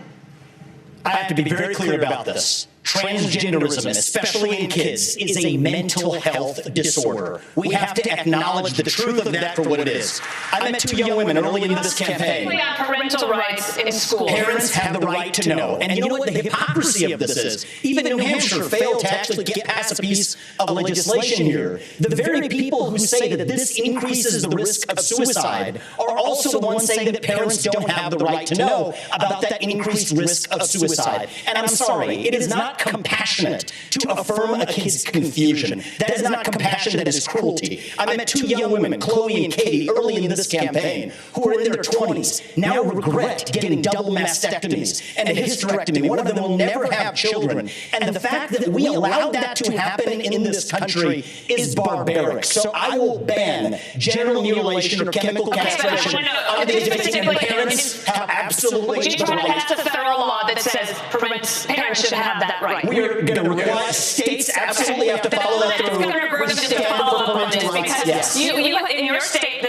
I have to be very clear about this. Transgenderism, especially in kids, is a mental health disorder. We have to acknowledge the truth of that for what it is. I met two young women early in this campaign. On parental rights in school. Parents have the right to know. And you know what the hypocrisy of this is? Even New Hampshire failed to actually get past a piece of legislation here. The very people who say that this increases the risk of suicide are also the ones saying that parents don't have the right to know about that increased risk of suicide. And I'm sorry, it is not compassionate to affirm a kid's confusion. That is not compassion, that is cruelty. I met two young women, Chloe and Katie, early in this campaign, who are in their 20s, now regret getting double mastectomies and a hysterectomy. One of them will never have children. And the fact that we allowed that to happen in this country is barbaric. So I will ban genital mutilation or chemical castration of the individual. Parents have absolutely Would you try to pass a federal law that says parents should have that right? We are going to require states absolutely have to follow that through. Governor Groves to follow up on this because yes. you in your state,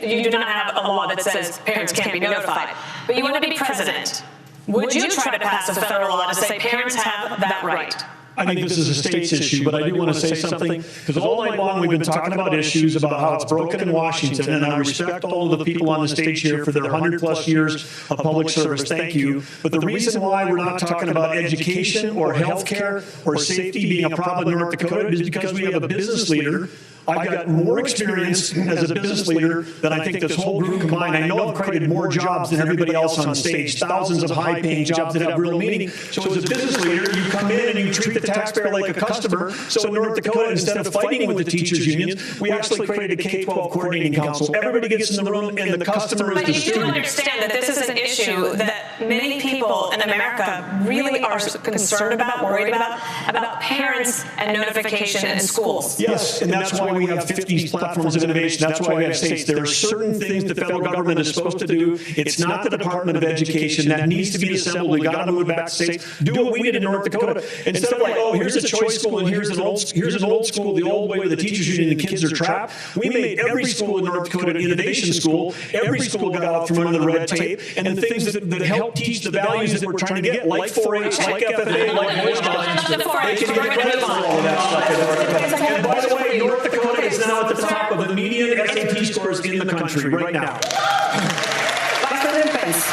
you do not have a law that says parents can't be notified. But you want to be president. Would you try to pass a federal law to say parents have that right? I think this is a state's issue, but I do want to say something, because all night long we've been talking about issues about how it's broken in Washington, and I respect all of the people on the stage here for their 100+ years of public service. Thank you. But the reason why we're not talking about education or health care or safety being a problem in North Dakota is because we have a business leader. I've got more experience as a business leader than I think this whole group combined. I know I've created more jobs than everybody else on stage, thousands of high-paying jobs that have real meaning. So as a business leader, you come in and you treat the taxpayer like a customer. So in North Dakota, instead of fighting with the teachers' unions, we actually created a K-12 coordinating council. Everybody gets in the room and the customer is the But you do student. understand that this is an issue that many people in America really are concerned about, worried about parents and notification in schools. Yes, and that's why we have 50 platforms of innovation. That's why we have states. There are certain things the federal government is supposed to do. It's not the Department of Education. That needs to be assembled. We got to move back to states. Do what we did in North Dakota. Instead of like, oh, here's a choice school and here's an old school, the old way where the teachers union and the kids are trapped. We made every school in North Dakota an innovation school. Every school got out from under the red tape. And the things that help teach the values that we're trying to get, like 4-H, like FFA, like Boy Scouts, they can get credit for all of that stuff in North Dakota. And by the way, North Dakota is now at the top of the median SAT scores in the country right now. Vice President Pence,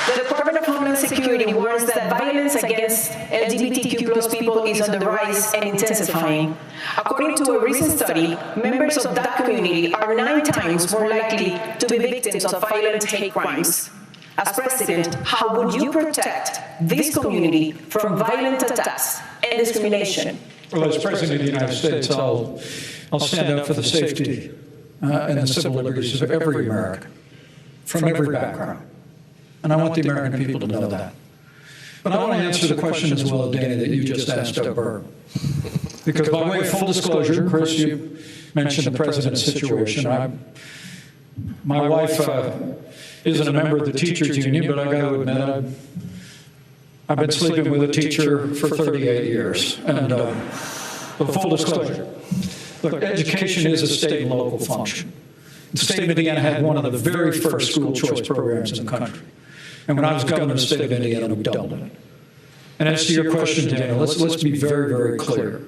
the Department of Homeland Security warns that violence against LGBTQ+ people is on the rise and intensifying. According to a recent study, members of that community are 9 times more likely to be victims of violent hate crimes. As president, how would you protect this community from violent attacks and discrimination? Well, as President of the United States, I'll stand up for the safety and the civil liberties of every American, from every background. And I want the American people to know that. But I want to answer the question as well, Dana, that you just asked of Bert. Because by way of full disclosure, Chris, you mentioned the president's situation. My wife isn't a member of the teachers union, but I got to admit, I've been sleeping with a teacher for 38 years. And full disclosure, look, education is a state and local function. The state of Indiana had one of the very first school choice programs in the country. And when I was governor of the state of Indiana, we doubled it. And as to your question, Daniel, let's be very, very clear.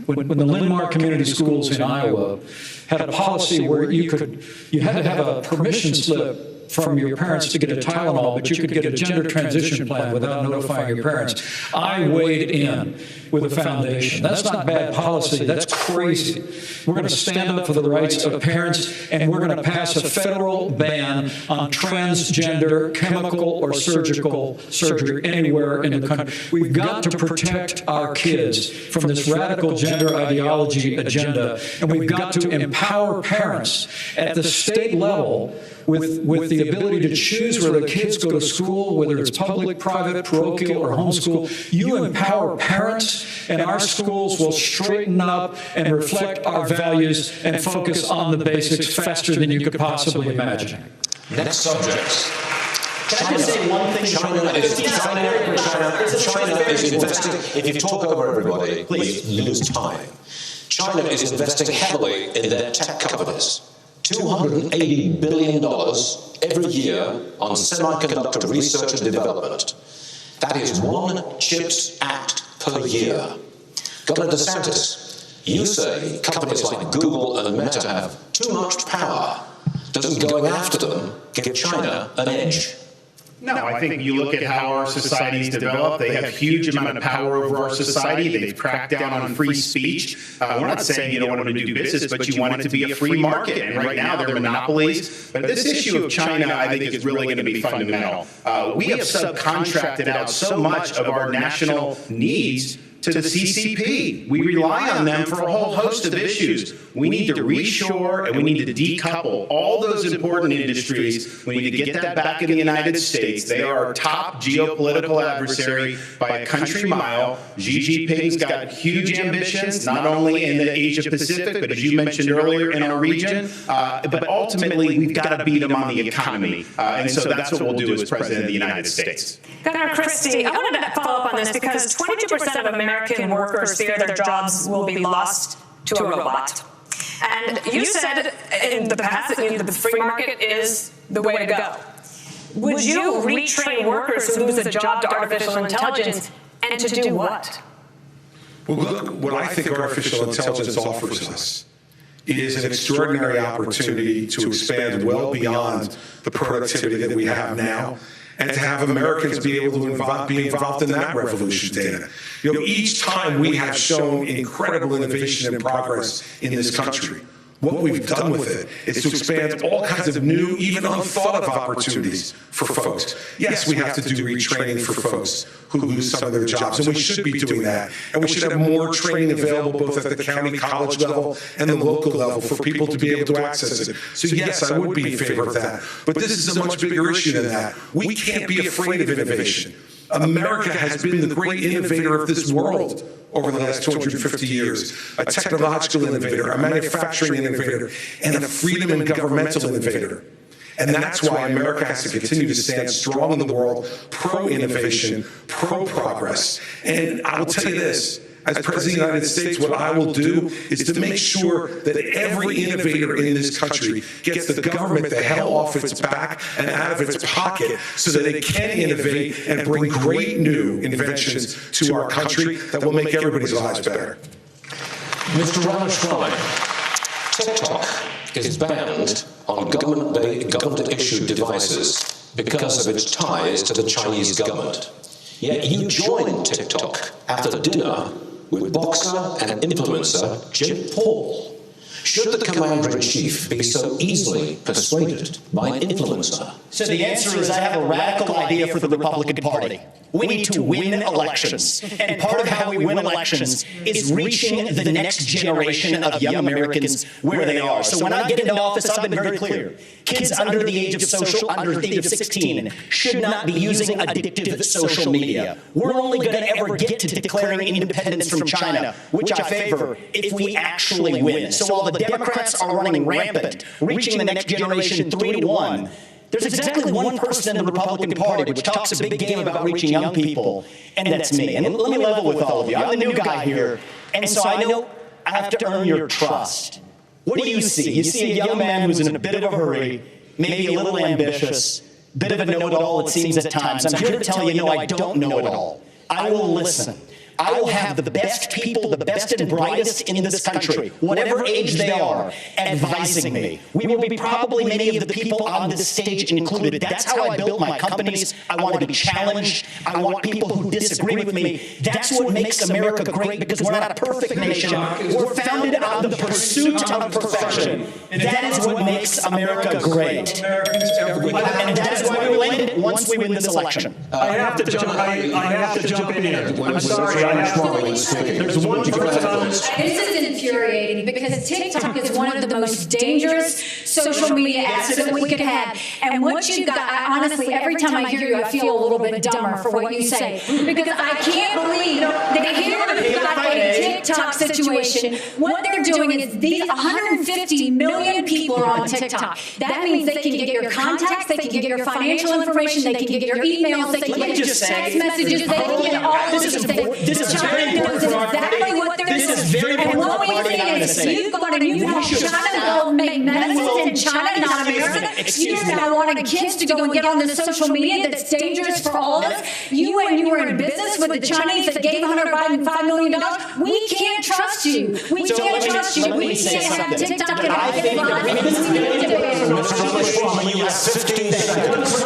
When the Linn-Mar Community Schools in Iowa had a policy where you had to have a permission slip from your parents to get a Tylenol, but you could get a gender transition plan without notifying your parents. I weighed in with a foundation. That's not bad policy. That's crazy. We're going to stand up for the rights of parents, and we're going to pass a federal ban on transgender chemical or surgical surgery anywhere in the country. We've got to protect our kids from this radical gender ideology agenda, and we've got to empower parents at the state level with the ability to choose where the kids go to school, whether it's public, private, parochial, or homeschool. You empower parents, and our schools will straighten up and reflect our values and focus on the basics faster than you could possibly imagine. Next subject. Can I just say one thing? China is investing, if you talk over everybody, please lose time. China is investing heavily in their tech companies. $280 billion every year on semiconductor research and development. That is one CHIPS Act per year. Governor DeSantis, you say companies like Google and Meta have too much power. Doesn't going after them give China an edge? No, I think you look at how our society's developed. They have a huge amount of power over our society. They've cracked down on free speech. We're not saying you don't want them to do business, but you want it to be a free market. And right now they're monopolies. But this issue of China, I think, is really going to be fundamental. We have subcontracted out so much of our national needs to the CCP. We rely on them for a whole host of issues. We need to reshore and we need to decouple all those important industries. We need to get that back in the United States. They are our top geopolitical adversary by a country mile. Xi Jinping's got huge ambitions, not only in the Asia Pacific, but as you mentioned earlier, in our region. But ultimately, we've got to beat them on the economy. And so that's what we'll do as President of the United States. Governor Christie, I wanted to follow up on this because 22% of American workers fear their jobs will be lost to a robot. And you said in the past that the free market is the way to go. Would you retrain workers who lose a job to artificial intelligence, and to do what? Well, look, what I think artificial intelligence offers us is an extraordinary opportunity to expand well beyond the productivity that we have now, and to have Americans be able to be involved in that revolution, Dana. You know, each time we have shown incredible innovation and progress in this country. What we've done with it is to expand all kinds of new, even unthought of opportunities for folks. Yes, we have to do retraining for folks who lose some of their jobs, and we should be doing that. And we should have more training available both at the county college level and the local level for people to be able to access it. So yes, I would be in favor of that. But this is a much bigger issue than that. We can't be afraid of innovation. America has been the great innovator of this world over the last 250 years, a technological innovator, a manufacturing innovator, and a freedom and governmental innovator. And that's why America has to continue to stand strong in the world, pro-innovation, pro-progress. And I will tell you this, as President of the United States, what I will do is to make sure that every innovator in this country gets the government the hell off its back and out of its pocket so that they can innovate and bring great new inventions to our country that will make everybody's lives better. Mr. Rameswaram, TikTok is banned on government-issued devices because of its ties to the Chinese government. Yet you joined TikTok after dinner with boxer and influencer Jake Paul. Should the Commander-in-Chief be so easily persuaded by influencer? So the answer is I have a radical idea for the Republican Party. We need to win elections. And part of how we win elections is reaching the next generation of young Americans where they are. So when I get into office, I've been very clear. Kids under the age of 16 should not be using addictive social media. We're only going to ever get to declaring independence from China, which I favor, if we actually win. So while the Democrats are running rampant, reaching the next generation 3-1, there's exactly one person in the Republican Party which talks a big game about reaching young people, and that's me. And let me level with all of you. I'm the new guy here, and so I know I have to earn your trust. What do you see? You see a young man who's in a bit of a hurry, maybe a little ambitious, bit of a know-it-all, it seems at times. I'm here to tell you, no, I don't know it all. I will listen. I will have the best people, the best and brightest in this country, whatever age they are, advising me. We will be probably many of the people on this stage included. That's how I built my companies. I want to be challenged. I want people who disagree with me. That's what makes America great, because we're not a perfect nation. We're founded on the pursuit of perfection. That is what makes America great. And that is why we will end it once we win this election. I have to jump in here. I'm sorry. There's one person on this. This is infuriating because TikTok is one of the most dangerous social media apps that we could have. And what you've got, honestly, every time I hear you, I feel a little bit dumber for what you say. Because I can't believe that here we've got a TikTok situation. What they're doing is these 150 million people are on TikTok. That means they can get your contacts, they can get your financial information, they can get your emails, they can get your text messages, they can get all of these things. This is very important for our party. This is very important for our party, and I'm going to say you've gone and you want China to make medicine in China, not America. You're now wanting kids to go and get on the social media that's dangerous for all of us. You were in business with the Chinese that gave Hunter Biden $5 million. We can't trust you. We can't trust you. We can't have TikTok and I think that we you have 15 seconds.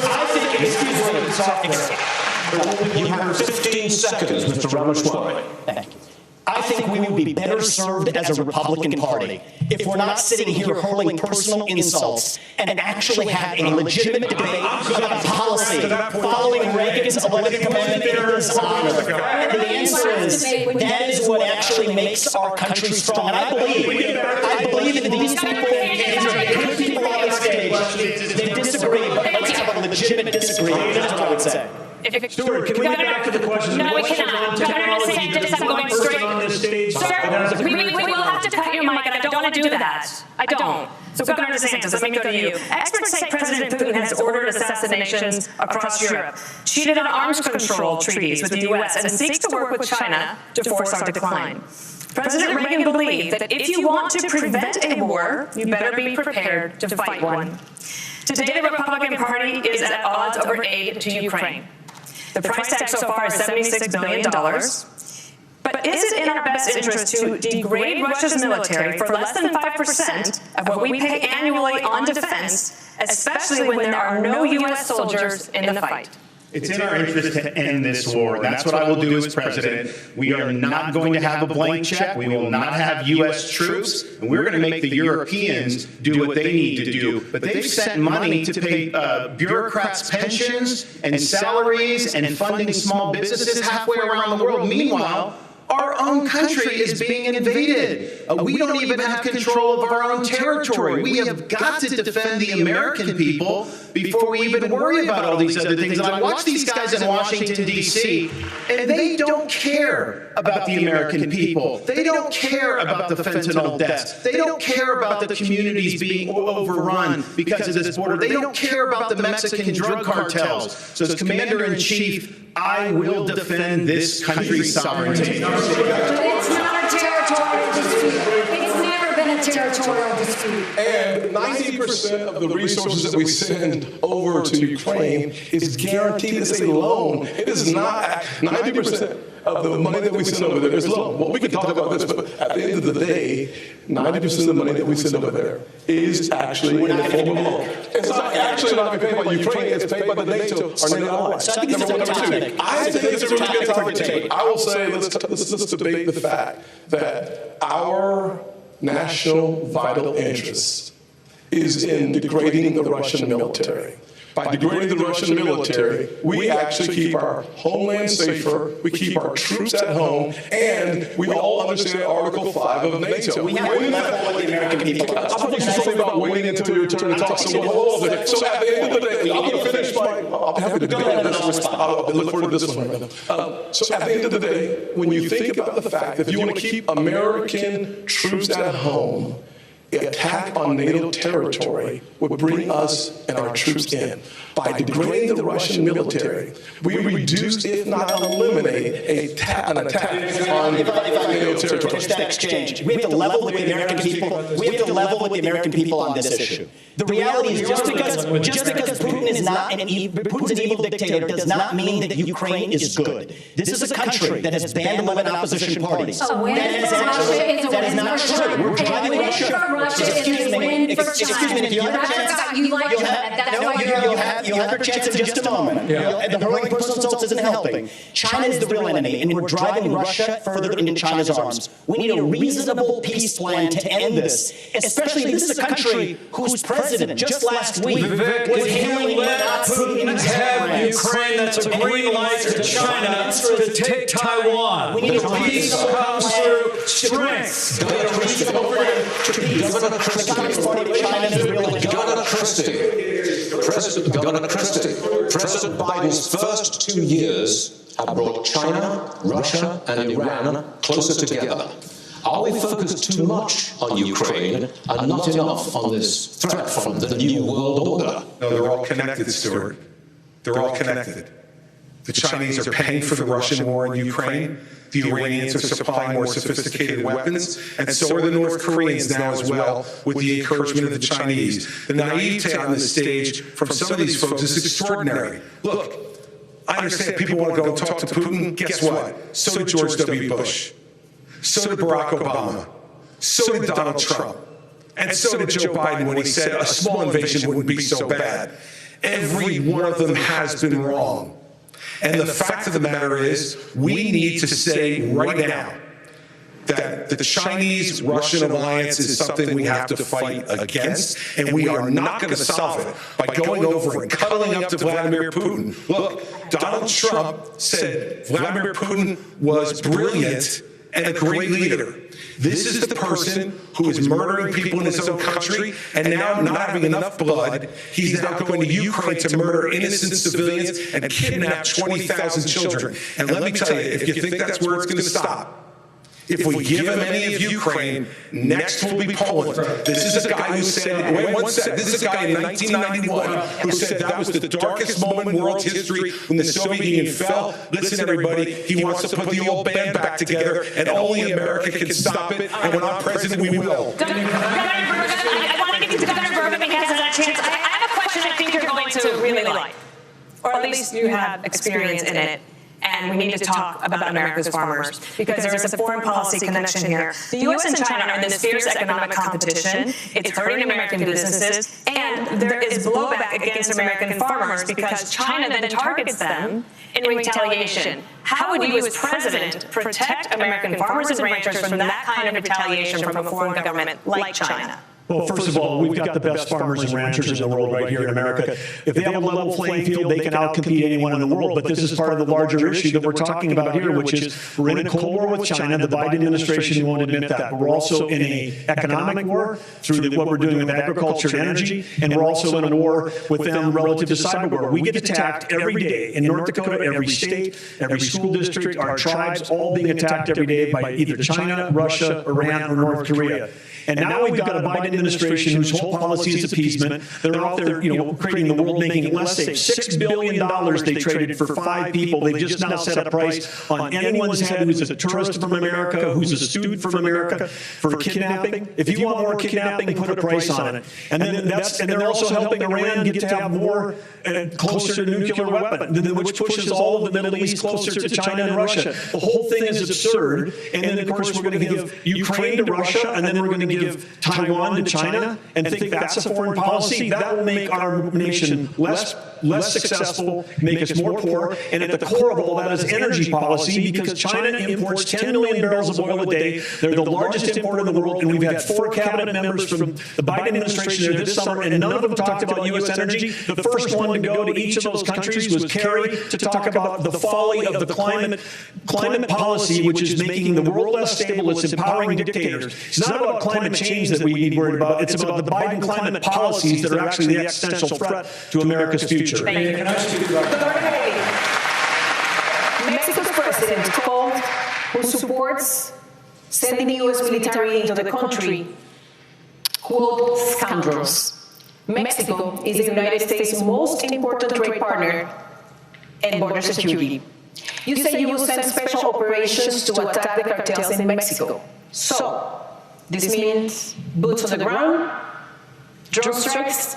I think you have 15 seconds, Mr. Ramaswamy. Thank you. I think we would be better served as a Republican Party if we're not sitting here hurling personal insults and actually have a legitimate debate about policy following Reagan's 11th Amendment in his honor. And the answer is that is what actually makes our country strong. And I believe in these people, good people on the stage. They disagree, but let's have a legitimate disagreement. That's what I would say. Stuart, can we get back to the question? No, we cannot. Governor DeSantis, I'm going straight. Sir, we will have to cut your mic, and I don't want to do that. I don't. So, Governor DeSantis, let me go to you. Experts say President Putin has ordered assassinations across Europe, cheated on arms control treaties with the U.S., and seeks to work with China to force our decline. President Reagan believed that if you want to prevent a war, you better be prepared to fight one. Today, the Republican Party is at odds over aid to Ukraine. The price tag so far is $76 billion. But is it in our best interest to degrade Russia's military for less than 5% of what we pay annually on defense, especially when there are no U.S. soldiers in the fight? It's in our interest to end this war. That's what I will do as president. We are not going to have a blank check. We will not have U.S. troops. And we're going to make the Europeans do what they need to do. But they've sent money to pay bureaucrats' pensions and salaries and funding small businesses halfway around the world. Meanwhile, our own country is being invaded. We don't even have control of our own territory. We have got to defend the American people before we even worry about all these other things. And I watch these guys in Washington, D.C., and they don't care about the American people. They don't care about the fentanyl deaths. They don't care about the communities being overrun because of this border. They don't care about the Mexican drug cartels. So as Commander-in-Chief, I will defend this country's sovereignty. It's not a territorial dispute. It's never been a territorial dispute. And 90% of the resources that we send over to Ukraine is guaranteed as a loan. It is not 90% of the money that we send over there is loan. Well, we can talk about this, but at the end of the day, 90% of the money that we send over there is actually in the form of loan. It's not actually not paid by Ukraine, it's paid by the NATO or NATO allies. I think it's a really good topic to take. I will say, let's debate the fact that our national vital interest is in degrading the Russian military. By degrading the Russian military, we actually keep our homeland safer, we keep our troops at home, and we all understand Article 5 of NATO. We have to level with the American people. I thought this was something about waiting until your turn to talk. So hold on. So at the end of the day, I'm going to finish my. I'll be happy to debate this. I'll look forward to this one right now. So at the end of the day, when you think about the fact that if you want to keep American troops at home, attack on NATO territory would bring us and our troops in. By degrading the Russian military, we reduce, if not eliminate, an attack on NATO territory. That exchange. We have to level with the American people. We have to level with the American people on this issue. The reality is just because Putin is not Putin's an evil dictator does not mean that Ukraine is good. This is a country that has banned 11 opposition parties. That is not true. We're driving Russia. Excuse me. If you have a chance, you'll have a chance in just a moment. The hurling personal insults isn't helping. China is the real enemy, and we're driving Russia further into China's arms. We need a reasonable peace plan to end this. Especially, this is a country whose president just last week was hailing Putin's have Ukraine. That's a green light to China to take Taiwan. Peace comes through strength. Governor Christie, President Biden's first 2 years have brought China, Russia, and Iran closer together. Are we focused too much on Ukraine and not enough on this threat from the New World Order? No, they're all connected, Stuart. They're all connected. The Chinese are paying for the Russian war in Ukraine. The Iranians are supplying more sophisticated weapons, and so are the North Koreans now as well, with the encouragement of the Chinese. The naivete on this stage from some of these folks is extraordinary. Look, I understand people want to go and talk to Putin. Guess what? So did George W. Bush. So did Barack Obama. So did Donald Trump. And so did Joe Biden when he said a small invasion wouldn't be so bad. Every one of them has been wrong. And the fact of the matter is, we need to say right now that the Chinese-Russian alliance is something we have to fight against, and we are not going to solve it by going over and cuddling up to Vladimir Putin. Look, Donald Trump said Vladimir Putin was brilliant and a great leader. This is the person who is murdering people in his own country, and now not having enough blood, he's now going to Ukraine to murder innocent civilians and kidnap 20,000 children. And let me tell you, if you think that's where it's going to stop, if we give him any of Ukraine, next will be Poland. This is a guy who said, this is a guy in 1991 who said that was the darkest moment in world history when the Soviet Union fell. Listen, everybody, he wants to put the old band back together, and only America can stop it, and when I'm president, we will. I want to give you to Governor Burgum because there's a chance. I have a question I think you're going to really like, or at least you have experience in it. And we need to talk about America's farmers because there is a foreign policy connection here. The U.S. and China are in this fierce economic competition. It's hurting American businesses, and there is blowback against American farmers because China then targets them in retaliation. How would you, as president, protect American farmers and ranchers from that kind of retaliation from a foreign government like China? Well, first of all, we've got the best farmers and ranchers in the world right here in America. If they have a level playing field, they can outcompete anyone in the world. But this is part of the larger issue that we're talking about here, which is we're in a Cold War with China. The Biden administration won't admit that. But we're also in an economic war through what we're doing with agriculture and energy. And we're also in a war with them relative to cyber war. We get attacked every day in North Dakota, every state, every school district, our tribes, all being attacked every day by either China, Russia, Iran, or North Korea. And now we've got a Biden administration whose whole policy is appeasement. They're out there, creating the world, making it less safe. $6 billion they traded for 5 people. They've just now set a price on anyone's head who's a tourist from America, who's a student from America, for kidnapping. If you want more kidnapping, put a price on it. And then they're also helping Iran get to have more closer to nuclear weapon, which pushes all of the Middle East closer to China and Russia. The whole thing is absurd. And then, of course, we're going to give Ukraine to Russia, and then we're going to give Taiwan to China, and think that's a foreign policy. That will make our nation less less successful, make us more poor, and at the core of all that is energy policy, because China imports 10 million barrels of oil a day. They're the largest importer in the world, and we've had 4 cabinet members from the Biden administration there this summer, and none of them talked about U.S. energy. The first one to go to each of those countries was Kerry to talk about the folly of the climate policy, which is making the world less stable. It's empowering dictators. It's not about climate change that we need worried about. It's about the Biden climate policies that are actually the existential threat to America's future. Can I speak about Mexico's president called who supports sending the U.S. military into the country, quote, scoundrels. Mexico is the United States' most important trade partner and border security. You say you will send special operations to attack the cartels in Mexico. So, this means boots on the ground, drone strikes.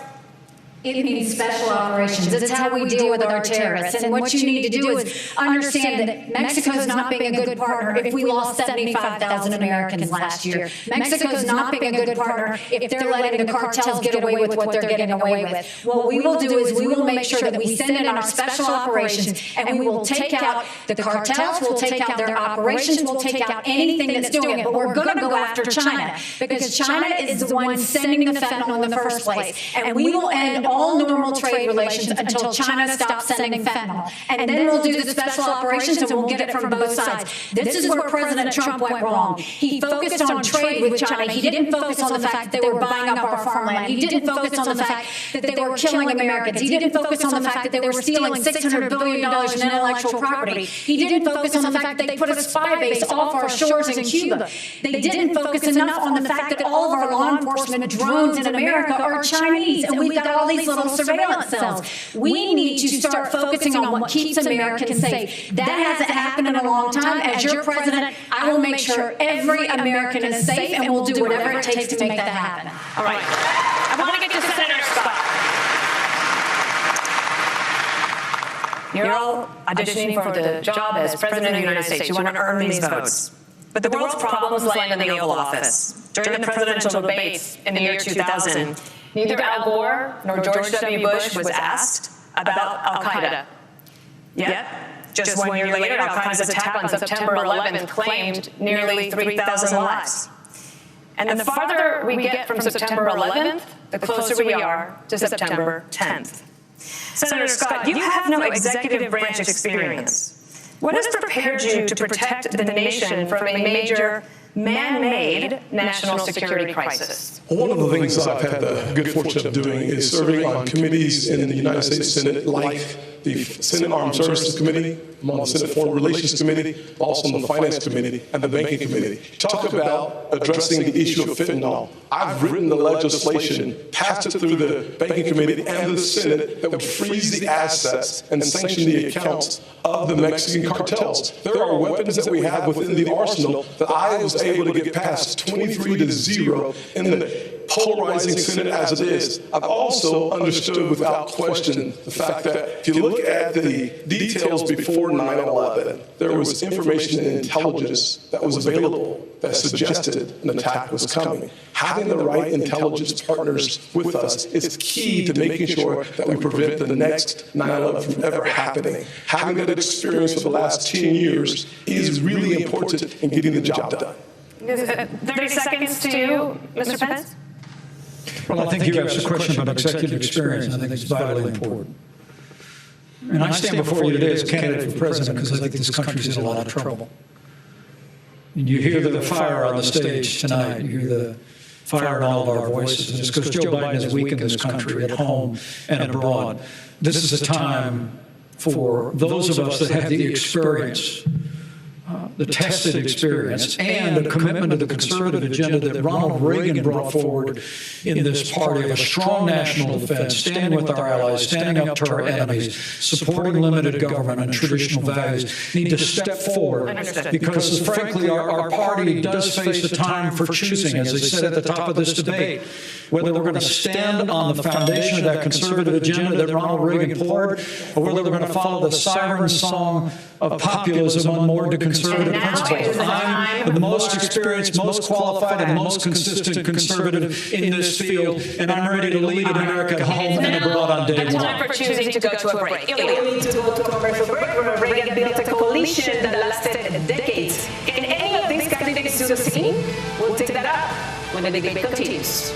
It means special operations. It's how we deal with our terrorists. And what you need to do is understand that Mexico's not being a good partner if we lost 75,000 Americans last year. Mexico's not being a good partner if they're letting the cartels get away with what they're getting away with. What we will do is we will make sure that we send in our special operations, and we will take out the cartels, we'll take out their operations, we'll take out anything that's doing it. But we're going to go after China, because China is the one sending the fentanyl in the first place. And we will end all normal trade relations until China stops sending fentanyl. And then we'll do the special operations, and we'll get it from both sides. This is where President Trump went wrong. He focused on trade with China. He didn't focus on the fact that they were buying up our farmland. He didn't focus on the fact that they were killing Americans. He didn't focus on the fact that they were stealing $600 billion in intellectual property. He didn't focus on the fact that they put a spy base off our shores in Cuba. They didn't focus enough on the fact that all of our law enforcement drones in America are Chinese, and we've got all these little surveillance cells. We need to start focusing on what keeps Americans safe. That hasn't happened in a long time. As your president, I will make sure every American is safe, and we'll do whatever it takes to make that happen. All right. I want to get to Senator Scott. You're all auditioning for the job as President of the United States. You want to earn these votes. But the world's problems land in the Oval Office. During the presidential debates in the year 2000, neither Al Gore nor George W. Bush was asked about al-Qaeda. Yet, just 1 year later, al-Qaeda's attack on September 11th claimed nearly 3,000 lives. And the farther we get from September 11th, the closer we are to September 10th. Senator Scott, you have no executive branch experience. What has prepared you to protect the nation from a major man-made national security crisis? One of the things I've had the good fortune of doing is serving on committees in the United States Senate, like the Senate Armed Services Committee, I'm on the Senate Foreign Relations Committee, also on the Finance Committee and the Banking Committee. Talk about addressing the issue of fentanyl. I've written the legislation, passed it through the Banking Committee and the Senate that would freeze the assets and sanction the accounts of the Mexican cartels. There are weapons that we have within the arsenal that I was able to get past 23-0 in the polarizing Senate as it is. I've also understood without question the fact that if you look at the details before 9/11, there was information and intelligence that was available that suggested an attack was coming. Having the right intelligence partners with us is key to making sure that we prevent the next 9/11 from ever happening. Having that experience for the last 10 years is really important in getting the job done. 30 seconds to you, Mr. Pence. Well, I think you asked a question about executive experience. I think it's vitally important. And I stand before you today as a candidate for president because I think this country's in a lot of trouble. And you hear the fire on the stage tonight. You hear the fire in all of our voices. And it's because Joe Biden has weakened this country at home and abroad. This is a time for those of us that have the experience, the tested experience, and a commitment to the conservative agenda that Ronald Reagan brought forward in this party of a strong national defense, standing with our allies, standing up to our enemies, supporting limited government and traditional values, need to step forward because, frankly, our party does face a time for choosing, as I said at the top of this debate, whether we're going to stand on the foundation of that conservative agenda that Ronald Reagan poured, or whether we're going to follow the siren song of populism unmoored to conservative principles. I'm the most experienced, most qualified, and most consistent conservative in this field, and I'm ready to lead America home and abroad on day one. Time for choosing to go to a break. We need to go to a commercial break. Ronald Reagan built a coalition that lasted decades. Can any of these candidates do the same? We'll take that up when the debate continues.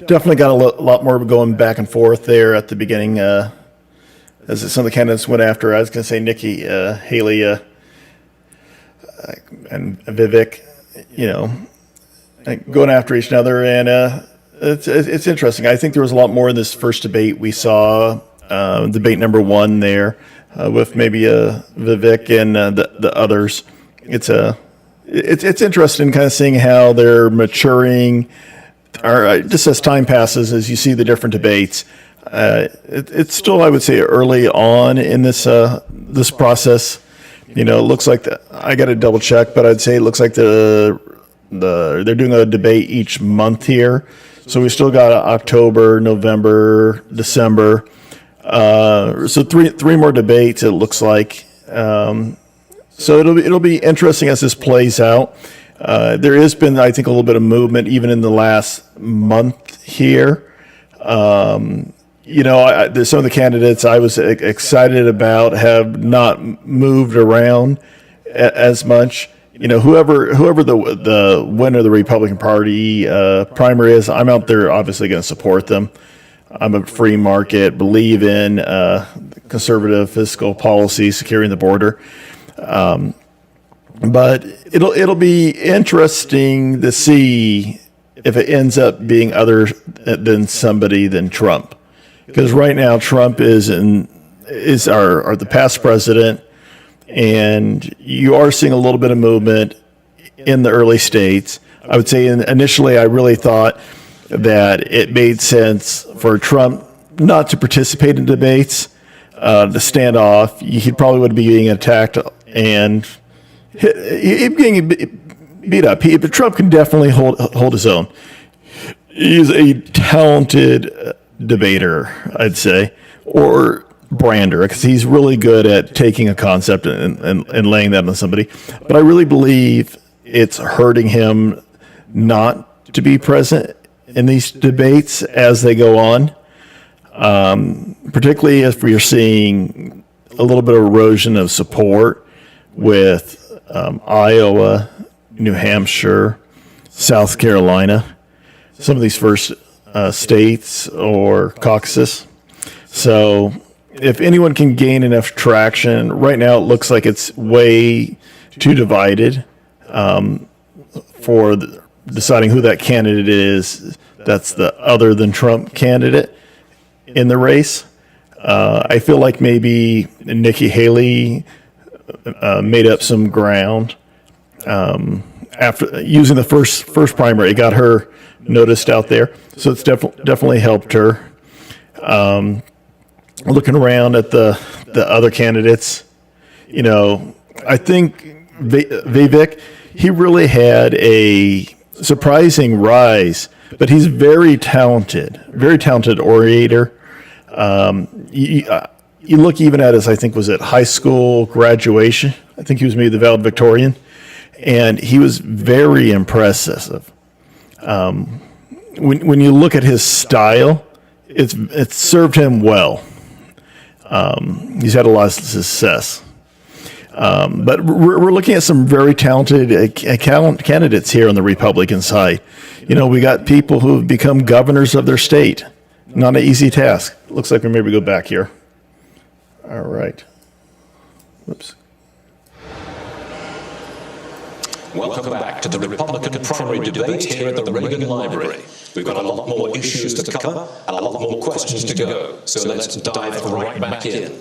Definitely got a lot more going back and forth there at the beginning. As some of the candidates went after, I was going to say Nikki Haley and Vivek, going after each other, and it's interesting. I think there was a lot more in this first debate. We saw debate number one there with maybe Vivek and the others. It's interesting, kind of seeing how they're maturing. Just as time passes, as you see the different debates, it's still, I would say, early on in this process. It looks like I got to double check, but I'd say it looks like they're doing a debate each month here. So we still got October, November, December. So three more debates, it looks like. So it'll be interesting as this plays out. There has been, I think, a little bit of movement even in the last month here. Some of the candidates I was excited about have not moved around as much. Whoever the winner of the Republican Party primary is, I'm out there obviously going to support them. I'm a free market, believe in conservative fiscal policy, securing the border. But it'll be interesting to see if it ends up being other than somebody than Trump, because right now Trump is the past president, and you are seeing a little bit of movement in the early states. I would say initially I really thought that it made sense for Trump not to participate in debates, to stand off. He probably would be being attacked and being beat up. But Trump can definitely hold his own. He's a talented debater, I'd say, or brander, because he's really good at taking a concept and laying that on somebody. But I really believe it's hurting him not to be present in these debates as they go on, particularly if we're seeing a little bit of erosion of support with Iowa, New Hampshire, South Carolina, some of these first states or caucuses. So if anyone can gain enough traction, right now it looks like it's way too divided for deciding who that candidate is. That's the other than Trump candidate in the race. I feel like maybe Nikki Haley made up some ground after using the first primary. It got her noticed out there, so it's definitely helped her. Looking around at the other candidates, I think Vivek, he really had a surprising rise, but he's very talented orator. You look even at his, I think, was it high school graduation? I think he was maybe the valedictorian, and he was very impressive. When you look at his style, it's served him well. He's had a lot of success. But we're looking at some very talented candidates here on the Republican side. We got people who have become governors of their state. Not an easy task. Looks like we maybe go back here. All right. Whoops. Welcome back to the Republican primary debate here at the Reagan Library. We've got a lot more issues to cover and a lot more questions to go, so let's dive right back in.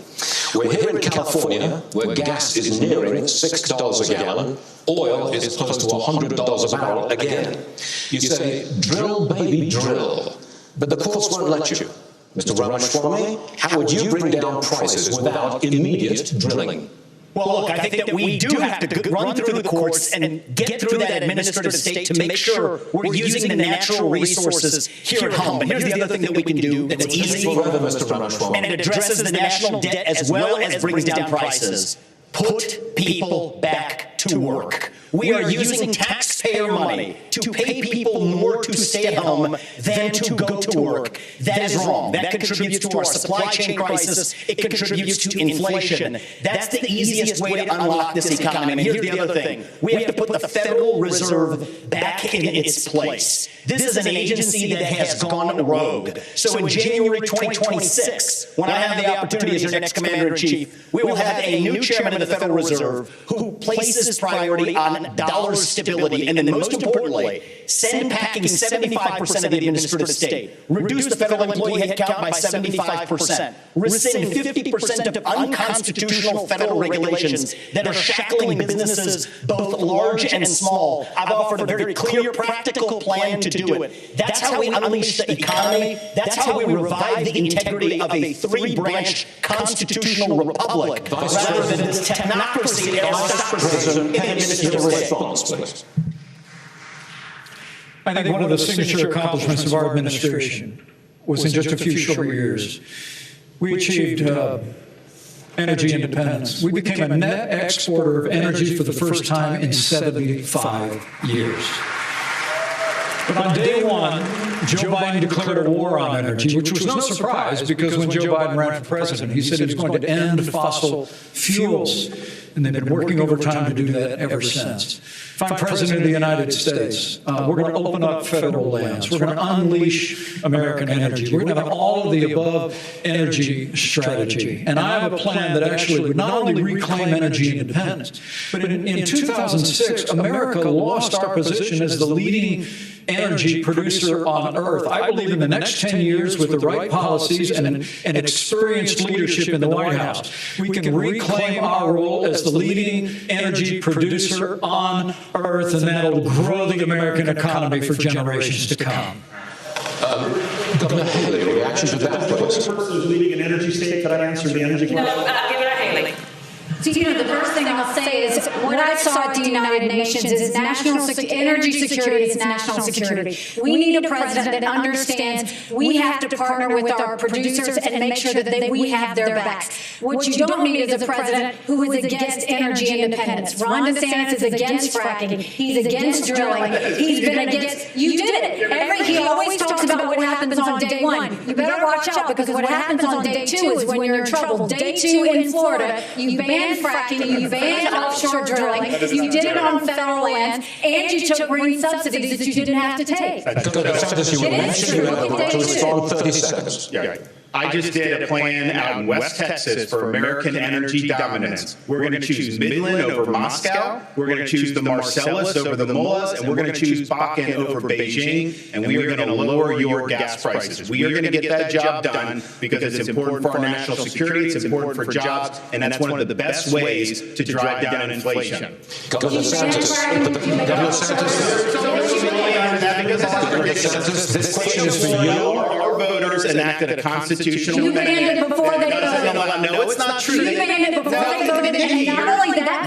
We're here in California, where gas is nearing $6 a gallon, oil is close to $100 a barrel again. You say, drill, baby, drill. But the courts won't let you. Mr. Ramaswamy, how would you bring down prices without immediate drilling? Well, look, I think that we do have to run through the courts and get through that administrative state to make sure we're using the natural resources here at home. But here's the other thing that we can do that's easy, and it addresses the national debt as well as brings down prices. Put people back to work. We are using taxpayer money to pay people more to stay at home than to go to work. That is wrong. That contributes to our supply chain crisis. It contributes to inflation. That's the easiest way to unlock this economy. And here's the other thing. We have to put the Federal Reserve back in its place. This is an agency that has gone rogue. So in January 2026, when I have the opportunity as your next Commander-in-Chief, we will have a new chairman of the Federal Reserve who places priority on dollar stability, and then most importantly, send packing 75% of the administrative state, reduce the federal employee headcount by 75%, rescind 50% of unconstitutional federal regulations that are shackling businesses, both large and small. I've offered a very clear, practical plan to do it. That's how we unleash the economy. That's how we revive the integrity of a three-branch constitutional republic, rather than this technocracy that has in the administrative response, please. I think one of the signature accomplishments of our administration was in just a few short years, we achieved energy independence. We became a net exporter of energy for the first time in 75 years. But on day one, Joe Biden declared a war on energy, which was no surprise because when Joe Biden ran for president, he said he was going to end fossil fuels. And they've been working overtime to do that ever since. If I'm president of the United States, we're going to open up federal lands. We're going to unleash American energy. We're going to have all of the above energy strategy. And I have a plan that actually would not only reclaim energy independence, but in 2006, America lost our position as the leading energy producer on Earth. I believe in the next 10 years, with the right policies and experienced leadership in the White House, we can reclaim our role as the leading energy producer on Earth, and that'll grow the American economy for generations to come. Governor Haley, reaction to that, please. The person who's leading an energy state, could I answer the energy question? No, give it to Haley. So, the first thing I'll say is what I saw at the United Nations is energy security is national security. We need a president that understands we have to partner with our producers and make sure that we have their backs. What you don't need is a president who is against energy independence. Ron DeSantis is against fracking. He's against drilling. He's been against, you did it. He always talks about what happens on day one. You better watch out, because what happens on day two is when you're in trouble. Day two in Florida, you banned fracking, you banned offshore drilling, you did it on federal lands, and you took green subsidies that you didn't have to take. You were to respond 30 seconds. Yeah. I just did a plan out in West Texas for American energy dominance. We're going to choose Midland over Moscow. We're going to choose the Marcellus over the Mullahs, and we're going to choose Bakken over Beijing, and we are going to lower your gas prices. We are going to get that job done because it's important for our national security, it's important for jobs, and that's one of the best ways to drive down inflation. Governor DeSantis, this question is for you. Our voters enacted a constitutional amendment. You banned it before they voted. No, it's not true. You banned it before they voted, and not only that,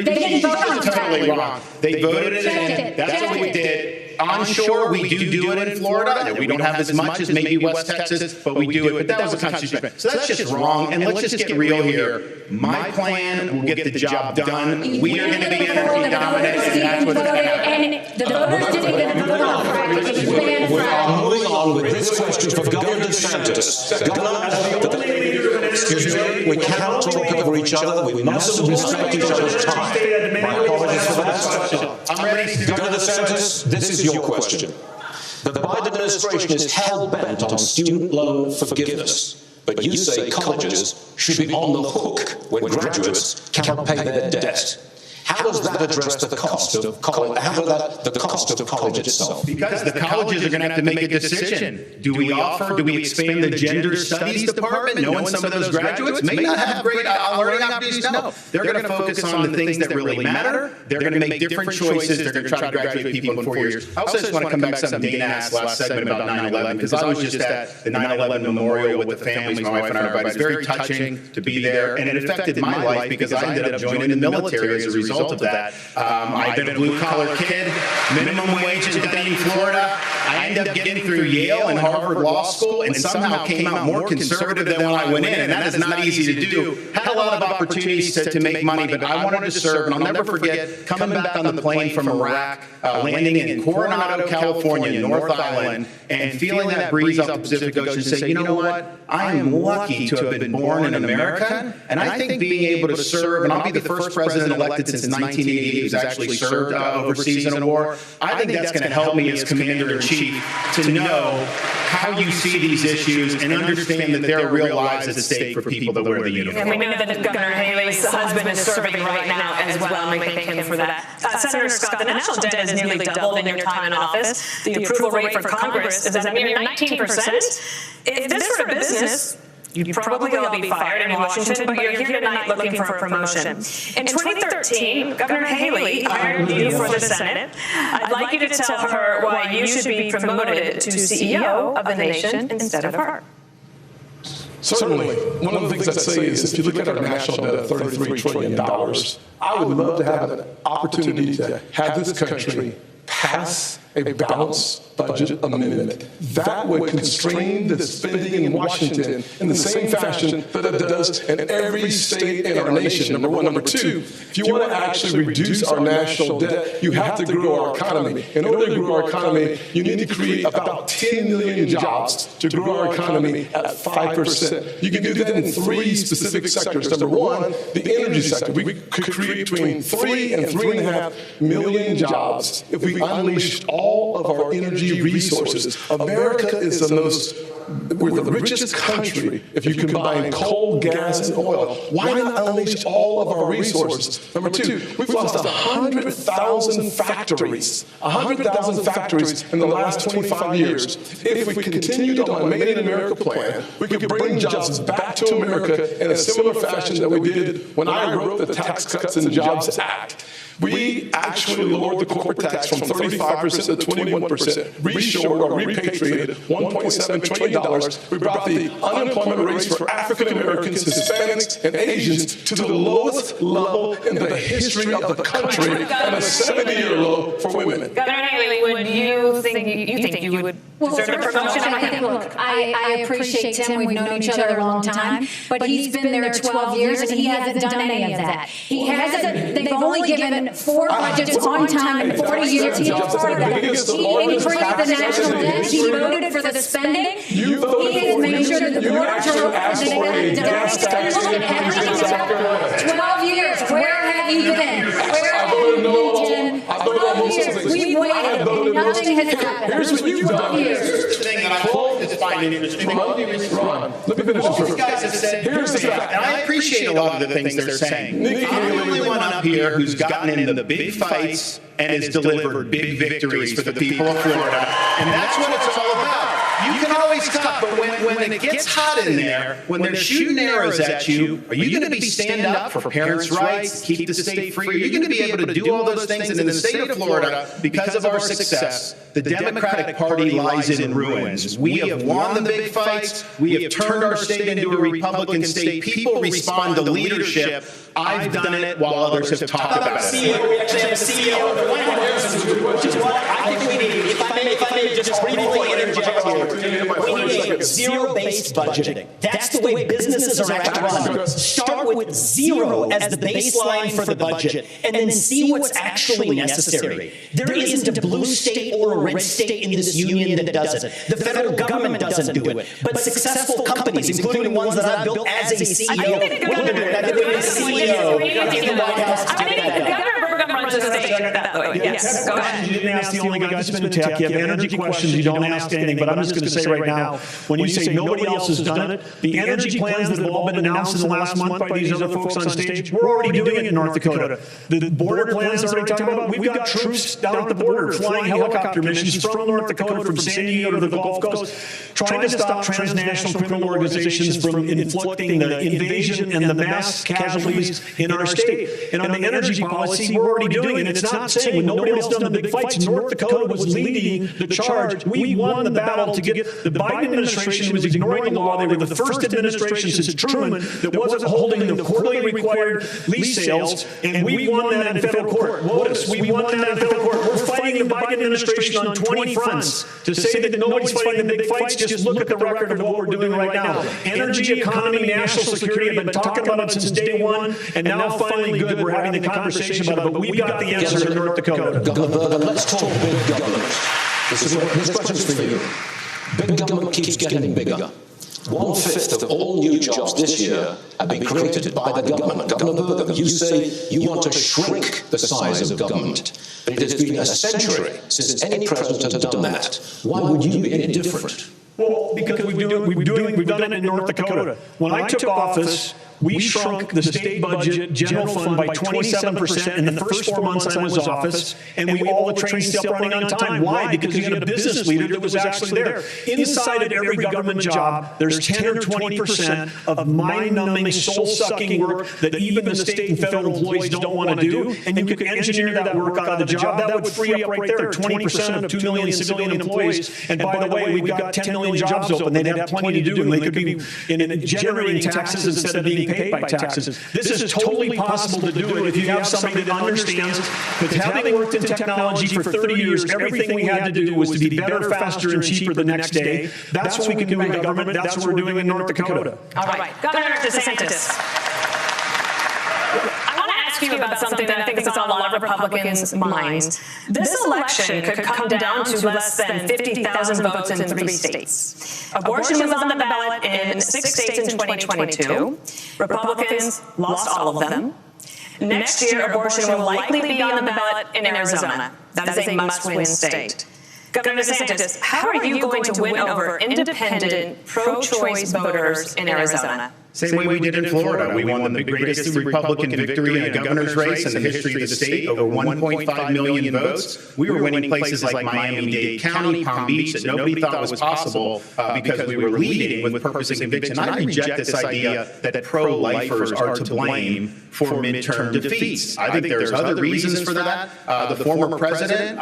they didn't vote on You're totally fracking. wrong. They voted it in. That's what we did. Onshore, we do it in Florida. We don't have as much as maybe West Texas, but we do it. But that was a constitutional. So that's just wrong. And let's just get real here. My plan will get the job done. We are going to be energy dominant, and that's what's going to happen. And the voters didn't even vote on fracking. You banned We are fracking. moving on with this question for Governor DeSantis. Governor, excuse me, we cannot talk over each other. We must respect each other's time. My apologies for that. I'm ready to Governor DeSantis, this is your question. The Biden administration is hell-bent on student loan forgiveness, but you say colleges should be on the hook when graduates cannot pay their debt. How does that address the cost of college? How does the cost of college itself? Because the colleges are going to have to make a decision. Do we expand the gender studies department, knowing some of those graduates may not have great learning opportunities? No. They're going to focus on the things that really matter. They're going to make different choices. They're going to try to graduate people in 4 years. I also just want to come back to something Dana asked last segment about 9/11, because I was just at the 9/11 memorial with the families, my wife and I. It was very touching to be there, and it affected my life because I ended up joining the military as a result of that. I've been a blue-collar kid, minimum wage in Dunedin, Florida. I ended up getting through Yale and Harvard Law School and somehow came out more conservative than when I went in, and that is not easy to do. Had a lot of opportunities to make money, but I wanted to serve, and I'll never forget coming back on the plane from Iraq, landing in Coronado, California, North Island, and feeling that breeze off the Pacific Ocean and say, you know what, I am lucky to have been born an American, and I think being able to serve, and I'll be the first president elected since 1988 who's actually served overseas in a war, I think that's going to help me as Commander-in-Chief to know how you see these issues and understand that there are real lives at stake for people that wear the uniform. And we know that Governor Haley's husband is serving right now as well, and we thank him for that. Senator Scott, the national debt has nearly doubled in your time in office. The approval rate for Congress is at a mere 19%. If this were a business, you'd probably all be fired in Washington, but you're here tonight looking for a promotion. In 2013, Governor Haley hired you for the Senate. I'd like you to tell her why you should be promoted to CEO of the nation instead of her. Certainly. One of the things I'd say is if you look at our national debt of $33 trillion, I would love to have an opportunity to have this country pass a balanced budget amendment. That would constrain the spending in Washington in the same fashion that it does in every state in our nation, number one. Number two, if you want to actually reduce our national debt, you have to grow our economy. In order to grow our economy, you need to create about 10 million jobs to grow our economy at 5%. You can do that in three specific sectors. Number one, the energy sector. We could create between 3 and 3.5 million jobs if we unleashed all of our energy resources. America is we're the richest country if you combine coal, gas, and oil. Why not unleash all of our resources? Number two, we've lost 100,000 factories. 100,000 factories in the last 25 years. If we continued on a Made in America plan, we could bring jobs back to America in a similar fashion that we did when I wrote the Tax Cuts and Jobs Act. We actually lowered the corporate tax from 35% to 21%, reshored or repatriated $1.7 trillion. We brought the unemployment rates for African Americans, Hispanics, and Asians to the lowest level in the history of the country and a 70-year low for women. Governor Haley, would you think you would deserve a promotion? I appreciate Tim. We've known each other a long time, but he's been there 12 years and he hasn't done any of that. He hasn't. They've only given 4 budgets on time in 40 years. He increased the national debt. He voted for the spending. He has made sure that the borders are open and everything is open. 12 years. Where have you been? Where have you been, Jim? 12 years. We've waited and nothing has happened. Here's what you've done. Here's the thing that I always find interesting. Ron, let me finish this. Guys have said, here's the fact, and I appreciate a lot of the things they're saying. I'm the only one up here who's gotten in the big fights and has delivered big victories for the people of Florida, and that's what it's all about. You can always talk, but when it gets hot in there, when they're shooting arrows at you, are you going to be stand up for parents' rights, keep the state free? Are you going to be able to do all those things? And in the state of Florida, because of our success, the Democratic Party lies in ruins. We have won the big fights. We have turned our state into a Republican state. People respond to leadership. I've done it while others have talked about it. We actually have a CEO of the White House, which is what I think we need. If I may just briefly interject here, we need zero-based budgeting. That's the way businesses are asked to run. Start with zero as the baseline for the budget, and then see what's actually necessary. There isn't a blue state or a red state in this union that does it. The federal government doesn't do it. But successful companies, including the ones that I've built as a CEO, will do it. I think we need a CEO in the White House to do that. participate that way. Yes, go ahead. You didn't ask the only guy that's been in tech. You have energy questions. You don't ask anything. But I'm just going to say right now, when you say nobody else has done it, the energy plans that have all been announced in the last month by these other folks on stage, we're already doing it in North Dakota. The border plans are already talking about. We've got troops down at the border flying helicopter missions from North Dakota, from San Diego to the Gulf Coast, trying to stop transnational criminal organizations from inflicting the invasion and the mass casualties in our state. And on the energy policy, we're already doing it. And it's not saying when nobody else done the big fights, North Dakota was leading the charge. We won the battle to get the Biden administration was ignoring the law. They were the first administration since Truman that wasn't holding the quarterly required lease sales, and we won that in federal court. Notice, we won that in federal court. We're fighting the Biden administration on 20 fronts. To say that nobody's fighting the big fights, just look at the record of what we're doing right now. Energy, economy, national security, I've been talking about it since day one, and now finally good, we're having the conversation about it, but we got the answer in North Dakota. Governor Berger, let's talk big government. This question's for you. Big government keeps getting bigger. 1/5 of all new jobs this year have been created by the government. Governor Berger, you say you want to shrink the size of government, but it has been a century since any president has done that. Why would you be any different? Well, because we've done it in North Dakota. When I took office, we shrunk the state budget general fund by 27% in the first 4 months I was in office, and we all the trains still running on time. Why? Because you had a business leader that was actually there. Inside of every government job, there's 10 or 20% of mind-numbing, soul-sucking work that even the state and federal employees don't want to do, and you could engineer that work out of the job. That would free up right there 20% of 2 million civilian employees. And by the way, we've got 10 million jobs open. They'd have plenty to do, and they could be in generating taxes instead of being paid by taxes. This is totally possible to do it if you have somebody that understands that having worked in technology for 30 years, everything we had to do was to be better, faster, and cheaper the next day. That's what we can do in government. That's what we're doing in North Dakota. All right, Governor DeSantis. I want to ask you about something that I think is on a lot of Republicans' minds. This election could come down to less than 50,000 votes in 3 states. Abortion was on the ballot in 6 states in 2022. Republicans lost all of them. Next year, abortion will likely be on the ballot in Arizona. That is a must-win state. Governor DeSantis, how are you going to win over independent, pro-choice voters in Arizona? Same way we did in Florida. We won the greatest Republican victory in a governor's race in the history of the state, over 1.5 million votes. We were winning places like Miami-Dade County, Palm Beach, that nobody thought was possible because we were leading with purpose and conviction. I reject this idea that pro-lifers are to blame for midterm defeats. I think there's other reasons for that. The former president,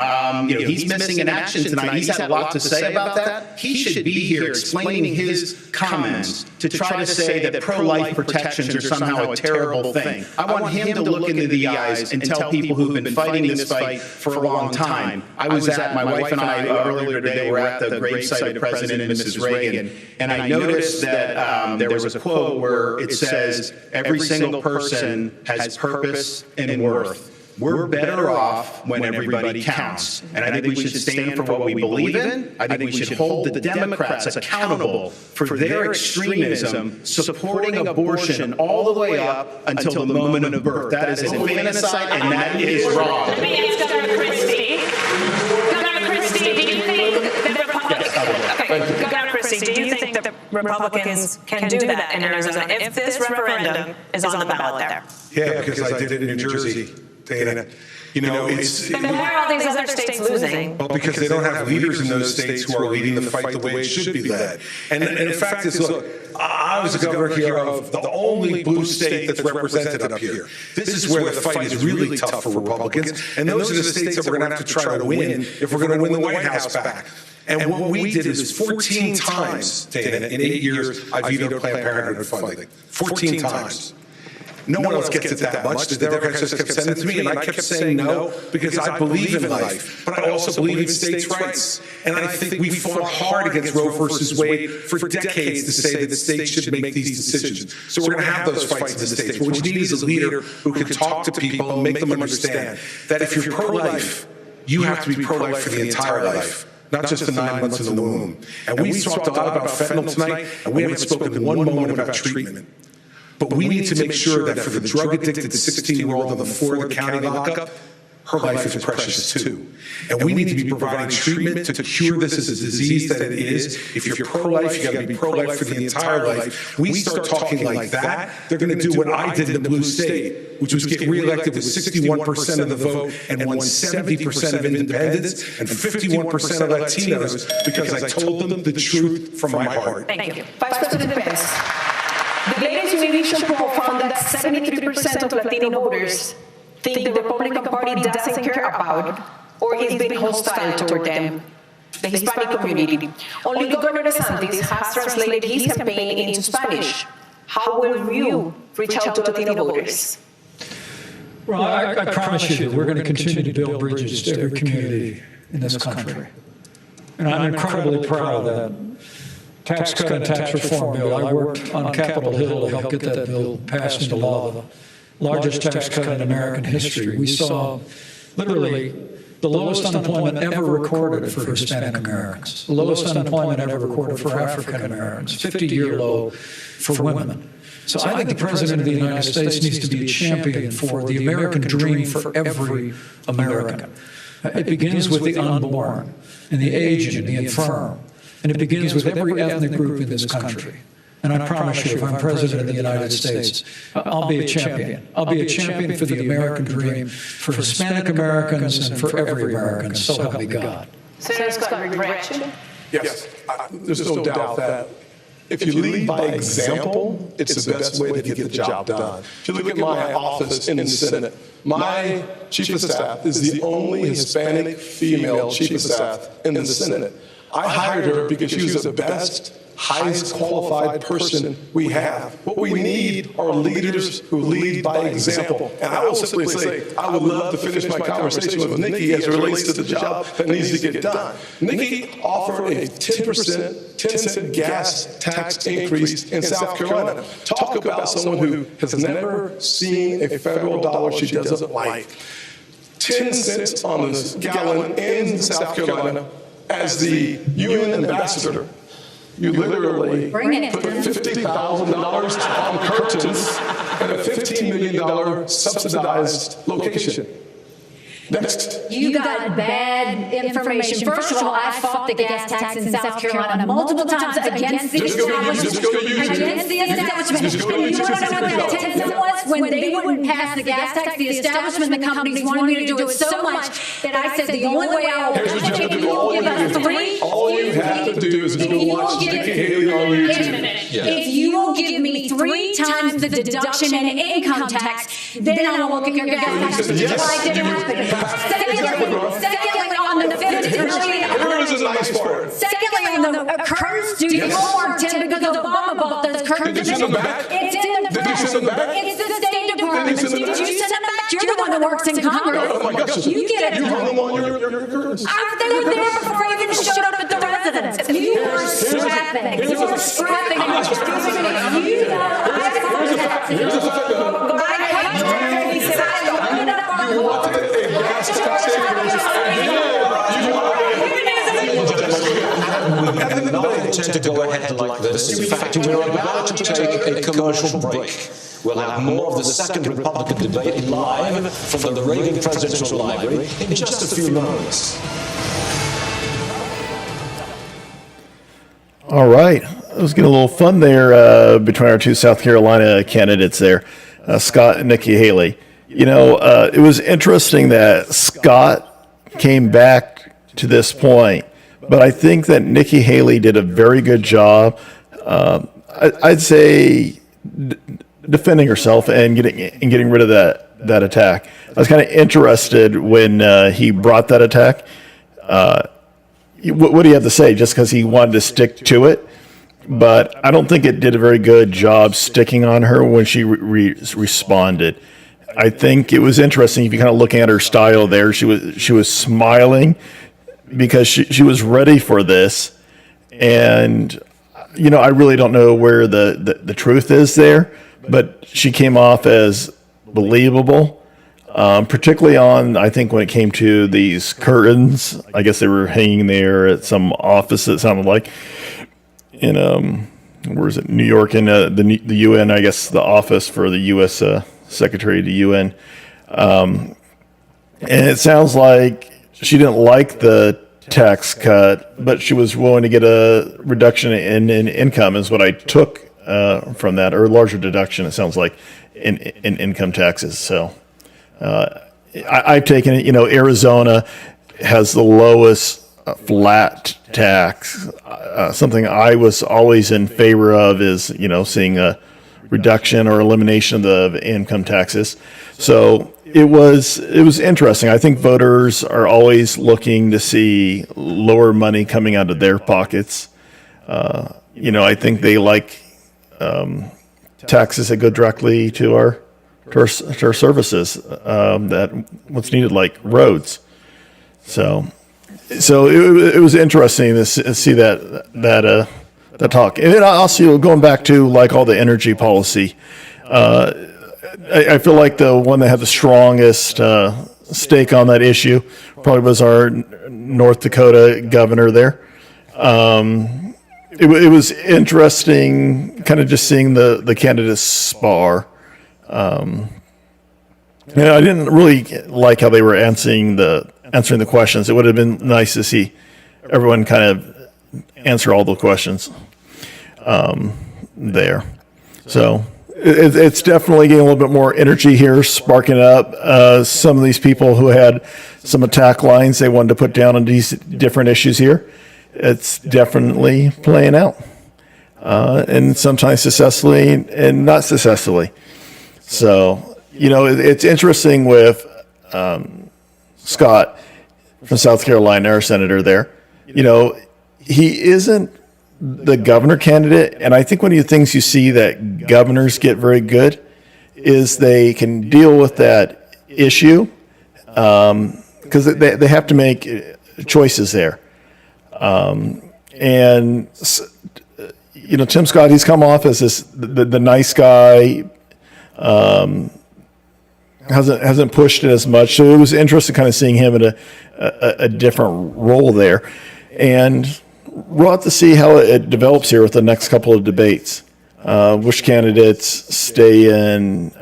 he's missing in action tonight. He's had a lot to say about that. He should be here explaining his comments to try to say that pro-life protections are somehow a terrible thing. I want him to look into the eyes and tell people who've been fighting this fight for a long time. My wife and I earlier today were at the gravesite of President and Mrs. Reagan, and I noticed that there was a quote where it says, every single person has purpose and worth. We're better off when everybody counts. And I think we should stand for what we believe in. I think we should hold the Democrats accountable for their extremism, supporting abortion all the way up until the moment of birth. That is infanticide, and that is wrong. Let me ask Governor Christie. Governor Christie, do you think that Governor Christie, do you think that Republicans can do that in Arizona if this referendum is on the ballot there? Yeah, because I did it in New Jersey, Dana. It's... Then why are all these other states losing? Well, because they don't have leaders in those states who are leading the fight the way it should be led. And the fact is, look, I was the governor here of the only blue state that's represented up here. This is where the fight is really tough for Republicans, and those are the states that we're going to have to try to win if we're going to win the White House back. And what we did is 14 times, Dana, in 8 years, I vetoed Planned Parenthood funding. 14 times. No one else gets it that much. The Democrats just kept sending it to me, and I kept saying no because I believe in life, but I also believe in states' rights. And I think we fought hard against Roe versus Wade for decades to say that the states should make these decisions. So we're going to have those fights in the states. What we need is a leader who can talk to people and make them understand that if you're pro-life, you have to be pro-life for the entire life. Not just the 9 months in the womb. And we talked a lot about fentanyl tonight, and we haven't spoken one moment about treatment. But we need to make sure that for the drug-addicted 16-year-old on the floor of the county lockup, her life is precious too. And we need to be providing treatment to cure this as a disease that it is. If you're pro-life, you gotta be pro-life for the entire life. We start talking like that, they're gonna do what I did in the blue state, which was get reelected with 61% of the vote and won 70% of independents and 51% of Latinos because I told them the truth from my heart. Thank you. Vice President Pence, the latest Univision poll found that 73% of Latino voters think the Republican Party doesn't care about or is being hostile toward them, the Hispanic community. Only Governor DeSantis has translated his campaign into Spanish. How will you reach out to Latino voters? Well, I promise you that we're going to continue to build bridges to every community in this country. And I'm incredibly proud of that tax cut and tax reform bill. I worked on Capitol Hill to help get that bill passed into law, the largest tax cut in American history. We saw literally the lowest unemployment ever recorded for Hispanic Americans, the lowest unemployment ever recorded for African Americans, 50-year low for women. So I think the President of the United States needs to be a champion for the American dream for every American. It begins with the unborn and the aged and the infirm. And it begins with every ethnic group in this country. And I promise you, if I'm President of the United States, I'll be a champion. I'll be a champion for the American dream, for Hispanic Americans and for every American. So help me God. Senator Scott, reaction? Yes, there's no doubt that if you lead by example, it's the best way to get the job done. If you look at my office in the Senate, my chief of staff is the only Hispanic female chief of staff in the Senate. I hired her because she was the best, highest qualified person we have. What we need are leaders who lead by example. And I will simply say, I would love to finish my conversation with Nikki as it relates to the job that needs to get done. Nikki offered a 10%, 10-cent gas tax increase in South Carolina. Talk about someone who has never seen a federal dollar she doesn't like. 10 cents on the gallon in South Carolina. As the UN ambassador, you literally put $50,000 on curtains and a $15 million subsidized location. Next. You got bad information. First of all, I fought the gas tax in South Carolina multiple times against the establishment. And you want to know what that tension was? When they wouldn't pass the gas tax, the establishment and the companies wanted me to do it so much that I said the only way I will give us three. All you have to do is go watch Nikki Haley on YouTube. If you will give me 3 times the deduction in income tax, then I will look at your gas tax. That's why it didn't happen. Secondly, on the 50 million. Secondly, on the curtains, do you homework, Tim, because Obama bought those curtains. Did you send them back? It's in the back. Did you send them back? It's the State Department. Did you send them back? You're the one that works in Congress. Oh my gosh. You get it. You hung them on your curtains. They were there before I even showed up at the residence. You were scrapping. You were scrapping. You I intend to go ahead like this. In fact, we're about to take a commercial break. We'll have more of the second Republican debate live from the Reagan Presidential Library in just a few moments. All right. It was getting a little fun there between our two South Carolina candidates there, Scott and Nikki Haley. You know, it was interesting that Scott came back to this point, but I think that Nikki Haley did a very good job, I'd say, defending herself and getting rid of that attack. I was kind of interested when he brought that attack. What do you have to say? Just because he wanted to stick to it? But I don't think it did a very good job sticking on her when she responded. I think it was interesting if you kind of looking at her style there. She was smiling because she was ready for this, and you know, I really don't know where the truth is there, but she came off as believable. Particularly on, I think when it came to these curtains, I guess they were hanging there at some office, it sounded like, in, where is it, New York, in the UN, I guess the office for the U.S. Secretary of the UN. And And it sounds like she didn't like the tax cut, but she was willing to get a reduction in income, is what I took from that, or a larger deduction, it sounds like, in income taxes. So I've taken it, Arizona has the lowest flat tax. Something I was always in favor of is, seeing a reduction or elimination of the income taxes. So it was interesting. I think voters are always looking to see lower money coming out of their pockets. I think they like taxes that go directly to our services, that what's needed, like roads. So it was interesting to see that talk. And then also going back to like all the energy policy, I feel like the one that had the strongest stake on that issue probably was our North Dakota governor there. It was interesting kind of just seeing the candidates spar. I didn't really like how they were answering the questions. It would have been nice to see everyone kind of answer all the questions there. So it's definitely getting a little bit more energy here, sparking up. Some of these people who had some attack lines they wanted to put down on these different issues here, it's definitely playing out. And sometimes successfully and not successfully. So, it's interesting with Scott from South Carolina, our senator there. He isn't the governor candidate, and I think one of the things you see that governors get very good is they can deal with that issue because they have to make choices there. And Tim Scott, he's come off as the nice guy. Hasn't pushed it as much, so it was interesting kind of seeing him in a different role there, and we'll have to see how it develops here with the next couple of debates. Which candidates stay in?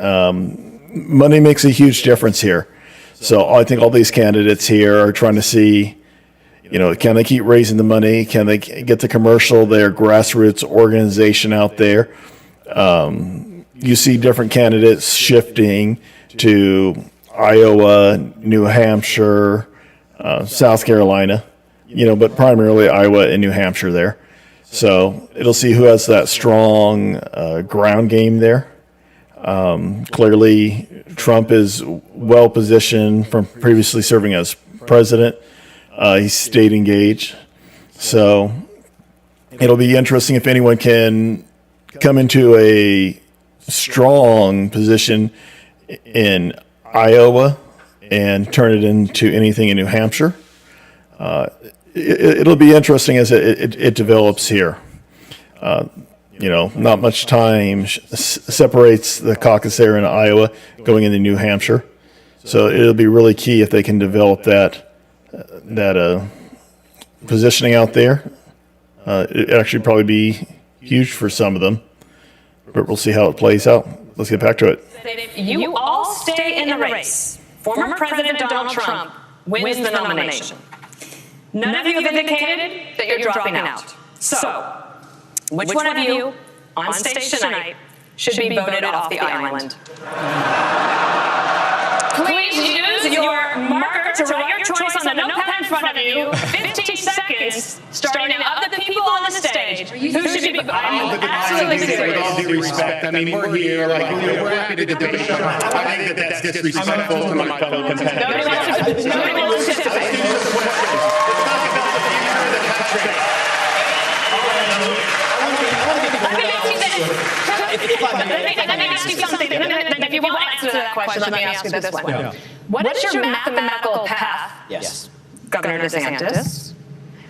Money makes a huge difference here, so I think all these candidates here are trying to see, can they keep raising the money? Can they get the commercial, their grassroots organization out there? You see different candidates shifting to Iowa, New Hampshire, South Carolina, but primarily Iowa and New Hampshire there. So it'll see who has that strong ground game there. Clearly, Trump is well positioned from previously serving as president. He's stayed engaged. So it'll be interesting if anyone can come into a strong position in Iowa and turn it into anything in New Hampshire. It'll be interesting as it develops here. Not much time separates the caucus there in Iowa going into New Hampshire. So it'll be really key if they can develop that positioning out there. It actually probably be huge for some of them, but we'll see how it plays out. Let's get back to it. If you all stay in the race, former President Donald Trump wins the nomination. None of you have indicated that you're dropping out. So, which one of you on stage tonight should be voted off the island? Please use your marker to write your choice on the notepad in front of you. 15 seconds, starting of the people on the stage. Who should be? I'm absolutely serious. With all due respect, we're here, we're happy to debate. I think that's disrespectful to my fellow competitors. Nobody wants to participate. Let me ask you something. If you won't answer that question, let me ask you this one. Yeah. What is your mathematical path, Yes. Governor DeSantis,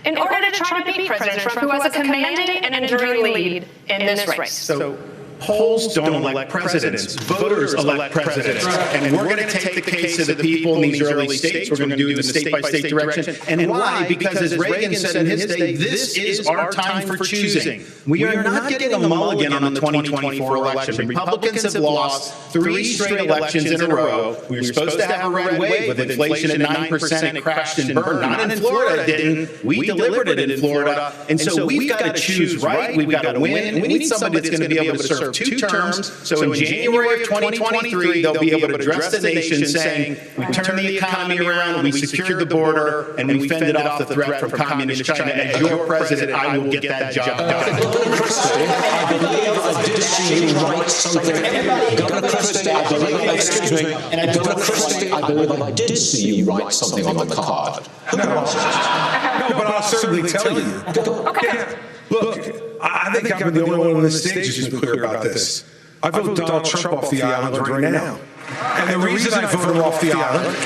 in order to try to beat President Trump, who has a commanding and enduring lead in this race? So polls don't elect presidents. Voters elect presidents. And we're going to take the case of the people in these early states. We're going to do it in the state-by-state direction. And why? Because as Reagan said in his day, this is our time for choosing. We are not getting a mulligan on the 2024 election. Republicans have lost 3 straight elections in a row. We were supposed to have a red wave with inflation at 9%. It crashed and burned. Not in Florida, it didn't. We delivered it in Florida. And so we've got to choose right. We've got to win. And we need somebody that's going to be able to serve 2 terms. So in January of 2023, they'll be able to address the nation saying, we turned the economy around, we secured the border, and we fended off the threat from communist China. As your president, I will get that job done. Governor Christie, I believe I did see you write something. Governor Christie, I believe, excuse me, Governor Christie, I believe I did see you write something on the card. No, but I'll certainly tell you. Okay. Look, I think I'm the only one on the stage who's been clear about this. I voted Donald Trump off the island right now. And the reason I voted him off the island,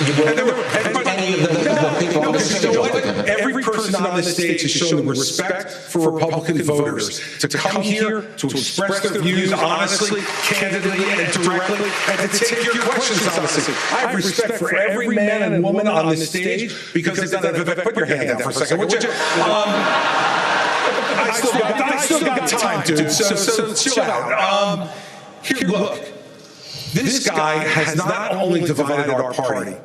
every person on the stage has shown the respect for Republican voters to come here, to express their views honestly, candidly, and directly, and to take your questions honestly. I have respect for every man and woman on the stage because put your hand down for a second, would you? I still got time, dude, so chill out. Here, look. This guy has not only divided our party,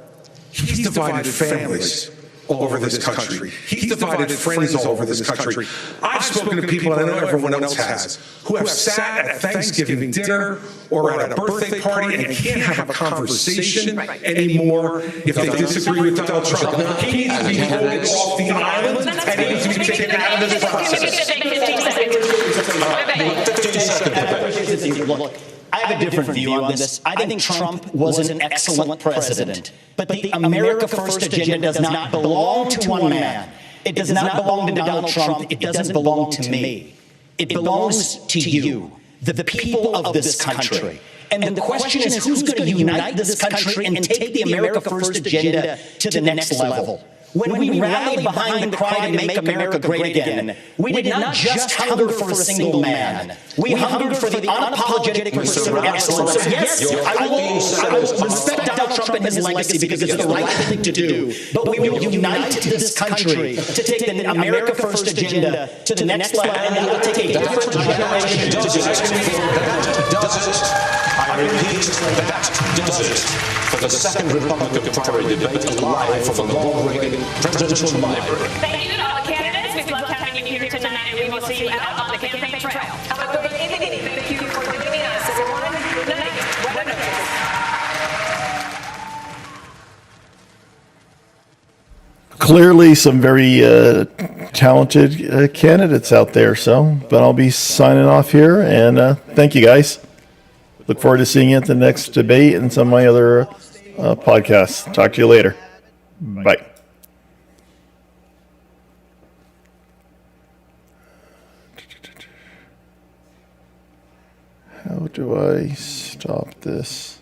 he's divided families all over this country. He's divided friends all over this country. I've spoken to people, and I know everyone else has, who have sat at Thanksgiving dinner or at a birthday party and can't have a conversation anymore if they disagree with Donald Trump. He needs to be voted off the island, and he needs to be taken out of this process. 15 seconds. I have a different view on this. I think Trump was an excellent president. But the America First agenda does not belong to one man. It does not belong to Donald Trump. It doesn't belong to me. It belongs to you, the people of this country. And the question is, who's going to unite this country and take the America First agenda to the next level? When we rallied behind the cry to make America great again, we did not just hunger for a single man. We hungered for the unapologetic pursuit of excellence. So yes, I will respect Donald Trump and his legacy because it's the right thing to do. But we will unite this country to take the America First agenda to the next level, and it will take a different generation to do it. Does it? I repeat, that does it. For the second Republican primary debate live from the Ronald Reagan Presidential Library. Thank you to all the candidates. We love having you here tonight, and we will see you out on the campaign trail. Have a good evening. Thank you for joining us, everyone. Good night. Clearly some very talented candidates out there. But I'll be signing off here, and thank you guys. Look forward to seeing you at the next debate and some of my other podcasts. Talk to you later. Bye. How do I stop this?